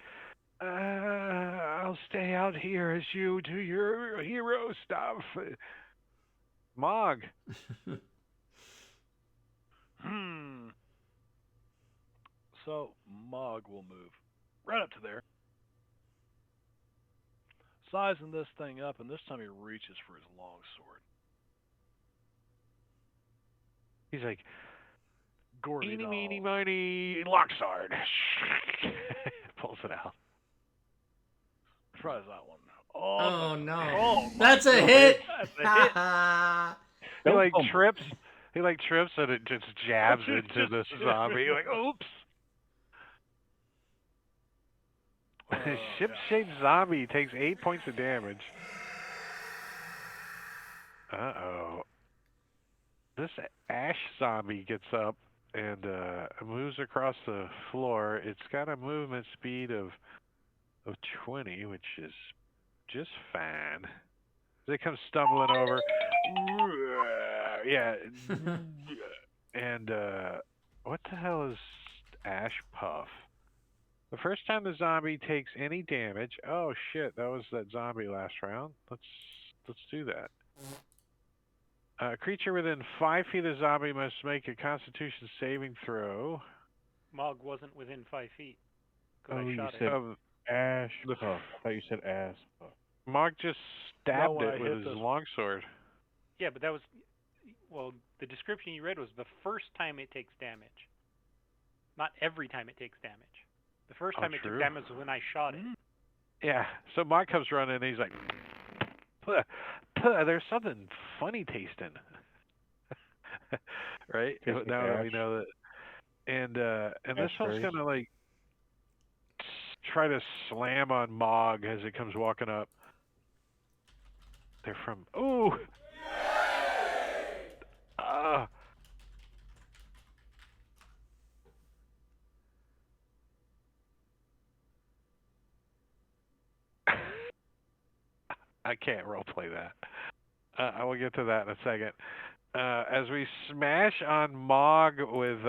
I'll stay out here as you do your hero stuff. Mog. So Mog will move right up to there, sizing this thing up, and this time he reaches for his long sword. He's like, Gordy eeny, doll. meeny, miny, locksword. Pulls it out. Tries that one. Oh, no. Oh, That's a hit. That's a hit. He like trips. He like trips and it just jabs into this zombie. Like, oops. Ship-shaped zombie takes 8 points of damage. Uh-oh. This ash zombie gets up and moves across the floor. It's got a movement speed of 20, which is just fine. It comes stumbling over. Yeah. And what the hell is Ash Puff? The first time the zombie takes any damage. Oh shit, that was that zombie last round. Let's do that. A creature within 5 feet of the zombie must make a Constitution saving throw. Mog wasn't within 5 feet. 'Cause Oh, I you shot said it. Ash Puff. I thought you said Ass Puff. Mog just stabbed when I it with hit his this- longsword. Yeah, but that was... Well, the description you read was the first time it takes damage. Not every time it takes damage. The first time it true. took damage was when I shot it. Yeah, so Mog comes running and he's like, puh, there's something funny tasting. Right? Tastes like Now that we ash. know that. And this Ash one's berries. gonna like try to slam on Mog as it comes walking up. They're from ooh. I can't roleplay that. I will get to that in a second. As we smash on Mog with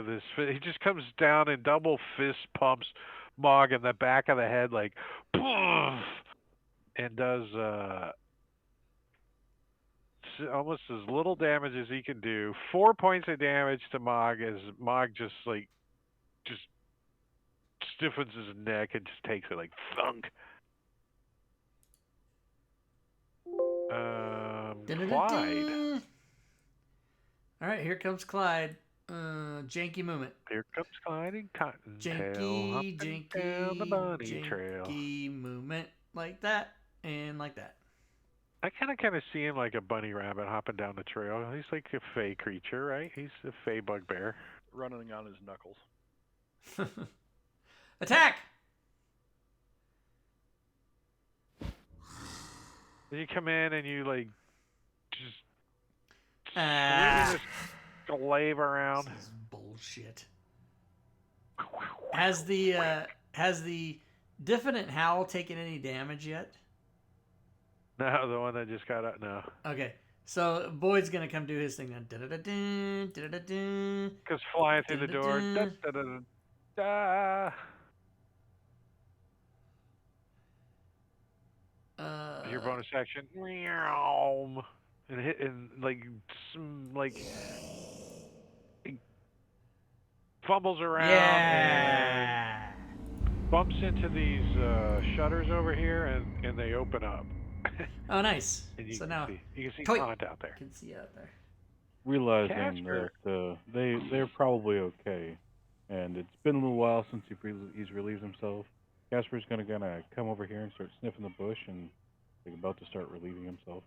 his, he just comes down and double fist pumps Mog in the back of the head like, poof, and does almost as little damage as he can do. 4 points of damage to Mog as Mog just stiffens his neck and just takes it like thunk. Clyde. All right, here comes Clyde. Janky movement. Here comes Clyde and Cottontail. Janky, down the bunny trail. janky movement. Like that and like that. I kind of see him like a bunny rabbit hopping down the trail. He's like a fey creature, right? He's a fey bugbear. Running on his knuckles. Attack! You come in and you like just swing this glaive around. This is bullshit. Has the Diffident Howl taken any damage yet? No, the one that just got up. No. Okay, so Boyd's gonna come do his thing then. Goes flying through the door. Da, da, da, da, da. Your bonus action. Meow. And hit and like he fumbles around. Yeah. And bumps into these shutters over here, and they open up. Oh, nice. And you So can now you can see Toy. Clint out there. can see out there. Realizing Casper. that they're probably okay, and it's been a little while since he's relieved himself. Casper's gonna come over here and start sniffing the bush and like about to start relieving himself.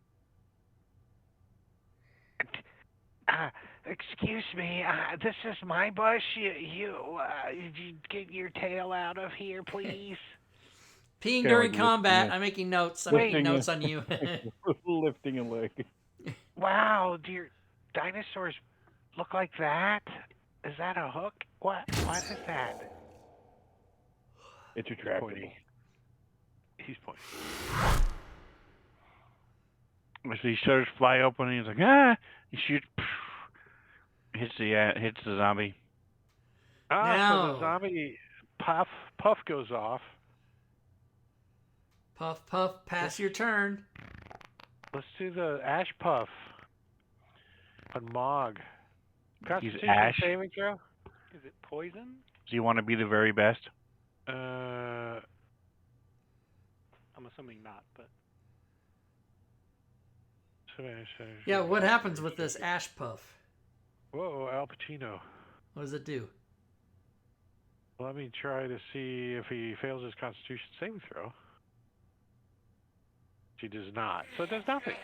Excuse me, this is my bush. You get your tail out of here, please. Peeing Okay, during like combat. lifting I'm making notes. I'm making notes on you. Lifting a leg. Wow, do your dinosaurs look like that? Is that a hook? What is that? It's a trap. He's pointing. So he shutters fly open and he's like, ah! He shoots, hits the zombie. So Now. the zombie puff goes off. Puff, puff, pass your turn. Let's do the ash puff on Mog. Constitution ash? saving throw? Is it poison? Do you want to be the very best? I'm assuming not, but Yeah, what happens with this ash puff? Whoa, Al Pacino. What does it do? Let me try to see if he fails his Constitution saving throw. He does not, so it does nothing.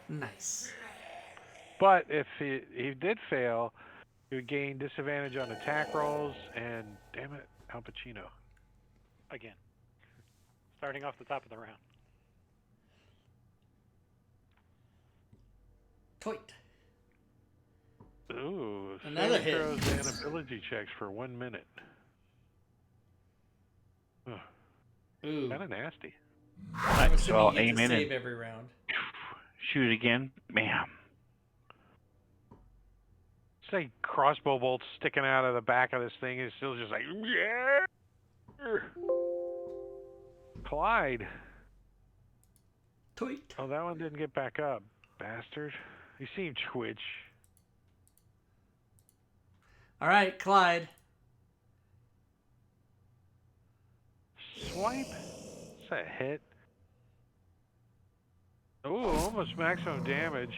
Nice. But if he did fail, he would gain disadvantage on attack rolls, and damn it, Al Pacino. again, starting off the top of the round. Toit. Ooh, Another saving hit. throws and ability checks for 1 minute. Ooh. Kind of nasty. I'm assuming so I'll you get aim to in save and every round. shoot again. Bam. It's like crossbow bolts sticking out of the back of this thing. It's still just like, yeah. Clyde. Toit. Oh, that one didn't get back up, bastard. You see him twitch. All right, Clyde. Swipe. Is that a hit? Ooh, almost maximum damage.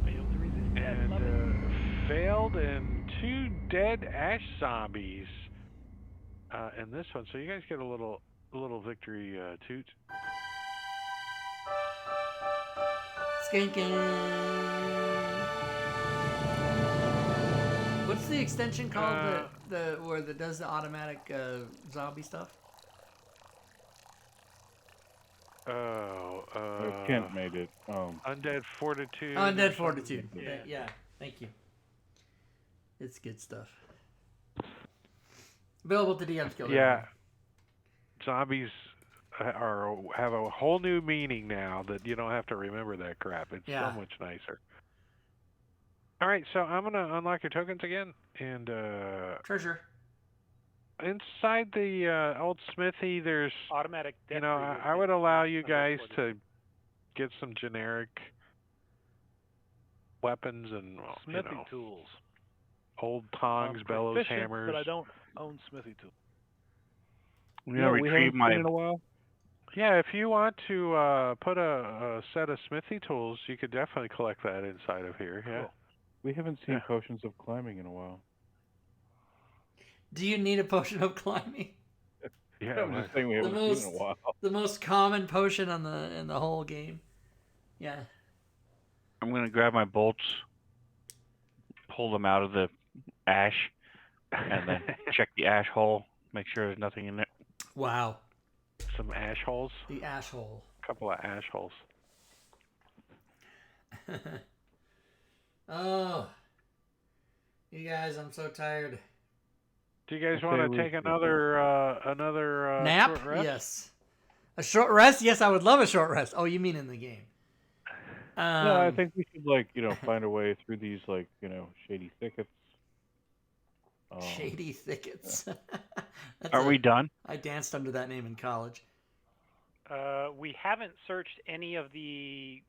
Failed to resist death. And Love it. failed, and 2 dead ash zombies. And this one, so you guys get a little victory toot. Skanking. What's the extension called that where that does the automatic zombie stuff? Kent made it. Undead Fortitude. Undead Fortitude. Yeah, thank you. It's good stuff. Available to DM's Guild. Yeah. Zombies have a whole new meaning now that you don't have to remember that crap. It's so much nicer. All right, so I'm gonna unlock your tokens again, and treasure. Inside the old smithy, there's automatic. You know, I would allow you guys to get some generic weapons and Smithy tools. Old tongs, bellows, Proficient, hammers. but I don't own smithy tools. We retrieve my. In a while. Yeah, if you want to put a set of smithy tools, you could definitely collect that inside of here. Yeah. Cool. We haven't seen potions of climbing in a while. Do you need a potion of climbing? Yeah, I'm just saying we haven't seen in a while. The most common potion in the whole game. Yeah. I'm gonna grab my bolts, pull them out of the ash, and then check the ash hole, make sure there's nothing in it. Wow. Some ash holes. The ash hole. A couple of ash holes. Oh. You guys, I'm so tired. Do you guys want to take another nap? short rest? Yes. A short rest? Yes, I would love a short rest. Oh, you mean in the game? No, I think we should find a way through these shady thickets. Shady thickets. Are we done? I danced under that name in college. We haven't searched any of the.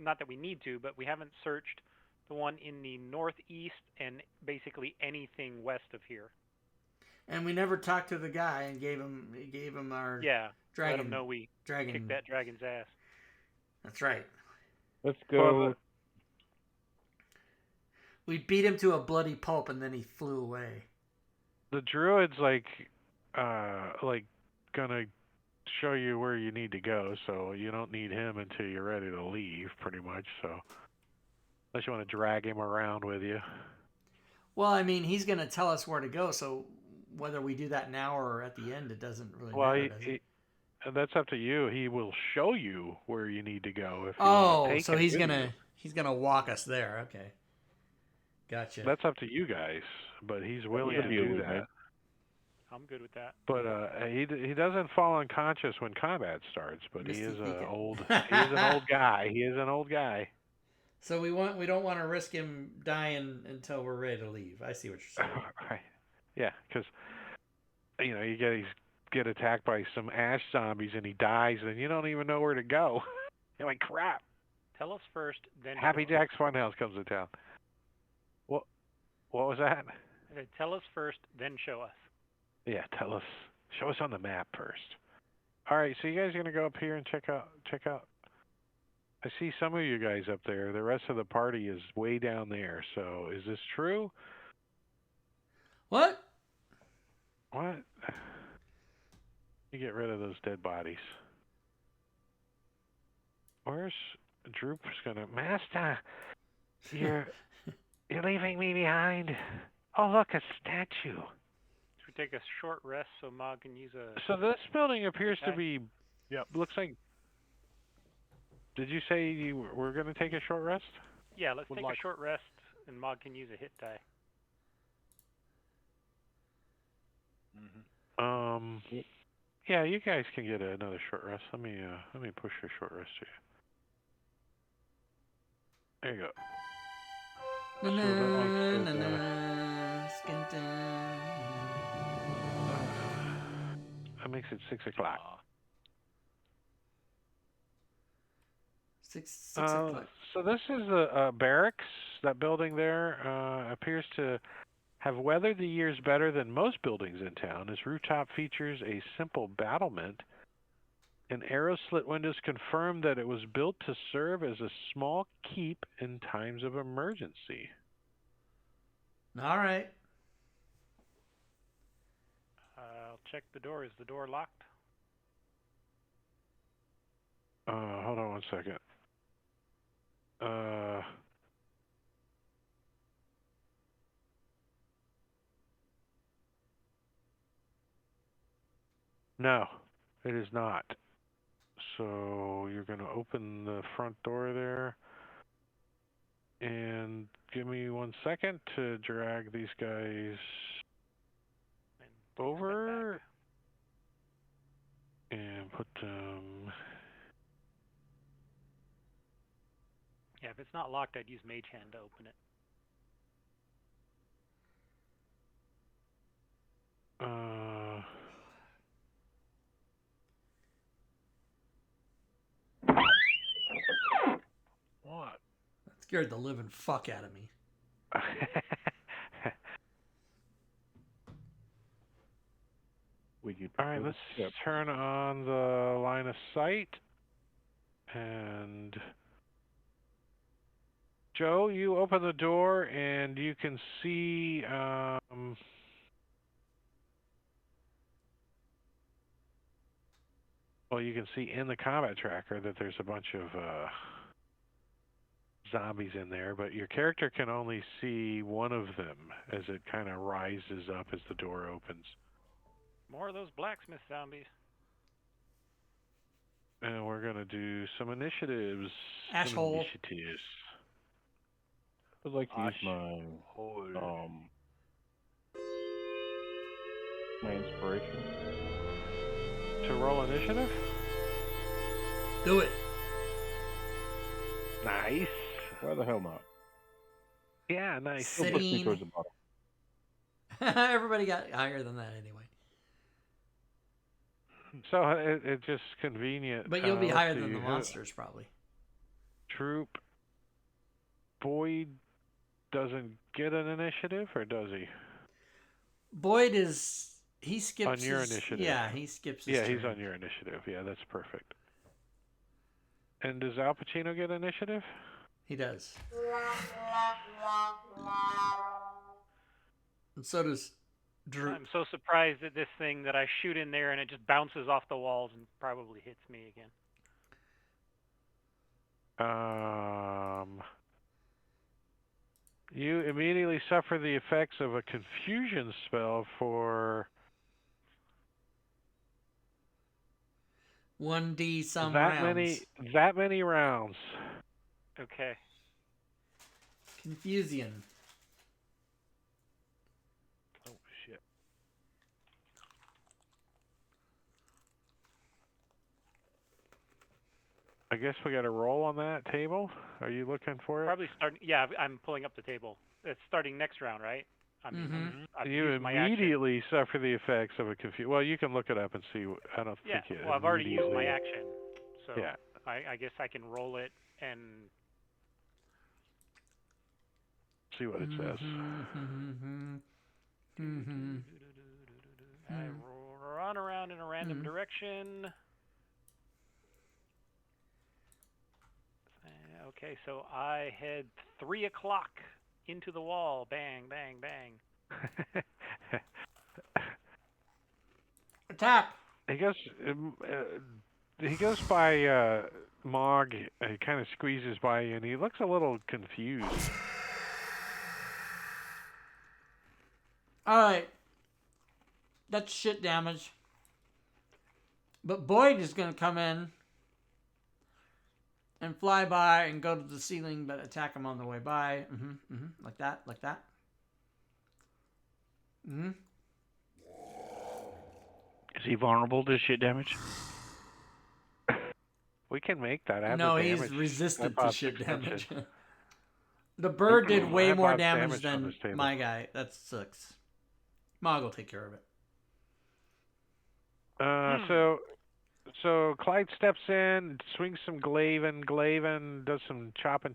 Not that we need to, but we haven't searched the one in the northeast and basically anything west of here. And we never talked to the guy and gave him our dragon. Let him know we kicked that dragon's ass. That's right. Let's go. We beat him to a bloody pulp and then he flew away. The druid's gonna show you where you need to go, so you don't need him until you're ready to leave, pretty much. So, unless you want to drag him around with you. Well, I mean, he's gonna tell us where to go, so whether we do that now or at the end, it doesn't really matter. Does it? That's up to you. He will show you where you need to go. If you oh, want to take so him he's with gonna walk us there. Okay. Gotcha. That's up to you guys, but he's willing Yeah. to Deal do with that. me. I'm good with that. But he doesn't fall unconscious when combat starts. But he Misty is Peak a it. old he is an old guy. He is an old guy. So we don't want to risk him dying until we're ready to leave. I see what you're saying. Right. Yeah, because you get attacked by some ash zombies and he dies, and you don't even know where to go. You're like, crap. Tell us first, then Happy show us. Jack's Funhouse comes to town. What was that? I said, tell us first, then show us. Yeah, tell us. Show us on the map first. All right, so you guys are gonna go up here and check out. I see some of you guys up there. The rest of the party is way down there. So is this true? What? What? You get rid of those dead bodies. Where's Droop's gonna... Master, you're leaving me behind. Oh, look, a statue. Should we take a short rest so Mog can use a... So this building appears to Okay. be... Yep. Looks like... Did you say you were going to take a short rest? Yeah, let's Would take like- a short rest, and Mog can use a hit die. Yeah, you guys can get another short rest. Let me push a short rest to you. There you go. Na, So na, that one na, says, na, skin down. that makes it 6 o'clock. Six o'clock. So this is a barracks. That building there appears to have weathered the years better than most buildings in town. Its rooftop features a simple battlement, and arrow slit windows confirm that it was built to serve as a small keep in times of emergency. All right. I'll check the door. Is the door locked? Hold on one second. No, it is not. So you're going to open the front door there. And give me 1 second to drag these guys And take a step over back. and put them... Yeah, if it's not locked, I'd use Mage Hand to open it. What? That scared the living fuck out of me. All right, let's turn on the line of sight. And Joe, you open the door and you can see well, you can see in the combat tracker that there's a bunch of zombies in there, but your character can only see one of them as it kind of rises up as the door opens. More of those blacksmith zombies. And we're going to do some initiatives. Asshole. I'd like to use my inspiration. To roll initiative? Do it. Nice. Why the hell not? Yeah, nice. Still push me Sitting. towards the bottom. Everybody got higher than that anyway. So it's just convenient. But you'll be let's higher see, than the monsters, probably. Troop. Boyd doesn't get an initiative, or does he? Boyd he skips On your his, initiative. Yeah, he skips his Yeah, he's turn. on your initiative. Yeah, that's perfect. And does Al Pacino get initiative? He does. And so does Drew. I'm so surprised at this thing that I shoot in there and it just bounces off the walls and probably hits me again. You immediately suffer the effects of a confusion spell for 1D some that rounds. many rounds. Okay. Confusion. I guess we got to roll on that table. Are you looking for it? Probably starting. Yeah, I'm pulling up the table. It's starting next round, right? I mean, I've You used my action. immediately suffer the effects of a confusion. Well, you can look it up and see. I don't Yeah. think it. Well, I've already used my immediately- action, so Yeah. I guess I can roll it and See what it says. I run around in a random direction. Okay, so I head 3 o'clock into the wall. Bang, bang, bang. Attack. He goes by Mog. He kind of squeezes by you, and he looks a little confused. All right. That's shit damage. But Boyd is going to come in and fly by and go to the ceiling, but attack him on the way by. Like that, like that. Is he vulnerable to shit damage? We can make that. I have No, the he's damage. resistant I to bought shit 6 damage. inches. The bird did I way more bought damage on than this table. my guy. That sucks. Mog will take care of it. So Clyde steps in, swings some Glaven. Glaven does some chopping.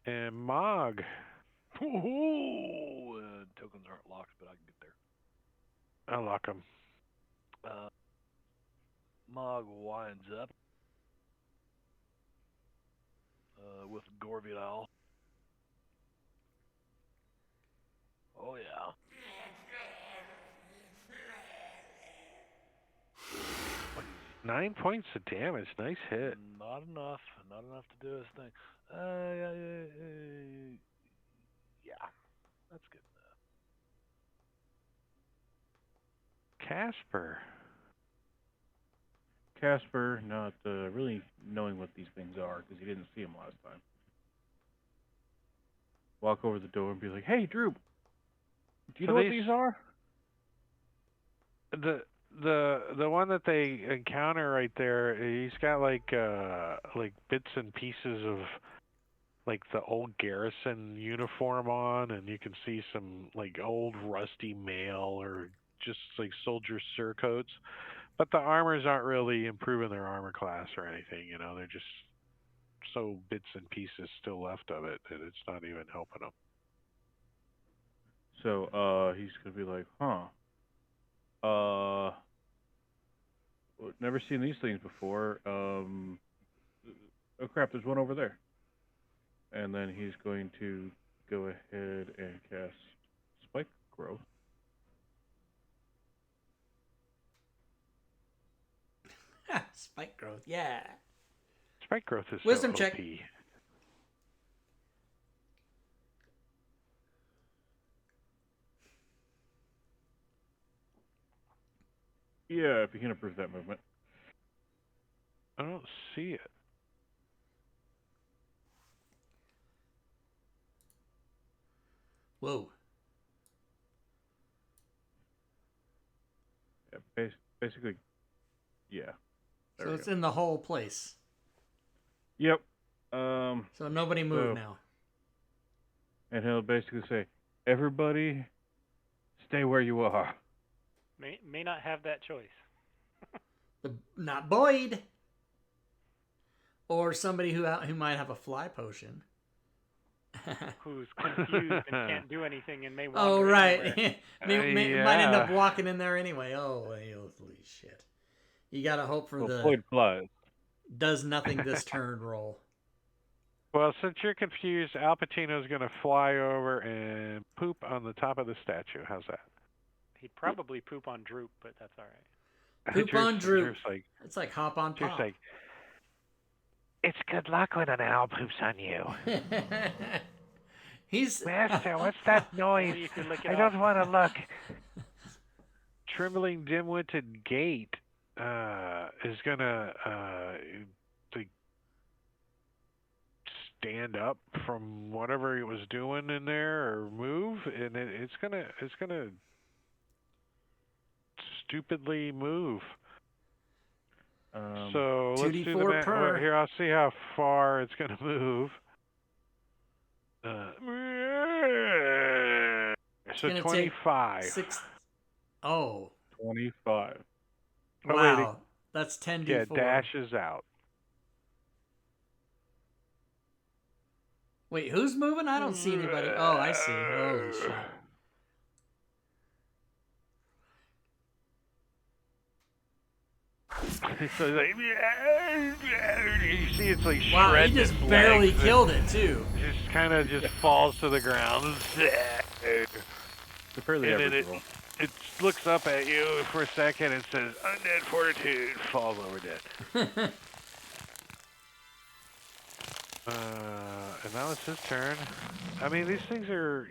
And Mog. Tokens aren't locked, but I can get there. I'll lock him. Mog winds up with Gorvidal. Oh yeah. What, 9 points of damage. Nice hit. Not enough. Not enough to do his thing. Yeah, that's good enough. Casper, not really knowing what these things are because he didn't see them last time. Walk over the door and be like, "Hey, Droop, do you know what these are?" The one that they encounter right there, he's got like bits and pieces of like the old garrison uniform on, and you can see some like old rusty mail or just like soldier surcoats. But the armors aren't really improving their armor class or anything, you know. They're just so bits and pieces still left of it that it's not even helping them. So he's gonna be like, never seen these things before. Oh crap, there's one over there. And then he's going to go ahead and cast Spike Growth. Spike growth, yeah. Spike growth is Wisdom so check. OP. Yeah, if you can approve that movement. I don't see it. Whoa. Yeah, basically, yeah. So it's in the whole place. Yep. So nobody move now. And he'll basically say, "Everybody, stay where you are." May not have that choice. Not Boyd. Or somebody who might have a fly potion. Who's confused and can't do anything and may wander Oh, right. anywhere. Might end up walking in there anyway. Oh, holy shit. You gotta hope for the Floyd flies. does nothing this turn roll. Well, since you're confused, Al Pacino's going to fly over and poop on the top of the statue. How's that? He'd probably poop on Droop, but that's all right. Poop on Droop. Like, it's like hop on pop. Like, it's good luck when an owl poops on you. He's Master, what's that noise? I don't want to look. Trembling, dim-witted Gate is going to stand up from whatever he was doing in there or move, and it's gonna stupidly move. So let's do the 2d4 math. per. Here, I'll see how far it's going to move. So gonna take 25. 6. Oh. 25. Oh, wait, Wow. That's 10d4. Yeah, dashes out. Wait, who's moving? I don't see anybody. Oh, I see. Holy shit. So like, you see it's like Wow, he shredding just its barely legs killed it, too. Just kind of just falls to the ground. They're fairly And then average roll. it looks up at you for a second and says, "Undead fortitude," falls over dead. And now it's his turn. I mean, these things are,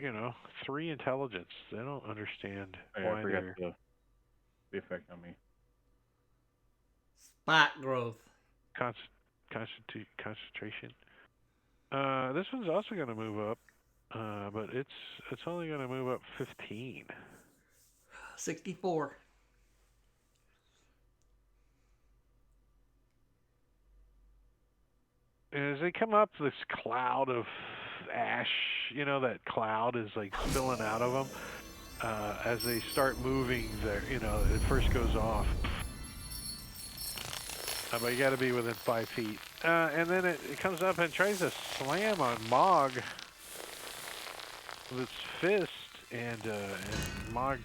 3 intelligence. They don't understand why I forgot they're... the effect on me. Spot growth. Concentration. This one's also going to move up, but it's only going to move up 15. 64. As they come up, this cloud of ash, that cloud is like spilling out of them. As they start moving, it first goes off. But you got to be within 5 feet. And then it comes up and tries to slam on Mog with its fist, and Mog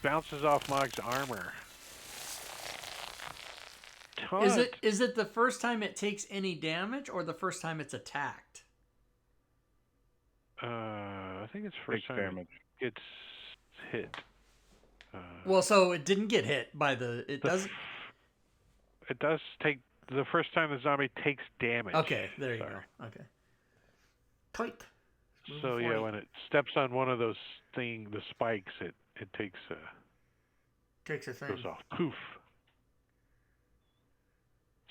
bounces off Mog's armor. Is it the first time it takes any damage, or the first time it's attacked? I think it's first time damage. It gets hit. Well, so it didn't get hit by the... It doesn't... It does take... The first time the zombie takes damage. Okay, there you go. Okay. Click. So, yeah, when it steps on one of those the spikes, it takes a thing. Goes off. Poof.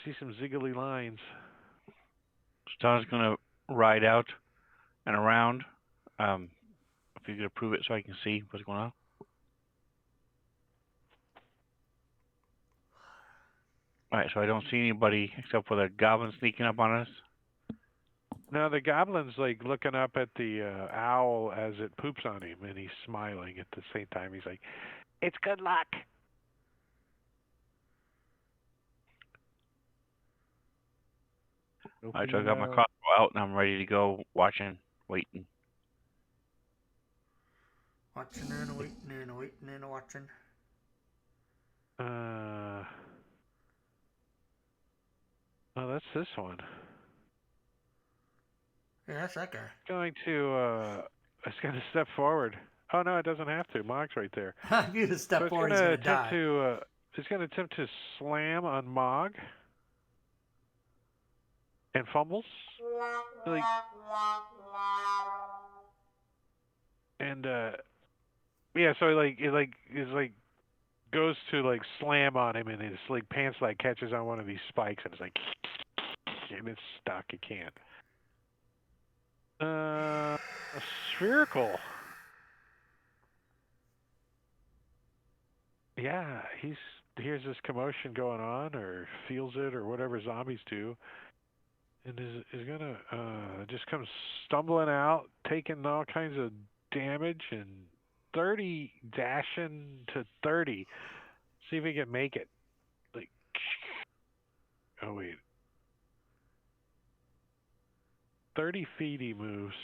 See some ziggly lines. So Don's going to ride out and around. If you could approve it so I can see what's going on. Alright, so I don't see anybody except for the goblin sneaking up on us. No, the goblin's like looking up at the owl as it poops on him, and he's smiling at the same time. He's like, "It's good luck." Alright, so I got my crossbow out and I'm ready to go, watching, waiting. Watching and waiting and waiting and watching. Oh, that's this one. Yeah, that's that guy. It's going to step forward. Oh, no, it doesn't have to. Mog's right there. If you just step forward, he's going to die. It's going to attempt to slam on Mog. And fumbles. So it goes to slam on him, and his pants catches on one of these spikes, and it's and it's stuck. It can't. A spherical. Yeah, he hears this commotion going on, or feels it, or whatever zombies do, and is gonna just come stumbling out, taking all kinds of damage, and 30 dashing to 30. See if he can make it. Oh wait, 30 feet he moves.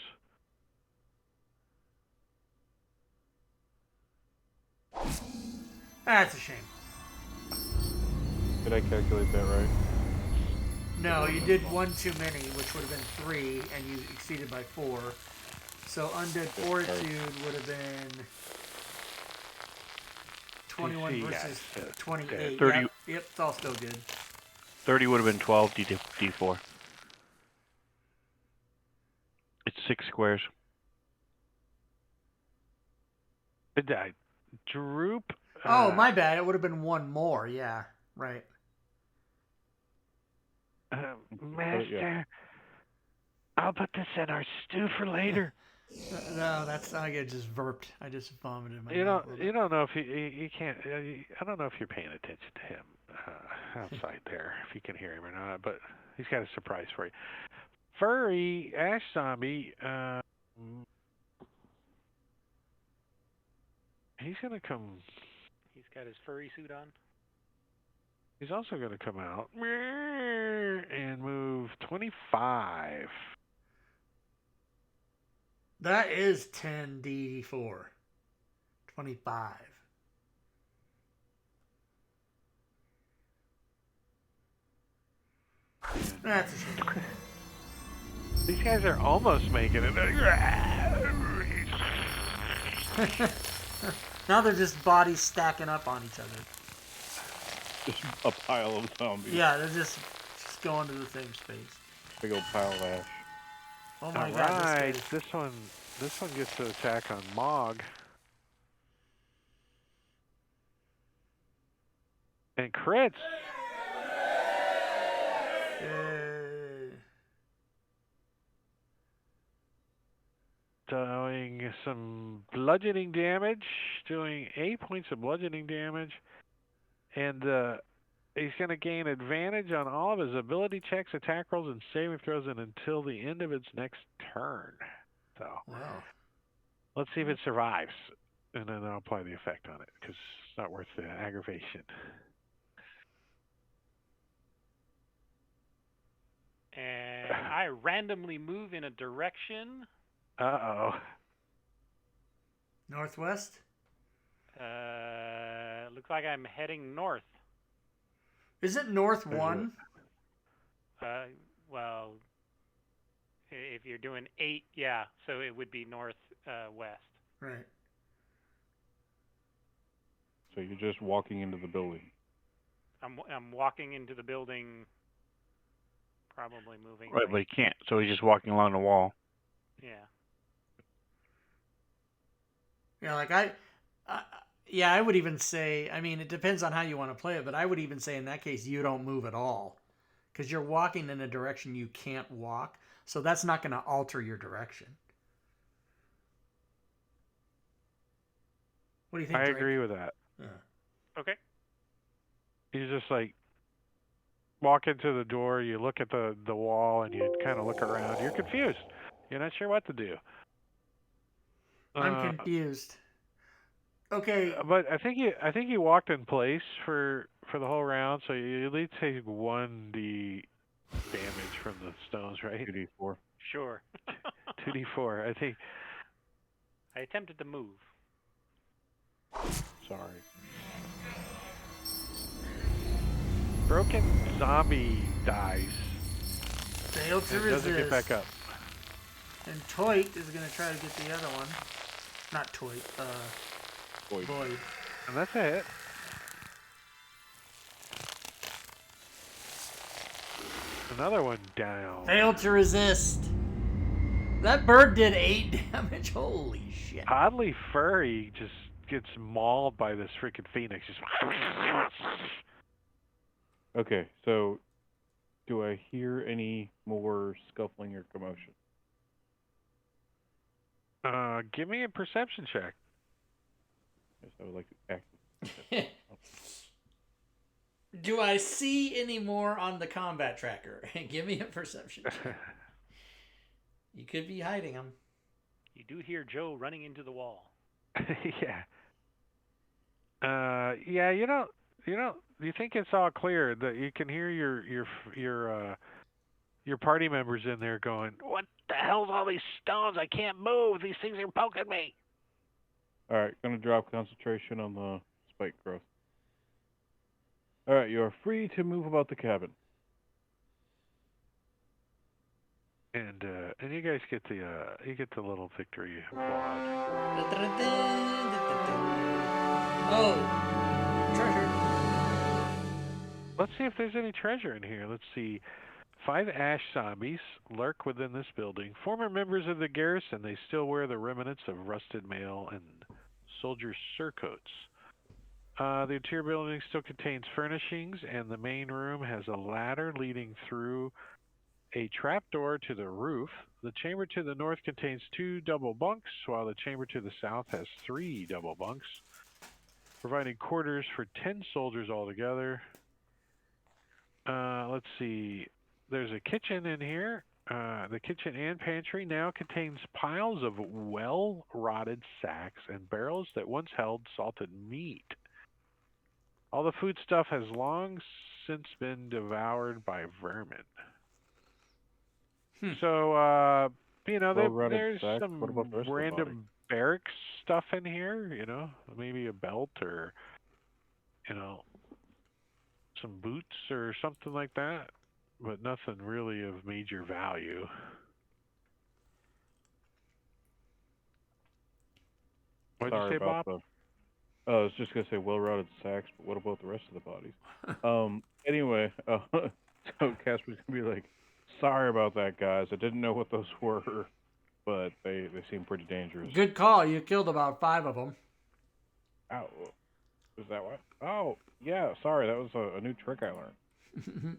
That's a shame. Did I calculate that right? No, you did one too many, which would have been 3, and you exceeded by 4. So Undead Fortitude would have been 21 versus 28. 30. Yep, it's all still good. 30 would have been 12 D4. It's 6 squares. It died. Droop. Oh, my bad. It would have been 1 more. Yeah, right. Master, I'll put this in our stew for later. No, I just burped. I just vomited. You don't know if he can't. I don't know if you're paying attention to him. outside there, if you can hear him or not. But he's got a surprise for you. Furry Ash Zombie. He's gonna come. He's got his furry suit on. He's also gonna come out and move 25. That is 10d4. 25. That's a shame. These guys are almost making it. Now they're just bodies stacking up on each other. Just a pile of zombies. Yeah, they're just going to the same space. Big old pile of ash. Oh my All god, right, this one gets to attack on Mog. And crits. Doing some bludgeoning damage, doing 8 points of bludgeoning damage, and he's going to gain advantage on all of his ability checks, attack rolls, and saving throws until the end of its next turn. So, wow. Let's see if it survives, and then I'll apply the effect on it, because it's not worth the aggravation. And I randomly move in a direction. Uh-oh. Northwest? Looks like I'm heading north. Is it north 1? Well, if you're doing 8, yeah, so it would be north west. Right. So you're just walking into the building. I'm walking into the building, probably moving. Right, but he can't, so he's just walking along the wall. Yeah. Yeah, like I would even say, I mean, it depends on how you want to play it, but I would even say in that case, you don't move at all. Because you're walking in a direction you can't walk, so that's not going to alter your direction. What do you think, I Drake? agree with that. Yeah. Okay. You just like walk into the door, you look at the wall, and you kind of look around. You're confused. You're not sure what to do. I'm confused. Okay. But I think you walked in place for the whole round, so you at least take 1d damage from the stones, right? 2d4. Sure. 2d4. I think. I attempted to move. Sorry. Broken zombie dies. Failed to and resist. doesn't get back up. And Toit is going to try to get the other one. Not Toit, Void. And that's it. Another one down. Failed to resist. That bird did 8 damage. Holy shit. Oddly furry just gets mauled by this freaking phoenix. Just Okay, so do I hear any more scuffling or commotion? give me a perception check. Yes, I would like to act. Do I see any more on the combat tracker? Give me a perception check. You could be hiding them. You do hear Joe running into the wall. Yeah. Yeah. You think it's all clear? That you can hear your party members in there going, What the hell's all these stones? I can't move. These things are poking me. All right, gonna drop concentration on the spike growth. All right, you are free to move about the cabin. and you guys get the little victory applause. Oh, treasure. Let's see if there's any treasure in here. Let's see. 5 ash zombies lurk within this building. Former members of the garrison, they still wear the remnants of rusted mail and soldiers' surcoats. The interior building still contains furnishings, and the main room has a ladder leading through a trapdoor to the roof. The chamber to the north contains 2 double bunks, while the chamber to the south has 3 double bunks, providing quarters for 10 soldiers altogether. Let's see. There's a kitchen in here. The kitchen and pantry now contains piles of well-rotted sacks and barrels that once held salted meat. All the food stuff has long since been devoured by vermin. So, Well-rotted there's sacks. some What about the rest of the body? random barracks stuff in here, maybe a belt or, some boots or something like that, but nothing really of major value. What'd you Sorry say, about Bob? I was just gonna say well-rotted sacks, but what about the rest of the bodies? Anyway, so Casper's gonna be like, "Sorry about that, guys. I didn't know what those were, but they seem pretty dangerous." Good call. You killed about 5 of them. Ow. Is that what? Oh, yeah. Sorry, that was a new trick I learned.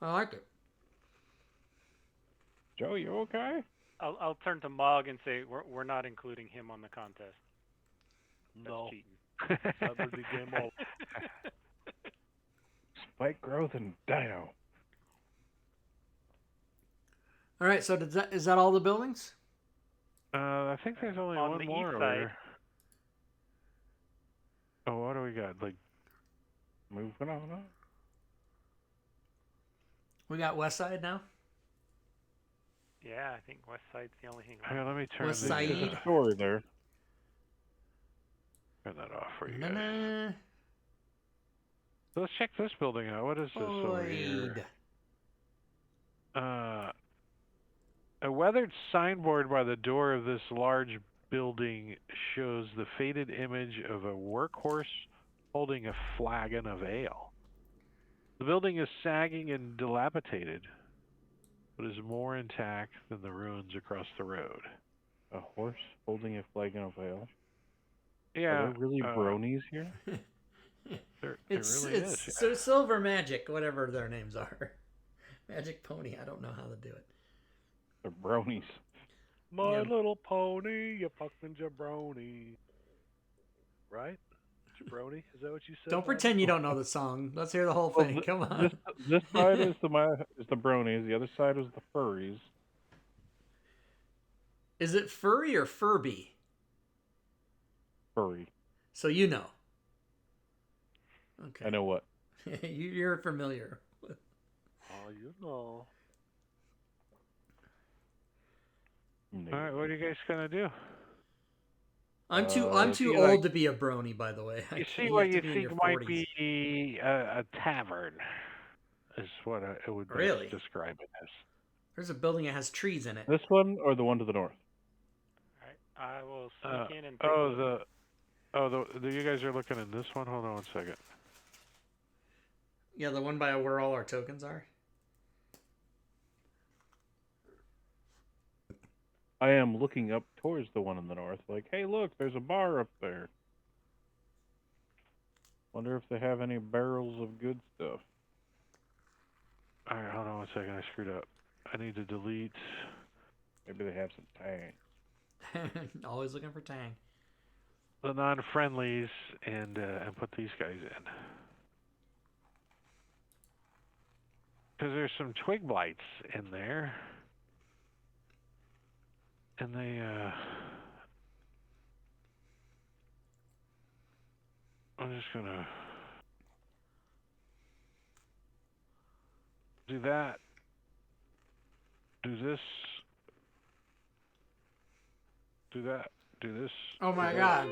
I like it. Joe, you okay? I'll turn to Mog and say we're not including him on the contest. That's No. cheating. That would be game over. Spike growth and dino. All right. So is that all the buildings? I think there's only On one the more east over side. there. Oh, what do we got? Like, moving on up. We got West Side now. Yeah, I think West Side's the only thing. Here, let me turn West the, Side. There's a story there. Turn that off for you Na guys. na. So let's check this building out. What is this over here? Boyd. A weathered signboard by the door of this large building shows the faded image of a workhorse holding a flagon of ale. The building is sagging and dilapidated, but is more intact than the ruins across the road. A horse holding a flagon of ale. Yeah. Are there really bronies here? There It's really is. so Silver Magic, whatever their names are. Magic Pony. I don't know how to do it. They're bronies. My Little Pony, you fucking jabroni. Right? Jabroni? Is that what you said? Don't pretend you don't know the song. Let's hear the whole Well, thing. Come on. This side is the bronies. The other side is the furries. Is it furry or Furby? Furry. So you know. Okay. I know what. You're familiar. Oh, you know. All right, what are you guys gonna do? I'm too see, old like- to be a brony, by the way. You see have what to you be in think your might 40s. be a tavern, is what it would best Really? describe it as. There's a building that has trees in it. This one or the one to the north? All right, I will sneak in and take a look. You guys are looking in this one? Hold on one second. Yeah, the one by where all our tokens are. I am looking up towards the one in the north, like, hey, look, there's a bar up there. Wonder if they have any barrels of good stuff. All right, hold on one second. I screwed up. I need to delete. Maybe they have some tang. Always looking for Tang. The non-friendlies and put these guys in. Because there's some Twig Blights in there. And they, I'm just gonna do that. Do this. Do that. Do this. Oh my do god.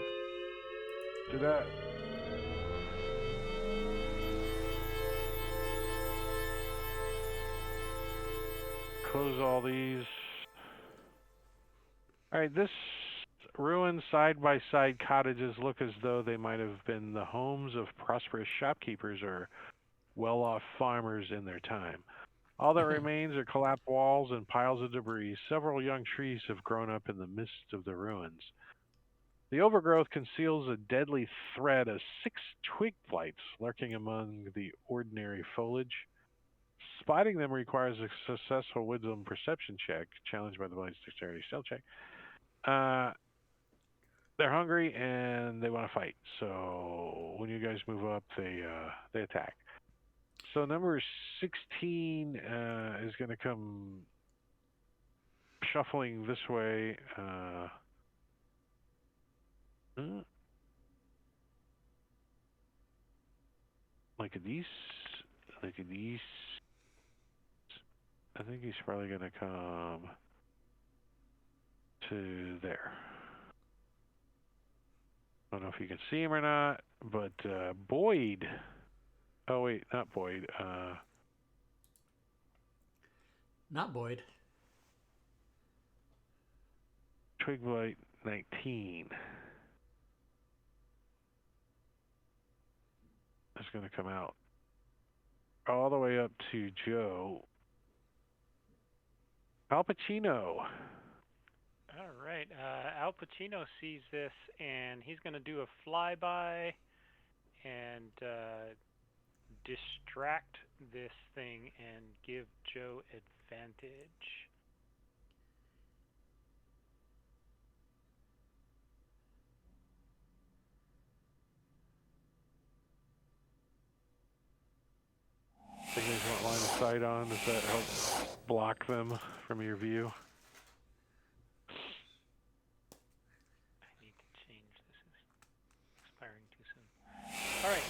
Do that. Close all these. Alright, this ruined side-by-side cottages look as though they might have been the homes of prosperous shopkeepers or well-off farmers in their time. All that remains are collapsed walls and piles of debris. Several young trees have grown up in the midst of the ruins. The overgrowth conceals a deadly threat of 6 twig blights lurking among the ordinary foliage. Spotting them requires a successful wisdom perception check, challenged by the blight's dexterity stealth check. They're hungry and they want to fight. So when you guys move up, they attack. So number 16 is going to come shuffling this way. Look at these. Look at these. I think he's probably going to come to there. I don't know if you can see him or not, but Boyd. Oh, wait, not Boyd. Not Boyd. Twig Blight 19 is going to come out all the way up to Joe. Al Pacino. All right. Al Pacino sees this, and he's going to do a flyby and distract this thing and give Joe advantage. So you guys want line of sight on? Does that help block them from your view? I need to change. This is expiring too soon. All right.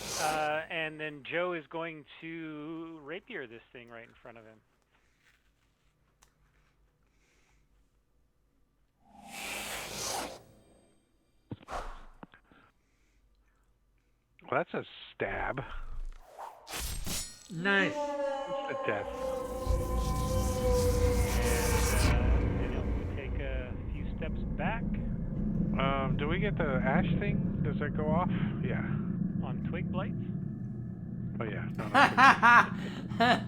And then Joe is going to rapier this thing right in front of him. Well, that's a stab. Nice. It's a death. And he'll take a few steps back. Do we get the ash thing? Does that go off? Yeah. On Twig Blight? Oh, yeah. No,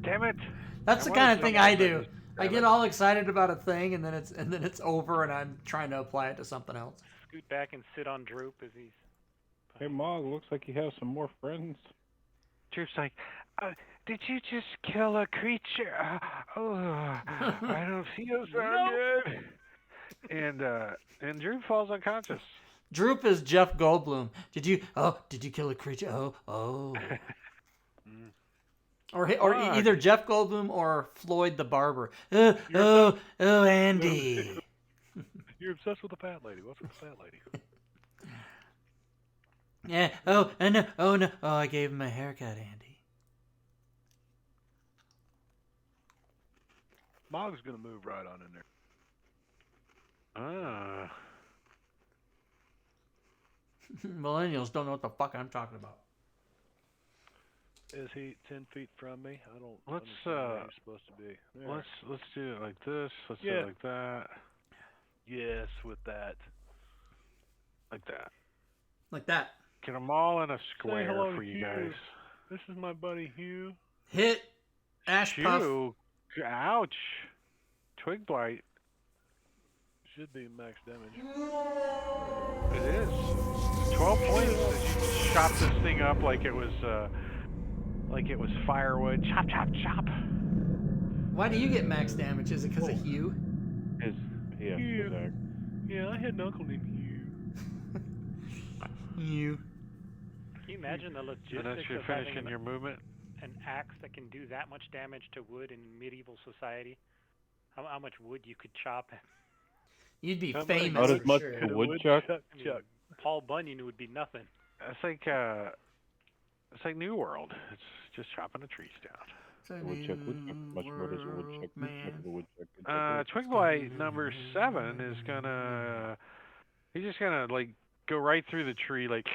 damn it. That's the kind of thing I do. I get all excited about a thing, and then it's over, and I'm trying to apply it to something else. Scoot back and sit on Droop as he's... Hey, Mog, looks like you have some more friends. Droop's like, did you just kill a creature? I don't feel so good. And Droop falls unconscious. Droop is Jeff Goldblum. Did you kill a creature? Oh. Or either Jeff Goldblum or Floyd the Barber. Andy. You're obsessed with the fat lady. What's with the fat lady? Yeah. Oh no. Oh, I gave him a haircut, Andy. Mog's gonna move right on in there. Millennials don't know what the fuck I'm talking about. Is he 10 feet from me? I don't. Let's understand where he's supposed to be. There. Let's do it like this. Let's do it like that. Yes, with that. Like that. Like that. Get them all in a Say square hello for to you Hugh. guys. This is my buddy Hugh. Hit Ash Puff. Hugh. Ouch. Twig Blight. Should be max damage. It is. 12 points as you chop this thing up like it was firewood. Chop, chop, chop. Why do you get max damage? Is it because of Hugh? Hugh. Yeah, I had an uncle named Hugh. Hugh. Can you imagine the logistics And that's your of having finishing your movement? an axe that can do that much damage to wood in medieval society? How much wood you could chop? You'd be How famous. Not as for much sure. as a woodchuck. I mean, Paul Bunyan would be nothing. It's like New World. It's just chopping the trees down. Woodchuck. Much more does a woodchuck. Woodchuck. Twig Blight number 7 is gonna. He's just gonna like go right through the tree, like,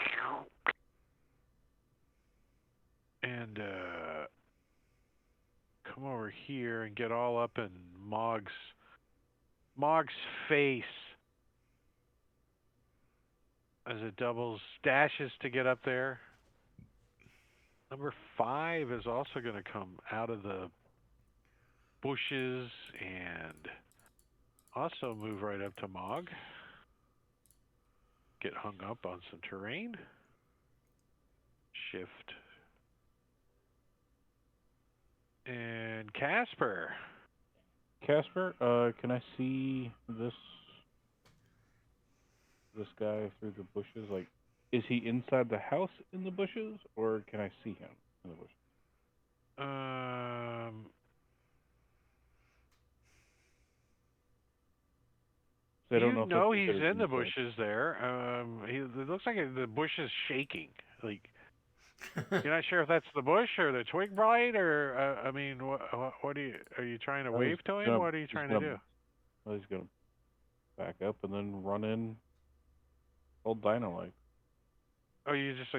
and come over here and get all up in Mog's face as it doubles, dashes to get up there. Number 5 is also going to come out of the bushes and also move right up to Mog. Get hung up on some terrain. Shift. And Casper. Casper, can I see this guy through the bushes? Like, is he inside the house in the bushes, or can I see him in the bushes? They don't know You if know that's he's considered in the insect. bushes there. It looks like the bush is shaking. Like you're not sure if that's the bush or the twig blight, or I mean, what are you trying to Oh, he's wave to him? gonna- What are you he's trying to gonna- do? Well, he's gonna back up and then run in. Old Dino like. Oh, you just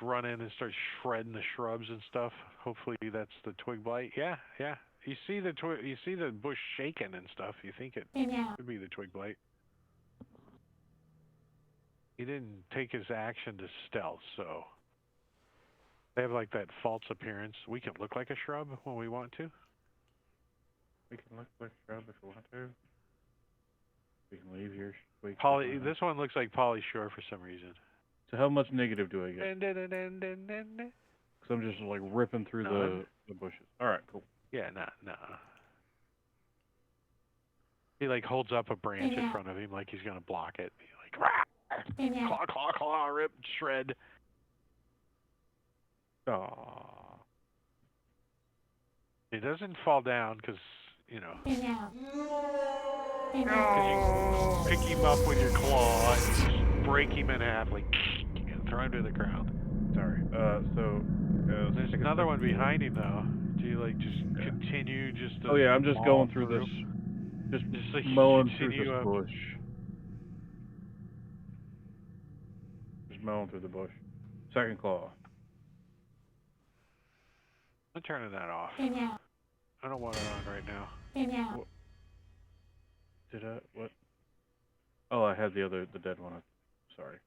run in and start shredding the shrubs and stuff. Hopefully that's the twig blight. Yeah, yeah. You see the bush shaking and stuff. You think it could be the twig blight. He didn't take his action to stealth, so they have like that false appearance. We can look like a shrub when we want to. We can look like a shrub if we want to. We can leave here. This one looks like Polly Shore for some reason. So how much negative do I get? Because Because I'm just like ripping through the bushes. All right, cool. Yeah, no. He like holds up a branch in front of him like he's gonna block it. He like claw, claw, claw, rip, shred. Aww. He doesn't fall down because you know. Because you pick him up with your claw and you just break him in half, like and throw him to the ground. Sorry. There's another one behind him though. Do you like just continue just to? Oh yeah, I'm just going through this. Just like mowing through continue this up. bush. Just mowing through the bush. Second claw. I'm turning that off. I don't want it on right now. Did I what? Oh, I had the dead one. Sorry.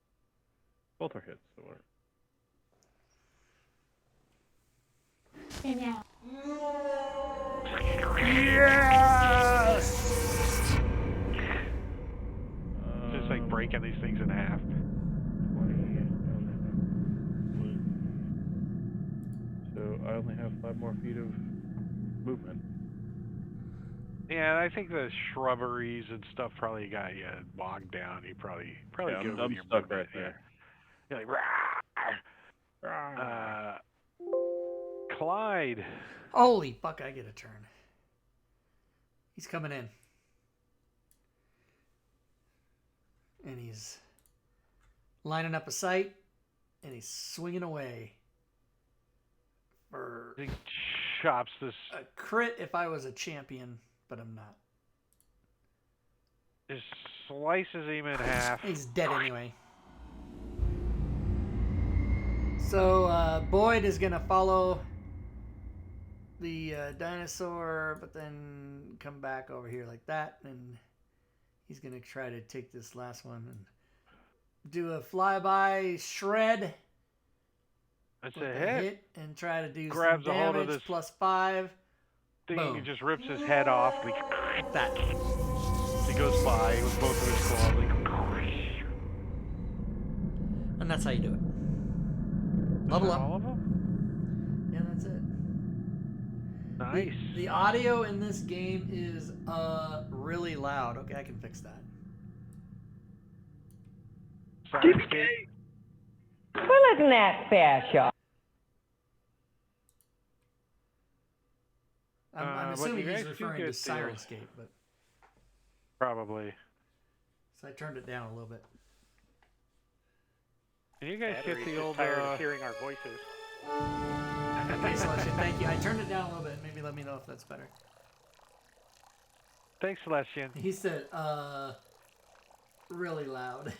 Both are hits, so whatever. Yes! Just like breaking these things in half. 20. So I only have 5 more feet of movement. Yeah, I think the shrubberies and stuff probably got you bogged down. You probably Yeah, good I'm with your stuck movement. right there. Yeah. You're like, rah! Clyde. Holy fuck, I get a turn. He's coming in. And he's lining up a sight, and he's swinging away. For He chops this. a crit if I was a champion, but I'm not. Just slices him in half. He's dead anyway. So Boyd is going to follow the dinosaur, but then come back over here like that, and he's going to try to take this last one and do a flyby shred. That's with a the hit. And try to do Grabs some a hold of damage this plus 5. Thing Boom. He just rips his head off. Like that. He goes by with both of his claws. Like, and that's how you do it. Level up. All of them? Yeah, that's it. Nice. The audio in this game is really loud. Okay, I can fix that. Quit looking that fashion. I'm assuming he's referring to Sirenscape, but probably. So I turned it down a little bit. Can you guys Battery's get the just old? tired of hearing our voices. Okay, Celestia, thank you. I turned it down a little bit. Maybe let me know if that's better. Thanks, Celestian. He said, really loud.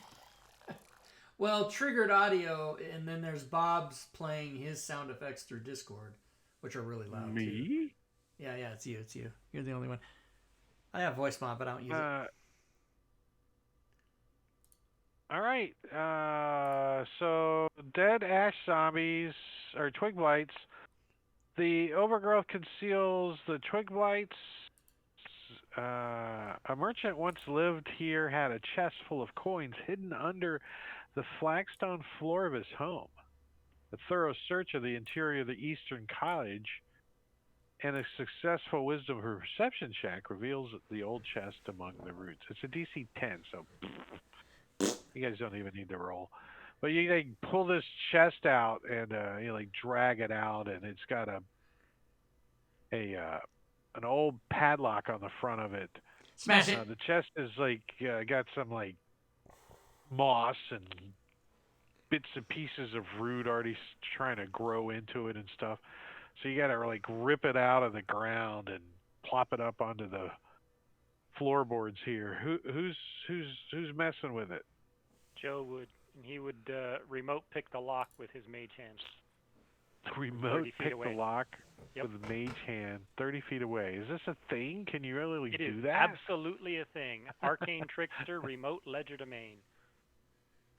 Well, triggered audio, and then there's Bob's playing his sound effects through Discord, which are really loud. Me? Too. Yeah, it's you. You're the only one. I have voice mod, but I don't use it. All right. So dead ash zombies or twig blights. The overgrowth conceals the twig blights. A merchant once lived here, had a chest full of coins hidden under the flagstone floor of his home. A thorough search of the interior of the eastern cottage and a successful wisdom or perception check reveals the old chest among the roots. It's a DC 10, so you guys don't even need to roll. But you like pull this chest out and you like drag it out, and it's got a an old padlock on the front of it. Smash it. The chest is like got some like moss and bits and pieces of root already trying to grow into it and stuff. So you got to like rip it out of the ground and plop it up onto the floorboards here. Who's messing with it? Joe would, and he would remote pick the lock with his mage hand. Remote 30 feet pick away. the lock Yep. with a mage hand 30 feet away. Is this a thing? Can you really It do is that? absolutely a thing. Arcane Trickster, remote ledger domain.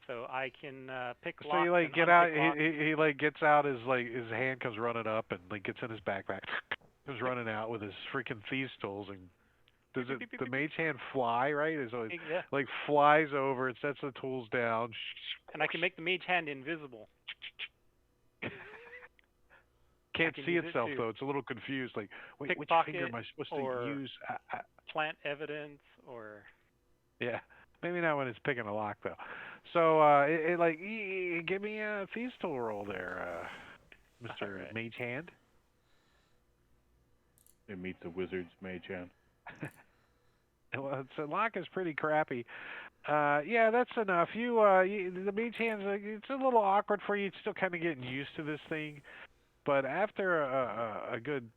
So I can pick So locks you like and get out. unpick locks. He like gets out his hand comes running up and like gets in his backpack. Comes running out with his freaking thieves tools and does it the mage hand fly right? Is it Yeah. like flies over and sets the tools down. And I can make the mage hand invisible. Can't can see use it itself to though. It's a little confused. Like, wait, which pickpocket finger am I supposed or to use? plant evidence or Yeah, maybe not when it's picking a lock though. So it like give me a thieves tool roll there, Mr. Alright. Mage Hand. It meets a wizard's mage hand. Well, the lock is pretty crappy. Yeah, that's enough. The mage hand's it's a little awkward for you. It's still kind of getting used to this thing, but after a good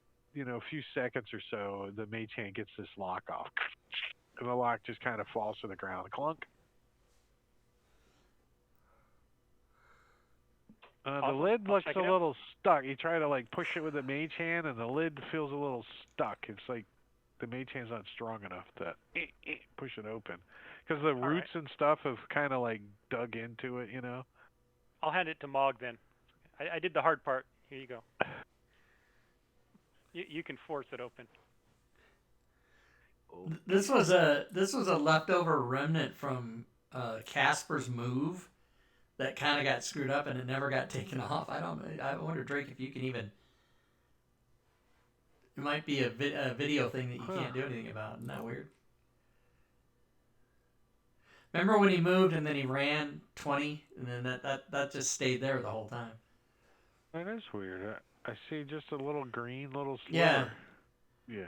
few seconds or so, the mage hand gets this lock off, and the lock just kind of falls to the ground. Clunk. The Awesome. lid I'll looks check a it out. little stuck. You try to like push it with the mage hand, and the lid feels a little stuck. It's like the mage hand's not strong enough to push it open, because the roots and stuff have kind of like dug into it. I'll hand it to Mog then. I did the hard part. Here you go. You can force it open. This was a leftover remnant from Casper's move that kind of got screwed up and it never got taken off. I wonder, Drake, if you can even. It might be a video thing that you can't do anything about. Isn't that weird? Remember when he moved and then he ran 20 and then that just stayed there the whole time. That is weird. I see just a little green little sliver. Yeah. Yeah.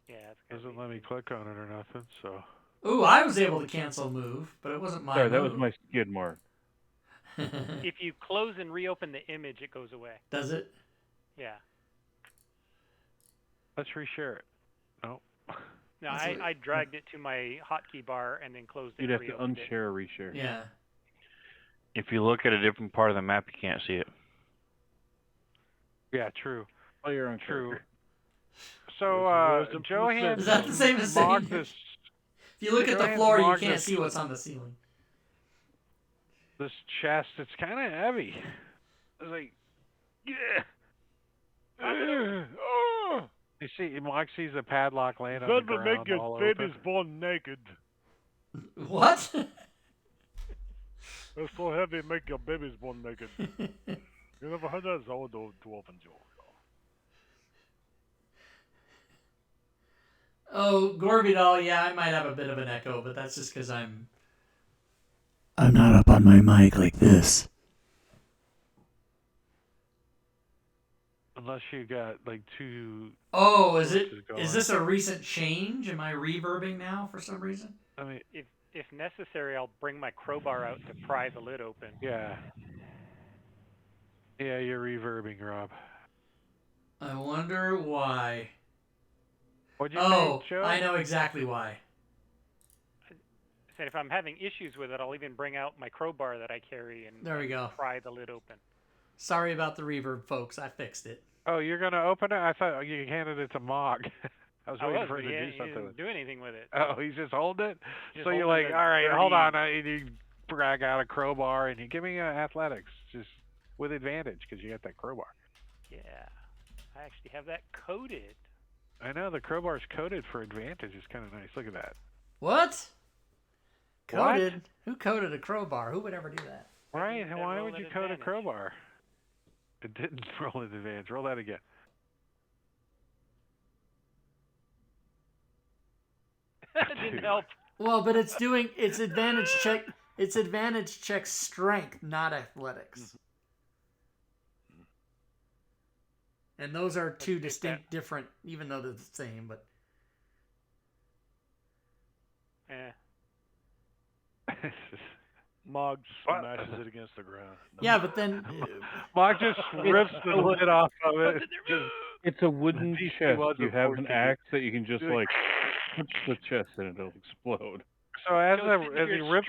Yeah, it's Doesn't let me click on it or nothing. So. Ooh, I was able to cancel a move, but it wasn't my Sorry, move. that was my skid mark. If you close and reopen the image, it goes away. Does it? Yeah. Let's reshare it. No. No, I dragged it to my hotkey bar and then closed it. You'd and have to reopened unshare, reshare. Yeah. If you look at a different part of the map, you can't see it. Yeah, true. Oh, you're on True. character. So, Johan. Is that the same as saying? If you look at the floor, you can't see what's on the ceiling. This chest, it's kind of heavy. It's like, yeah. You see, Mark sees a padlock laying on the Said to ground make your all babies open. born naked. What? It's so heavy, make your babies born naked. You never heard that? So too often, Joe. Oh, Gorvidal, yeah, I might have a bit of an echo, but that's just because I'm not up on my mic like this. Unless you got like two. Oh, is voices this a recent change? Am I reverbing now for some reason? I mean, if necessary, I'll bring my crowbar out to pry the lid open. yeah. Yeah, you're reverbing, Rob. I wonder why. What'd you Oh, say, Joe? I know exactly why. I said if I'm having issues with it, I'll even bring out my crowbar that I carry and There we go. pry the lid open. Sorry about the reverb, folks. I fixed it. Oh, you're gonna open it? I thought you handed it to Mog. I was waiting for him but to do he something didn't with it. do anything with it. Oh, he's just holding it? Just So you're holding like, the all right, dirty- hold on. You drag out a crowbar and you give me athletics, just with advantage because you got that crowbar. Yeah, I actually have that coded. I know the crowbar's coded for advantage. It's kind of nice. Look at that. What? Coded? Who coded a crowbar? Who would ever do that? Right? That Why roll would at you code a advantage. crowbar? It didn't roll at advantage. Roll that again. That didn't help. Well, but it's advantage check. It's advantage check strength, not athletics. And those are two take distinct, different, even though they're the same, but... Mog smashes it against the ground. Yeah, but then... Mog just rips the lid off of it. It's a wooden DC chest. was a You have an 14. axe that you can just like punch the chest and it'll explode. So as he rips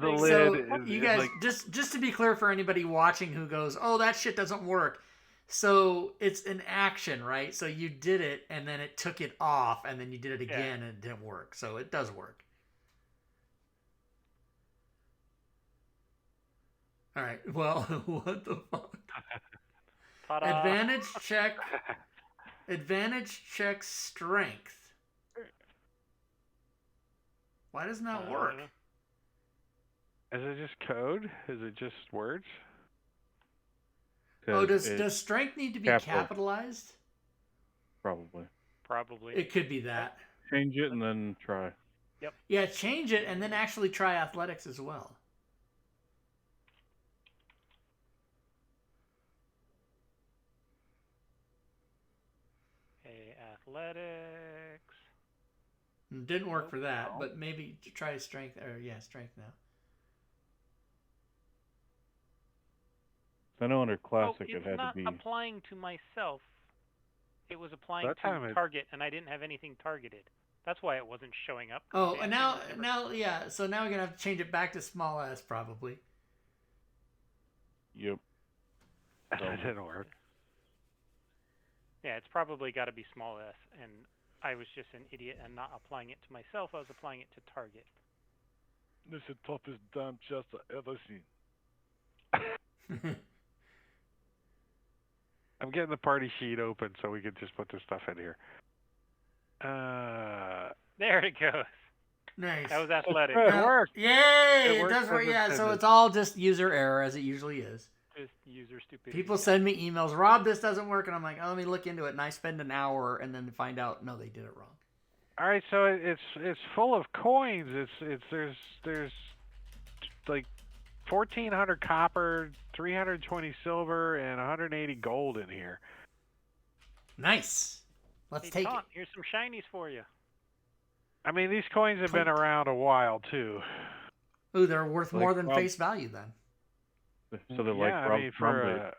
the lid, So, you guys, just to be clear for anybody watching who goes, oh, that shit doesn't work. So it's an action, right? So you did it, and then it took it off, and then you did it again, and it didn't work. So it does work. All right. Well, what the fuck? Ta-da. Advantage check strength. Why doesn't that work? Is it just code? Is it just words? Oh, does strength need to be capitalized? Probably. It could be that. Change it and then try. Yep. Yeah, change it and then actually try athletics as well. Okay, athletics. Didn't work for that, but maybe try strength. Or strength now. I know under classic it's it had not to be. applying to myself. It was applying That time to target, and I didn't have anything targeted. That's why it wasn't showing up. Oh, and now, yeah. So now we're gonna have to change it back to small s probably. Yep. That didn't work. Yeah, it's probably got to be small s, and I was just an idiot and not applying it to myself. I was applying it to target. This is the toughest damn chest I've ever seen. I'm getting the party sheet open so we can just put this stuff in here. There it goes. Nice. That was athletic. It worked. Yay! It worked does work. as Yeah. So intended. it's all just user error, as it usually is. Just user stupidity. People send me emails, Rob, this doesn't work, and I'm like, oh, let me look into it, and I spend an hour, and then find out, no, they did it wrong. All right, so it's full of coins. There's like 1,400 copper, 320 silver, and 180 gold in here. Nice. Let's take Taunt, it. here's some shinies for you. I mean, these coins have been around a while too. Ooh, they're worth Like more than Rob- face value then. So they're Yeah, like I mean, Rumble.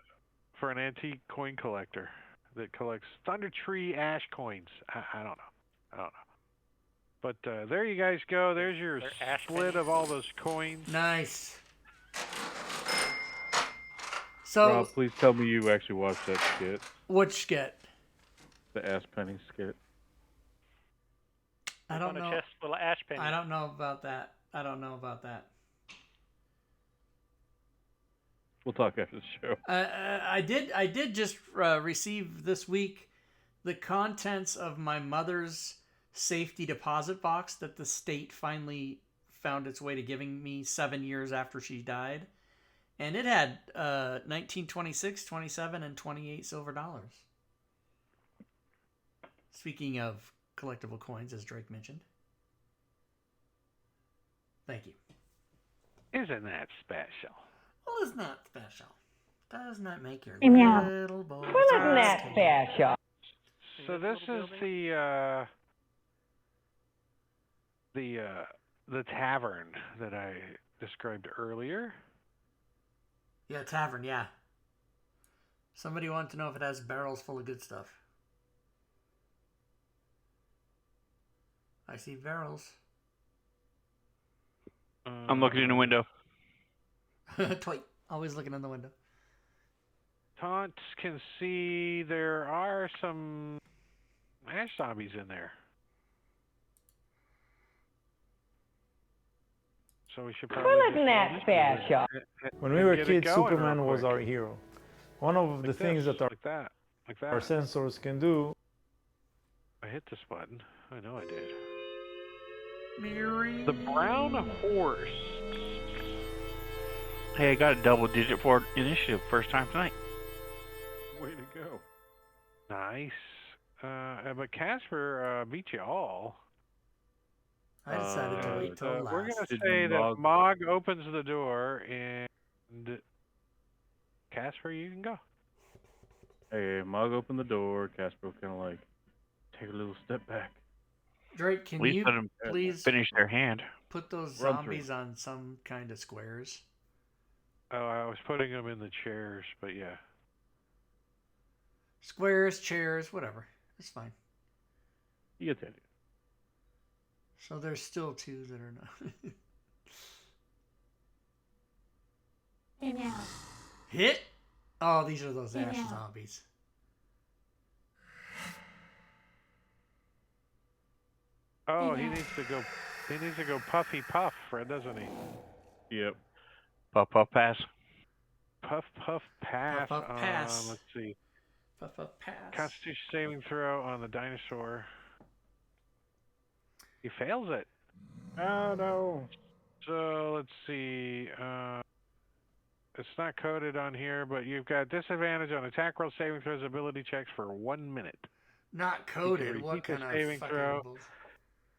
for an antique coin collector that collects Thunder Tree Ash coins. I don't know. But there you guys go. There's your split of all those coins. Nice. So, Rob, please tell me you actually watched that skit. which skit? The Ass Penny skit. I don't on know. a chest full of ash pennies. I don't know about that. We'll talk after the show. I did just receive this week the contents of my mother's safety deposit box that the state finally found its way to giving me 7 years after she died. And it had 1926, 27, and 28 silver dollars. Speaking of collectible coins, as Drake mentioned. Thank you. Isn't that special? Well, it's not special. Doesn't that make your Yeah. little boy? Well, isn't that special? So this is the tavern that I described earlier. Yeah, tavern, yeah. Somebody wanted to know if it has barrels full of good stuff. I see barrels. I'm looking in the window. Twig, always looking in the window. Taunts can see there are some ash zombies in there. So we should probably Well, just isn't that go special? When we were get it kids, going Superman real was quick. our hero. One of the Like things this, that like that, like that. our sensors can do. I hit this button. I know I did. Miri. The brown horse. Hey, I got a double digit for initiative first time tonight. Way to go. Nice. But Casper beat you all. I decided to wait till last. We're going to Did say that Mog- Mog opens the door and Casper, you can go. Hey, Mog opened the door. Casper kind of like take a little step back. Drake, can At least you let them please finish their hand. put those Run through. zombies on some kind of squares? Oh, I was putting them in the chairs, but yeah. Squares, chairs, whatever. It's fine. You get the idea. So there's still 2 that are not. Hey now. Hit? Oh, these are those Yeah. ash zombies. Oh, Yeah. he needs to go. He needs to go puffy puff, Fred, doesn't he? Yep. Puff, puff, pass. Puff puff pass. Puff, puff, pass. Let's see. Puff, puff, pass. Constitution saving throw on the dinosaur. He fails it. Oh no. So let's see. It's not coded on here, but you've got disadvantage on attack roll, saving throws, ability checks for 1 minute. Not coded. What repeat the kind of saving fucking throw. bullshit?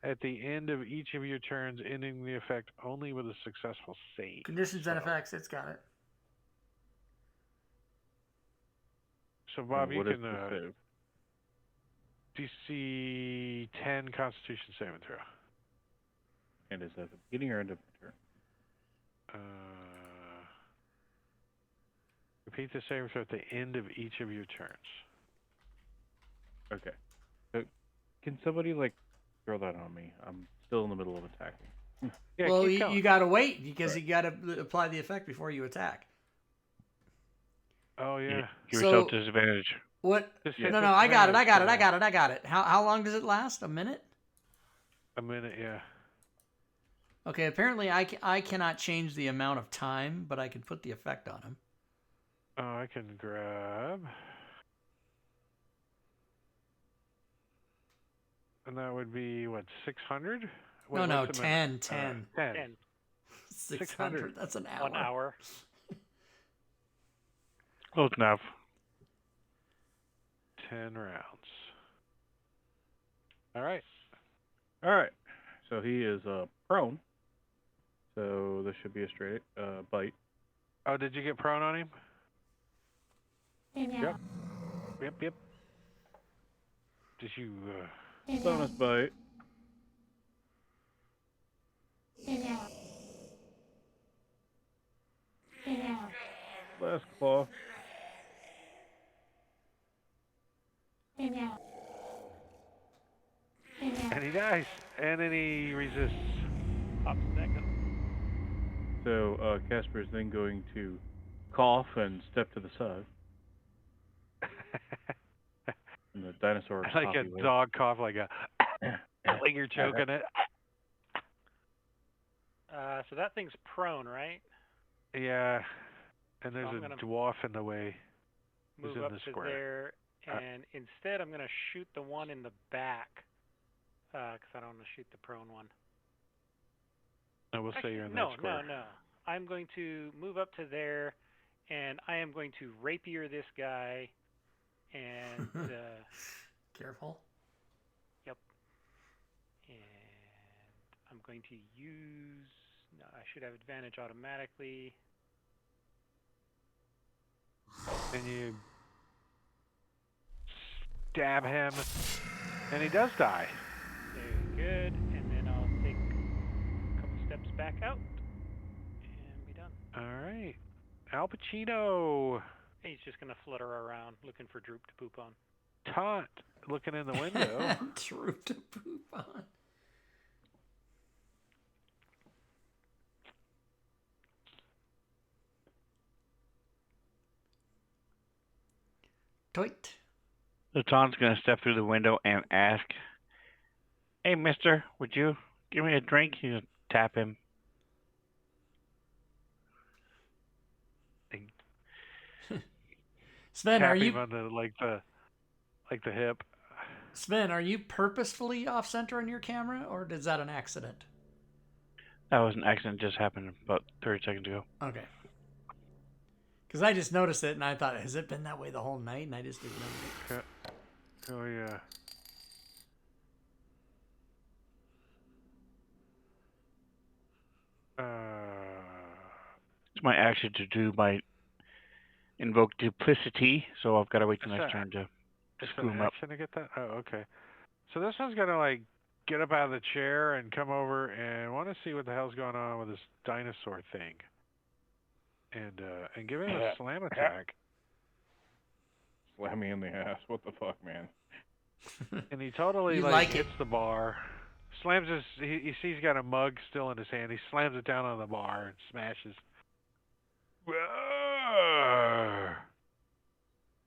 At the end of each of your turns, ending the effect only with a successful save. Conditions and So- effects, it's got it. So Bob, you What is can the save? DC 10 Constitution saving throw. And is that the beginning or end of the turn? Repeat the saving throw at the end of each of your turns. Okay. So, can somebody like throw that on me? I'm still in the middle of attacking. Yeah, Well, keep going. you got to wait because Right. you got to apply the effect before you attack. Oh yeah. Give So- yourself disadvantage. What? Just No, hit no, I got it. disadvantage. How long does it last? A minute? A minute, yeah. Okay, apparently I cannot change the amount of time, but I can put the effect on him. Oh, I can grab. And that would be, what, 600? No, what's a 10, minute? 10. 10. 600, that's an hour. 1 hour. Close enough. 10 rounds. All right. All right. So he is prone. So this should be a straight bite. Oh, did you get prone on him? Hey now. Yep. Did you, Hey Bonus now. bite. Hey now. Hey now. Last claw. Hey now. Hey now. and he dies. And then he resists. Pops back up. So Casper is then going to cough and step to the side. And the dinosaur like a coffee with- dog cough, like like you're choking it. So that thing's prone, right? Yeah. And there's I'm a gonna dwarf in the way. Who's Move in up the to square. there, and instead I'm going to shoot the one in the back, because I don't want to shoot the prone one. I will say Actually, you're in no, that square. no. I'm going to move up to there, and I am going to rapier this guy, and Careful. Yep. And I'm going to use. No, I should have advantage automatically. And you stab him, and he does die. Very good. And then I'll take a couple steps back out, and be done. All right. Al Pacino. He's just going to flutter around looking for Droop to poop on. Taunt, looking in the window. True to poop on. Toit. So Tom's going to step through the window and ask, "Hey, mister, would you give me a drink?" He's going to tap him. Sven, Tap are him you on the hip. Sven, are you purposefully off center on your camera, or is that an accident? That was an accident, just happened about 30 seconds ago. Okay. Because I just noticed it, and I thought, has it been that way the whole night? And I just ignored it. Oh yeah. It's my action to do my invoke duplicity, so I've got to wait till It's next a- turn to It's screw an him up. action to get that? Oh, okay. So this one's gonna like get up out of the chair and come over and want to see what the hell's going on with this dinosaur thing, and give him a slam attack. Slam me in the ass. What the fuck, man? And he totally You like like hits it. the bar, slams his. He sees he's got a mug still in his hand. He slams it down on the bar and smashes.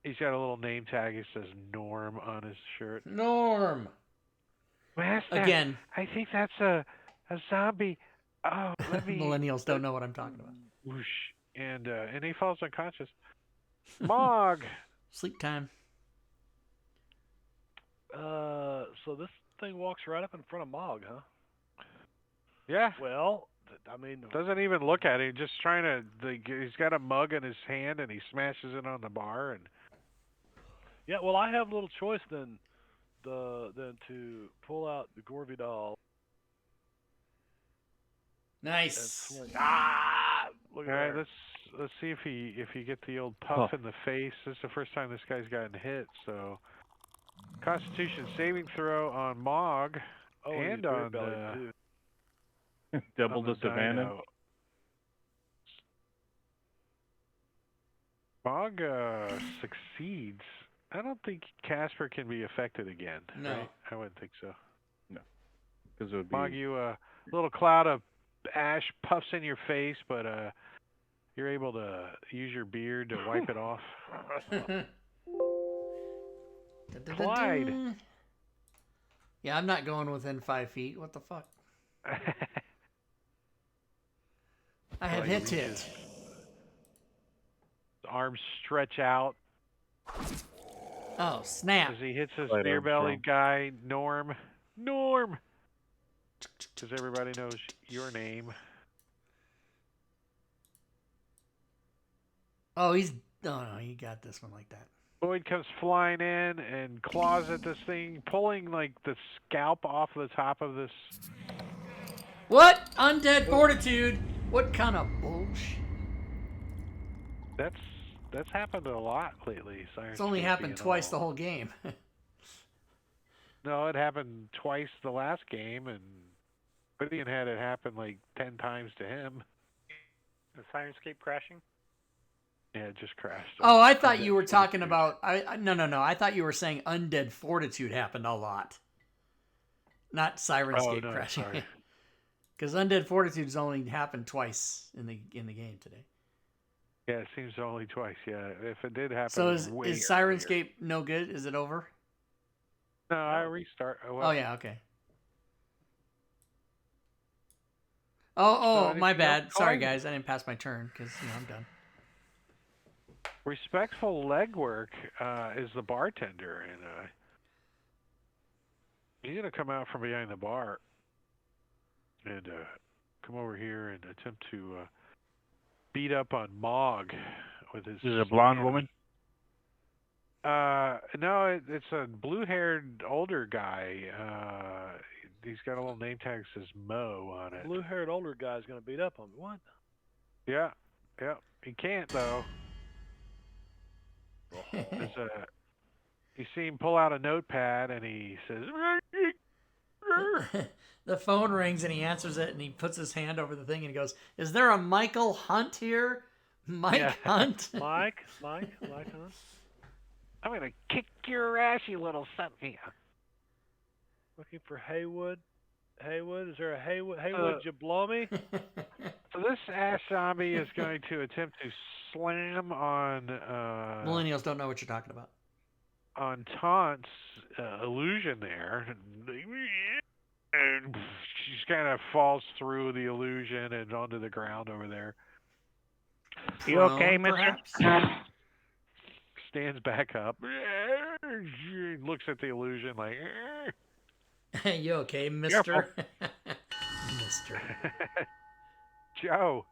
He's got a little name tag. It says Norm on his shirt. Norm. Master, Again, I think that's a zombie. Oh, let me. millennials don't know what I'm talking about. Whoosh, and he falls unconscious. Mog. Sleep time. So this thing walks right up in front of Mog, huh? Yeah. Well, I mean, Doesn't even look at him. Just trying to. He's got a mug in his hand and he smashes it on the bar and. yeah. Well, I have little choice than to pull out the Gorvy doll. Nice. Look All at right, there. let's see if you get the old puff in the face. This is the first time this guy's gotten hit. So, Constitution saving throw on Mog and he's on beer-bellied, too. Double on the disadvantage. dino. Mog succeeds. I don't think Casper can be affected again. No. Right? I wouldn't think so. No, because it would be. Mog, you little cloud of ash puffs in your face, but you're able to use your beard to wipe it off. Clyde. Yeah, I'm not going within 5 feet. What the fuck? I have hit. His arms stretch out Oh, snap. as he hits this Right, beer-bellied guy, Norm. Norm! Because everybody knows your name. Oh, he got this one like that. Boyd comes flying in and claws at this thing, pulling like the scalp off the top of this. What? Undead fortitude? What kind of bullshit? That's happened a lot lately. It's only happened twice the whole game. No, it happened twice the last game, and Gideon had it happen like 10 times to him. The Sirenscape crashing? Yeah, it just crashed. Oh, I thought you were talking about. No. I thought you were saying undead fortitude happened a lot, not Sirenscape crashing. Sorry. Because undead fortitude has only happened twice in the game today. Yeah, it seems only twice. Yeah, if it did happen. So is way Sirenscape earlier. no good? Is it over? No, I restart. Oh yeah, okay. Oh, my bad. Sorry guys, I didn't pass my turn because I'm done. Respectful legwork is the bartender, and he's gonna come out from behind the bar and come over here and attempt to beat up on Mog with his. This is a blonde woman? No, it's a blue-haired older guy. He's got a little name tag that says Mo on it. Blue-haired older guy's gonna beat up on me. What? Yeah. He can't though. You see him pull out a notepad and he says. The phone rings and he answers it and he puts his hand over the thing and he goes, "Is there a Michael Hunt here? Mike Hunt?" Mike Hunt. I'm gonna kick your ass, you little something. Looking for Haywood. Is there a Haywood? Haywood, you blow me? So this ass zombie is going to attempt to slam on. Millennials don't know what you're talking about. On Taunt's illusion there, and she kind of falls through the illusion and onto the ground over there. You okay, mister? Stands back up. Looks at the illusion like. You okay, mister? Mister. Joe.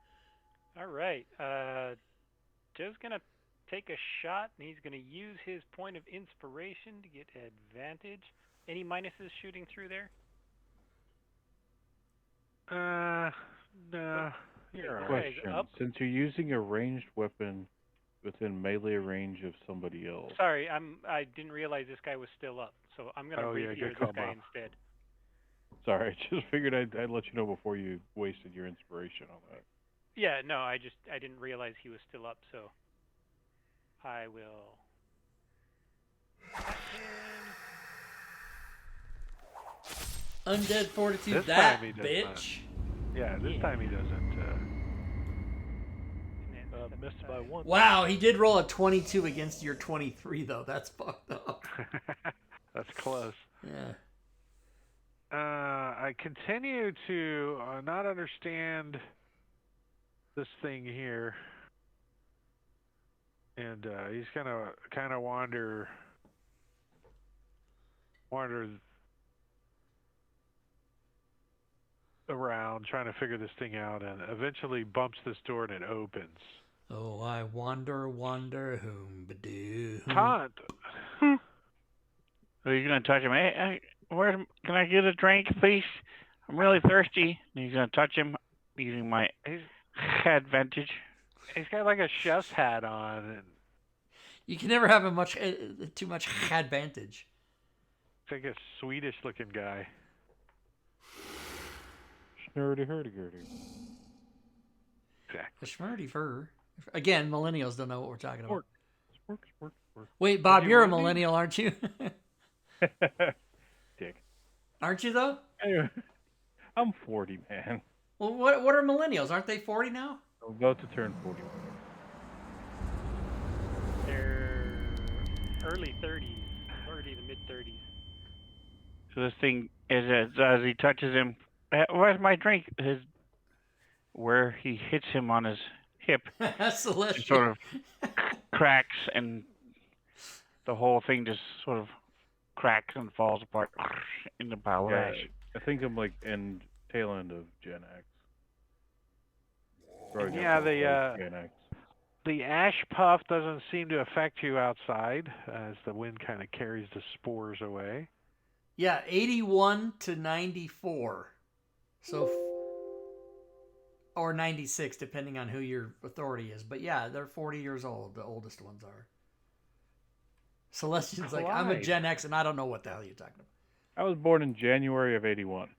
All right. Joe's going to take a shot, and he's going to use his point of inspiration to get advantage. Any minuses shooting through there? No. You're all right. Question: since you're using a ranged weapon within melee range of somebody else. Sorry, I didn't realize this guy was still up, so I'm gonna Oh, yeah, rapier good this call, guy Bob. instead. Sorry, I just figured I'd let you know before you wasted your inspiration on that. Yeah, no, I didn't realize he was still up, so I will. Undead Fortitude, This that time he does bitch. Yeah, this time he doesn't. Missed by one. Wow, he did roll a 22 against your 23, though. That's fucked up. That's close. Yeah. I continue to not understand this thing here, and he's gonna kind of wander around trying to figure this thing out, and eventually bumps this door and it opens. Oh, I wonder, whom ba-doo. Taunt. Are you gonna touch him? Hey, where can I get a drink, please? I'm really thirsty. And he's gonna touch him using my advantage. He's got like a chef's hat on, and You can never have too much advantage. it's like a Swedish-looking guy. Schnurdy-hurdy-gurdy. A schmurdy fur. Again, millennials don't know what we're talking about. Spork. Wait, Bob, you you're a wound me? millennial, aren't you? Dick. Aren't you, though? Anyway, I'm 40, man. Well, what are millennials? Aren't they 40 now? I'm about to turn 40. They're early 30s, early to mid 30s. So this thing is as he touches him. Where's my drink? Where he hits him on his hip, Celestial. just sort of cracks, and the whole thing just sort of cracks and falls apart in the pile of Yeah, ash. I think I'm like tail end of Gen X. Probably Yeah, got Gen X. the ash puff doesn't seem to affect you outside as the wind kind of carries the spores away. Yeah, 81 to 94. So, or 96, depending on who your authority is. But yeah, they're 40 years old. The oldest ones are. Celestian's like, I'm a Collide. Gen X, and I don't know what the hell you're talking about. I was born in January of '81.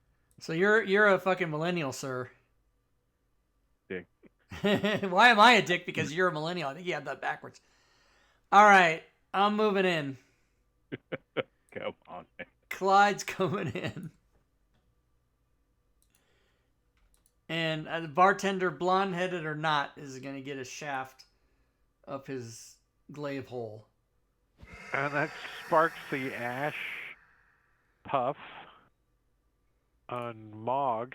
So you're a fucking millennial, sir. Dick. Why am I a dick? Because you're a millennial. I think you have that backwards. All right, I'm moving in. Come on, man. Clyde's coming in. And the bartender, blonde-headed or not, is going to get a shaft up his glaive hole. And that sparks the ash puff on Mog.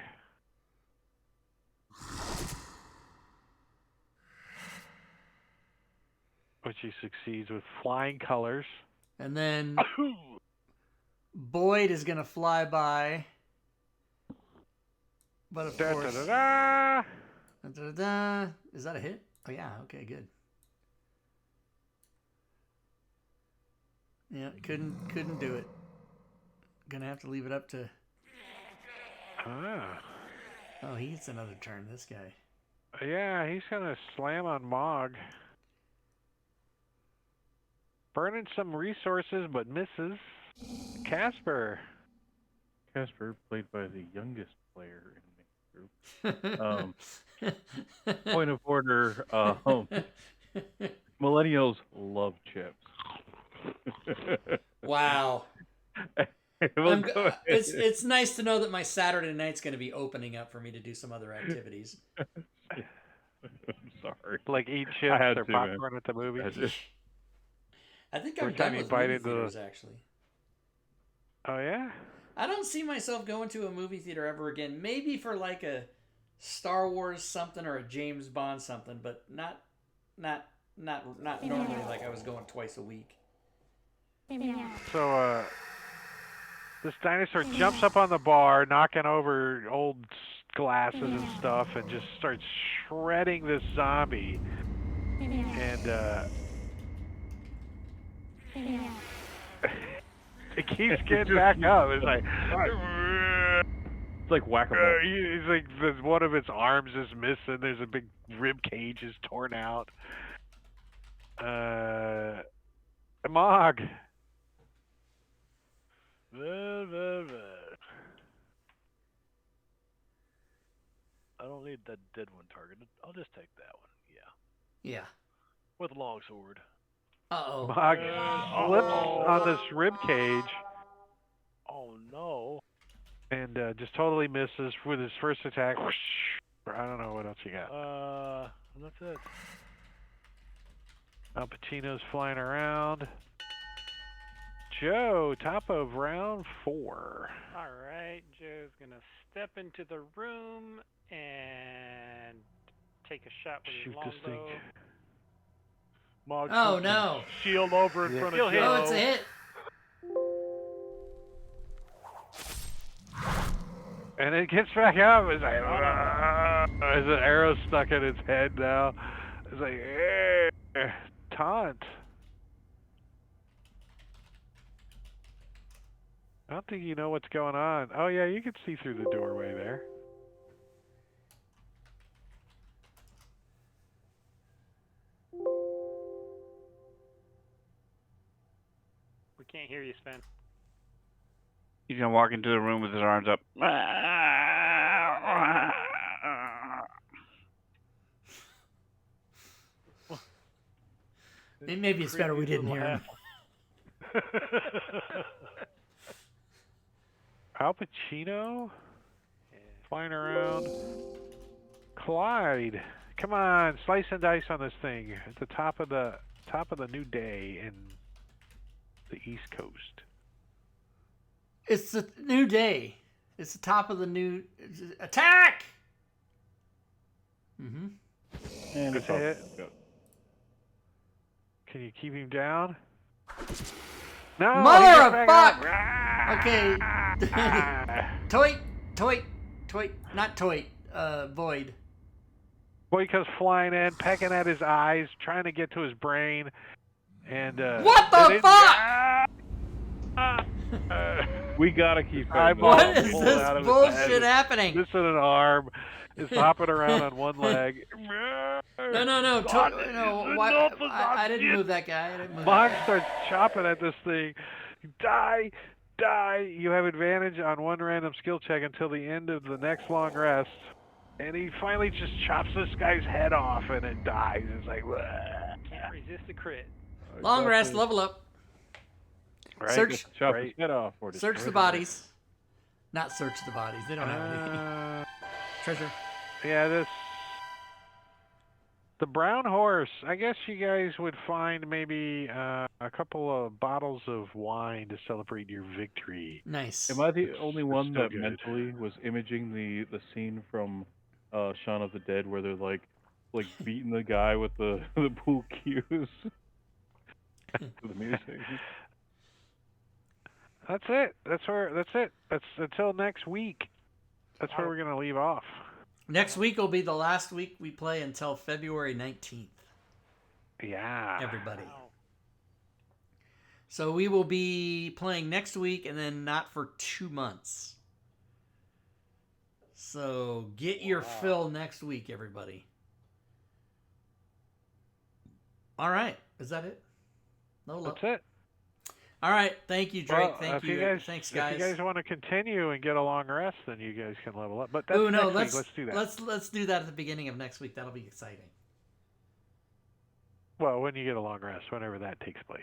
Which he succeeds with flying colors. And then Boyd is going to fly by. But of course... Da-da-da-da! Da-da-da. Is that a hit? Oh, yeah. Okay, good. Yeah, couldn't do it. Gonna have to leave it up to... Ah. Oh, he gets another turn, this guy. Yeah, he's going to slam on Mog. Burning some resources, but misses. Casper. Casper, played by the youngest player in the group. Point of order. Millennials love chips. Wow. It's nice to know that my Saturday night's going to be opening up for me to do some other activities. I'm sorry. Like eat I chips had or to, popcorn at the movies. I think Every I'm time done you with bite movie into theaters, actually. Oh, yeah? I don't see myself going to a movie theater ever again. Maybe for like a Star Wars something or a James Bond something, but not normally like I was going twice a week. So, this dinosaur jumps up on the bar, knocking over old glasses and stuff, and just starts shredding this zombie. And, it keeps getting back up. It's like... It's like whack-a-mole. He's like, one of its arms is missing. There's a big rib cage is torn out. Mog. Well. I don't need that dead one targeted. I'll just take that one. Yeah. Yeah. With a longsword. Uh-oh. Mog slips on this rib cage. Oh no. And just totally misses with his first attack. I don't know what else you got. That's it. Al Pacino's flying around. Joe, top of round 4. All right, Joe's gonna step into the room and take a shot with his Shoot this longbow. thing. Mog Oh, puts no. his shield over in front of Joe. Oh, it's a hit. And it gets back up. It's like, there's an arrow stuck in its head now. It's like, taunt. I don't think you know what's going on. Oh, yeah, you can see through the doorway there. We can't hear you, Sven. He's gonna walk into the room with his arms up. Maybe it's better we didn't hear him. Al Pacino flying around. Clyde, come on, slice and dice on this thing at the top of the new day in the East Coast. It's the new day. It's the top of the new attack. Mm-hmm. And Good hit. Can you keep him down? No. Mother of fuck! Okay. Not Toit. Void. Boy comes flying in, pecking at his eyes, trying to get to his brain, and what the fuck? We gotta keep What is this bullshit happening? Missing an arm, is hopping around on one leg. No. Why? I didn't move that guy. Mog starts chopping at this thing. Die. You have advantage on one random skill check until the end of the next long rest. And he finally just chops this guy's head off and it dies. It's like, can't resist the crit. Long rest, level up. Right? Search. Chop his head off. Or Search the bodies. Not search the bodies. They don't have any. Treasure. Yeah, the brown horse. I guess you guys would find maybe a couple of bottles of wine to celebrate your victory. Nice. Am I the only one still that good. mentally was imaging the scene from Shaun of the Dead where they're like beating the guy with the pool cues? The music. That's it. That's it. That's until next week. That's where we're gonna leave off. Next week will be the last week we play until February 19th. Yeah. Everybody. So we will be playing next week and then not for 2 months. So get your fill next week, everybody. All right. Is that it? That's it. All right. Thank you, Drake. Well, Thank you. Thanks, guys. If you guys want to continue and get a long rest, then you guys can level up. But that's Ooh, no, next week. Let's do that. Let's do that at the beginning of next week. That'll be exciting. Well, when you get a long rest, whenever that takes place.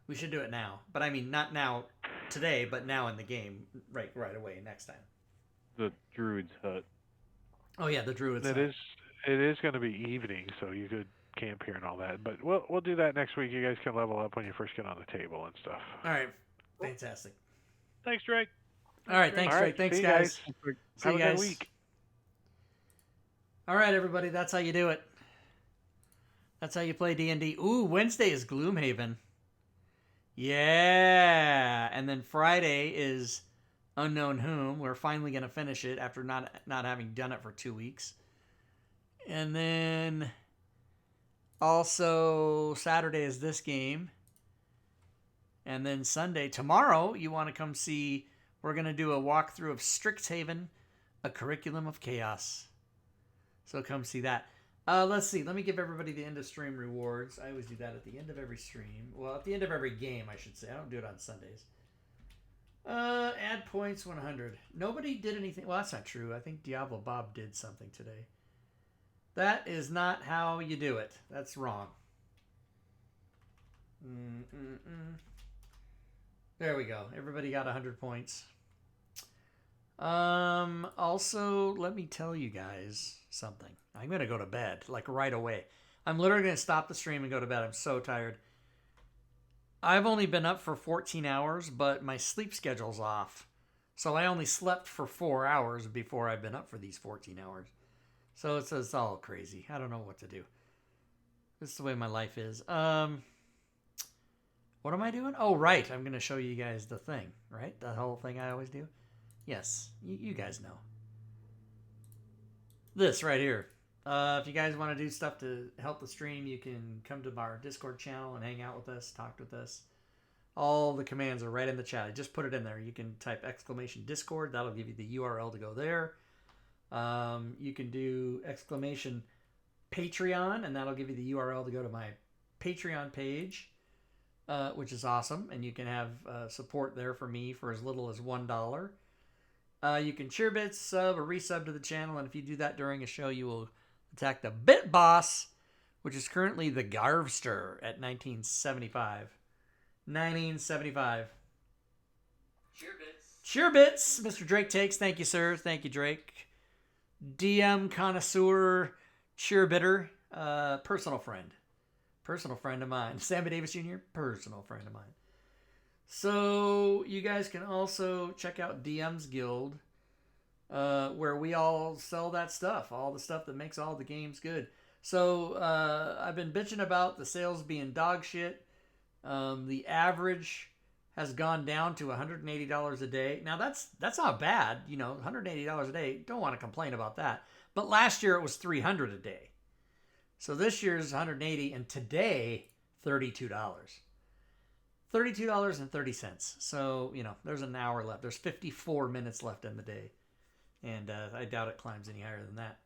We should do it now. But I mean, not now today, but now in the game, right away next time. The druid's hut. Oh yeah, the druid's hut. It is going to be evening, so you could camp here and all that. But we'll do that next week. You guys can level up when you first get on the table and stuff. All right. Fantastic. Thanks, Drake. All right. Thanks, Drake. Thanks, see you guys. See Have you a guys. good week. All right, everybody. That's how you do it. That's how you play D&D. Ooh, Wednesday is Gloomhaven. Yeah. And then Friday is Unknown Whom. We're finally going to finish it after not having done it for 2 weeks. And then also Saturday is this game. And then Sunday, tomorrow, you want to come see, we're going to do a walkthrough of Strixhaven, A Curriculum of Chaos. So come see that. Let's see. Let me give everybody the end of stream rewards. I always do that at the end of every stream. Well, at the end of every game, I should say. I don't do it on Sundays. Add points 100. Nobody did anything. Well, that's not true. I think Diablo Bob did something today. That is not how you do it. That's wrong. There we go. Everybody got 100 points. Also, let me tell you guys something. I'm going to go to bed, like right away. I'm literally going to stop the stream and go to bed. I'm so tired. I've only been up for 14 hours, but my sleep schedule's off. So I only slept for 4 hours before I've been up for these 14 hours. So it's all crazy. I don't know what to do. This is the way my life is. What am I doing? Oh, right. I'm going to show you guys the thing, right? That whole thing I always do. Yes, you guys know. This right here. If you guys want to do stuff to help the stream, you can come to our Discord channel and hang out with us, talk with us. All the commands are right in the chat. I just put it in there. You can type !Discord. That'll give you the URL to go there. You can do !Patreon, and that'll give you the URL to go to my Patreon page, which is awesome. And you can have support there for me for as little as $1. You can cheer bits, sub, or resub to the channel, and if you do that during a show, you will attack the Bit Boss, which is currently the Garvster at 1975. 1975. Cheer bits. Cheer bits, Mr. Drake takes. Thank you, sir. Thank you, Drake. DM connoisseur, cheer bitter, personal friend. Personal friend of mine. Sammy Davis Jr., personal friend of mine. So you guys can also check out DM's Guild, where we all sell that stuff, all the stuff that makes all the games good. So I've been bitching about the sales being dog shit. The average has gone down to $180 a day. Now that's not bad, you know, $180 a day. Don't want to complain about that. But last year it was $300 a day. So this year's $180, and today $32. $32.30. So, you know, there's an hour left. There's 54 minutes left in the day. And I doubt it climbs any higher than that.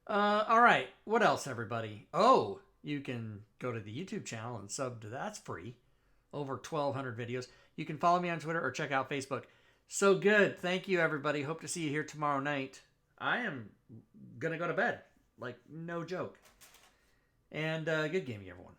All right. What else, everybody? Oh, you can go to the YouTube channel and sub to that. That's free. Over 1,200 videos. You can follow me on Twitter or check out Facebook. So good. Thank you, everybody. Hope to see you here tomorrow night. I am going to go to bed. Like, no joke. And good gaming, everyone.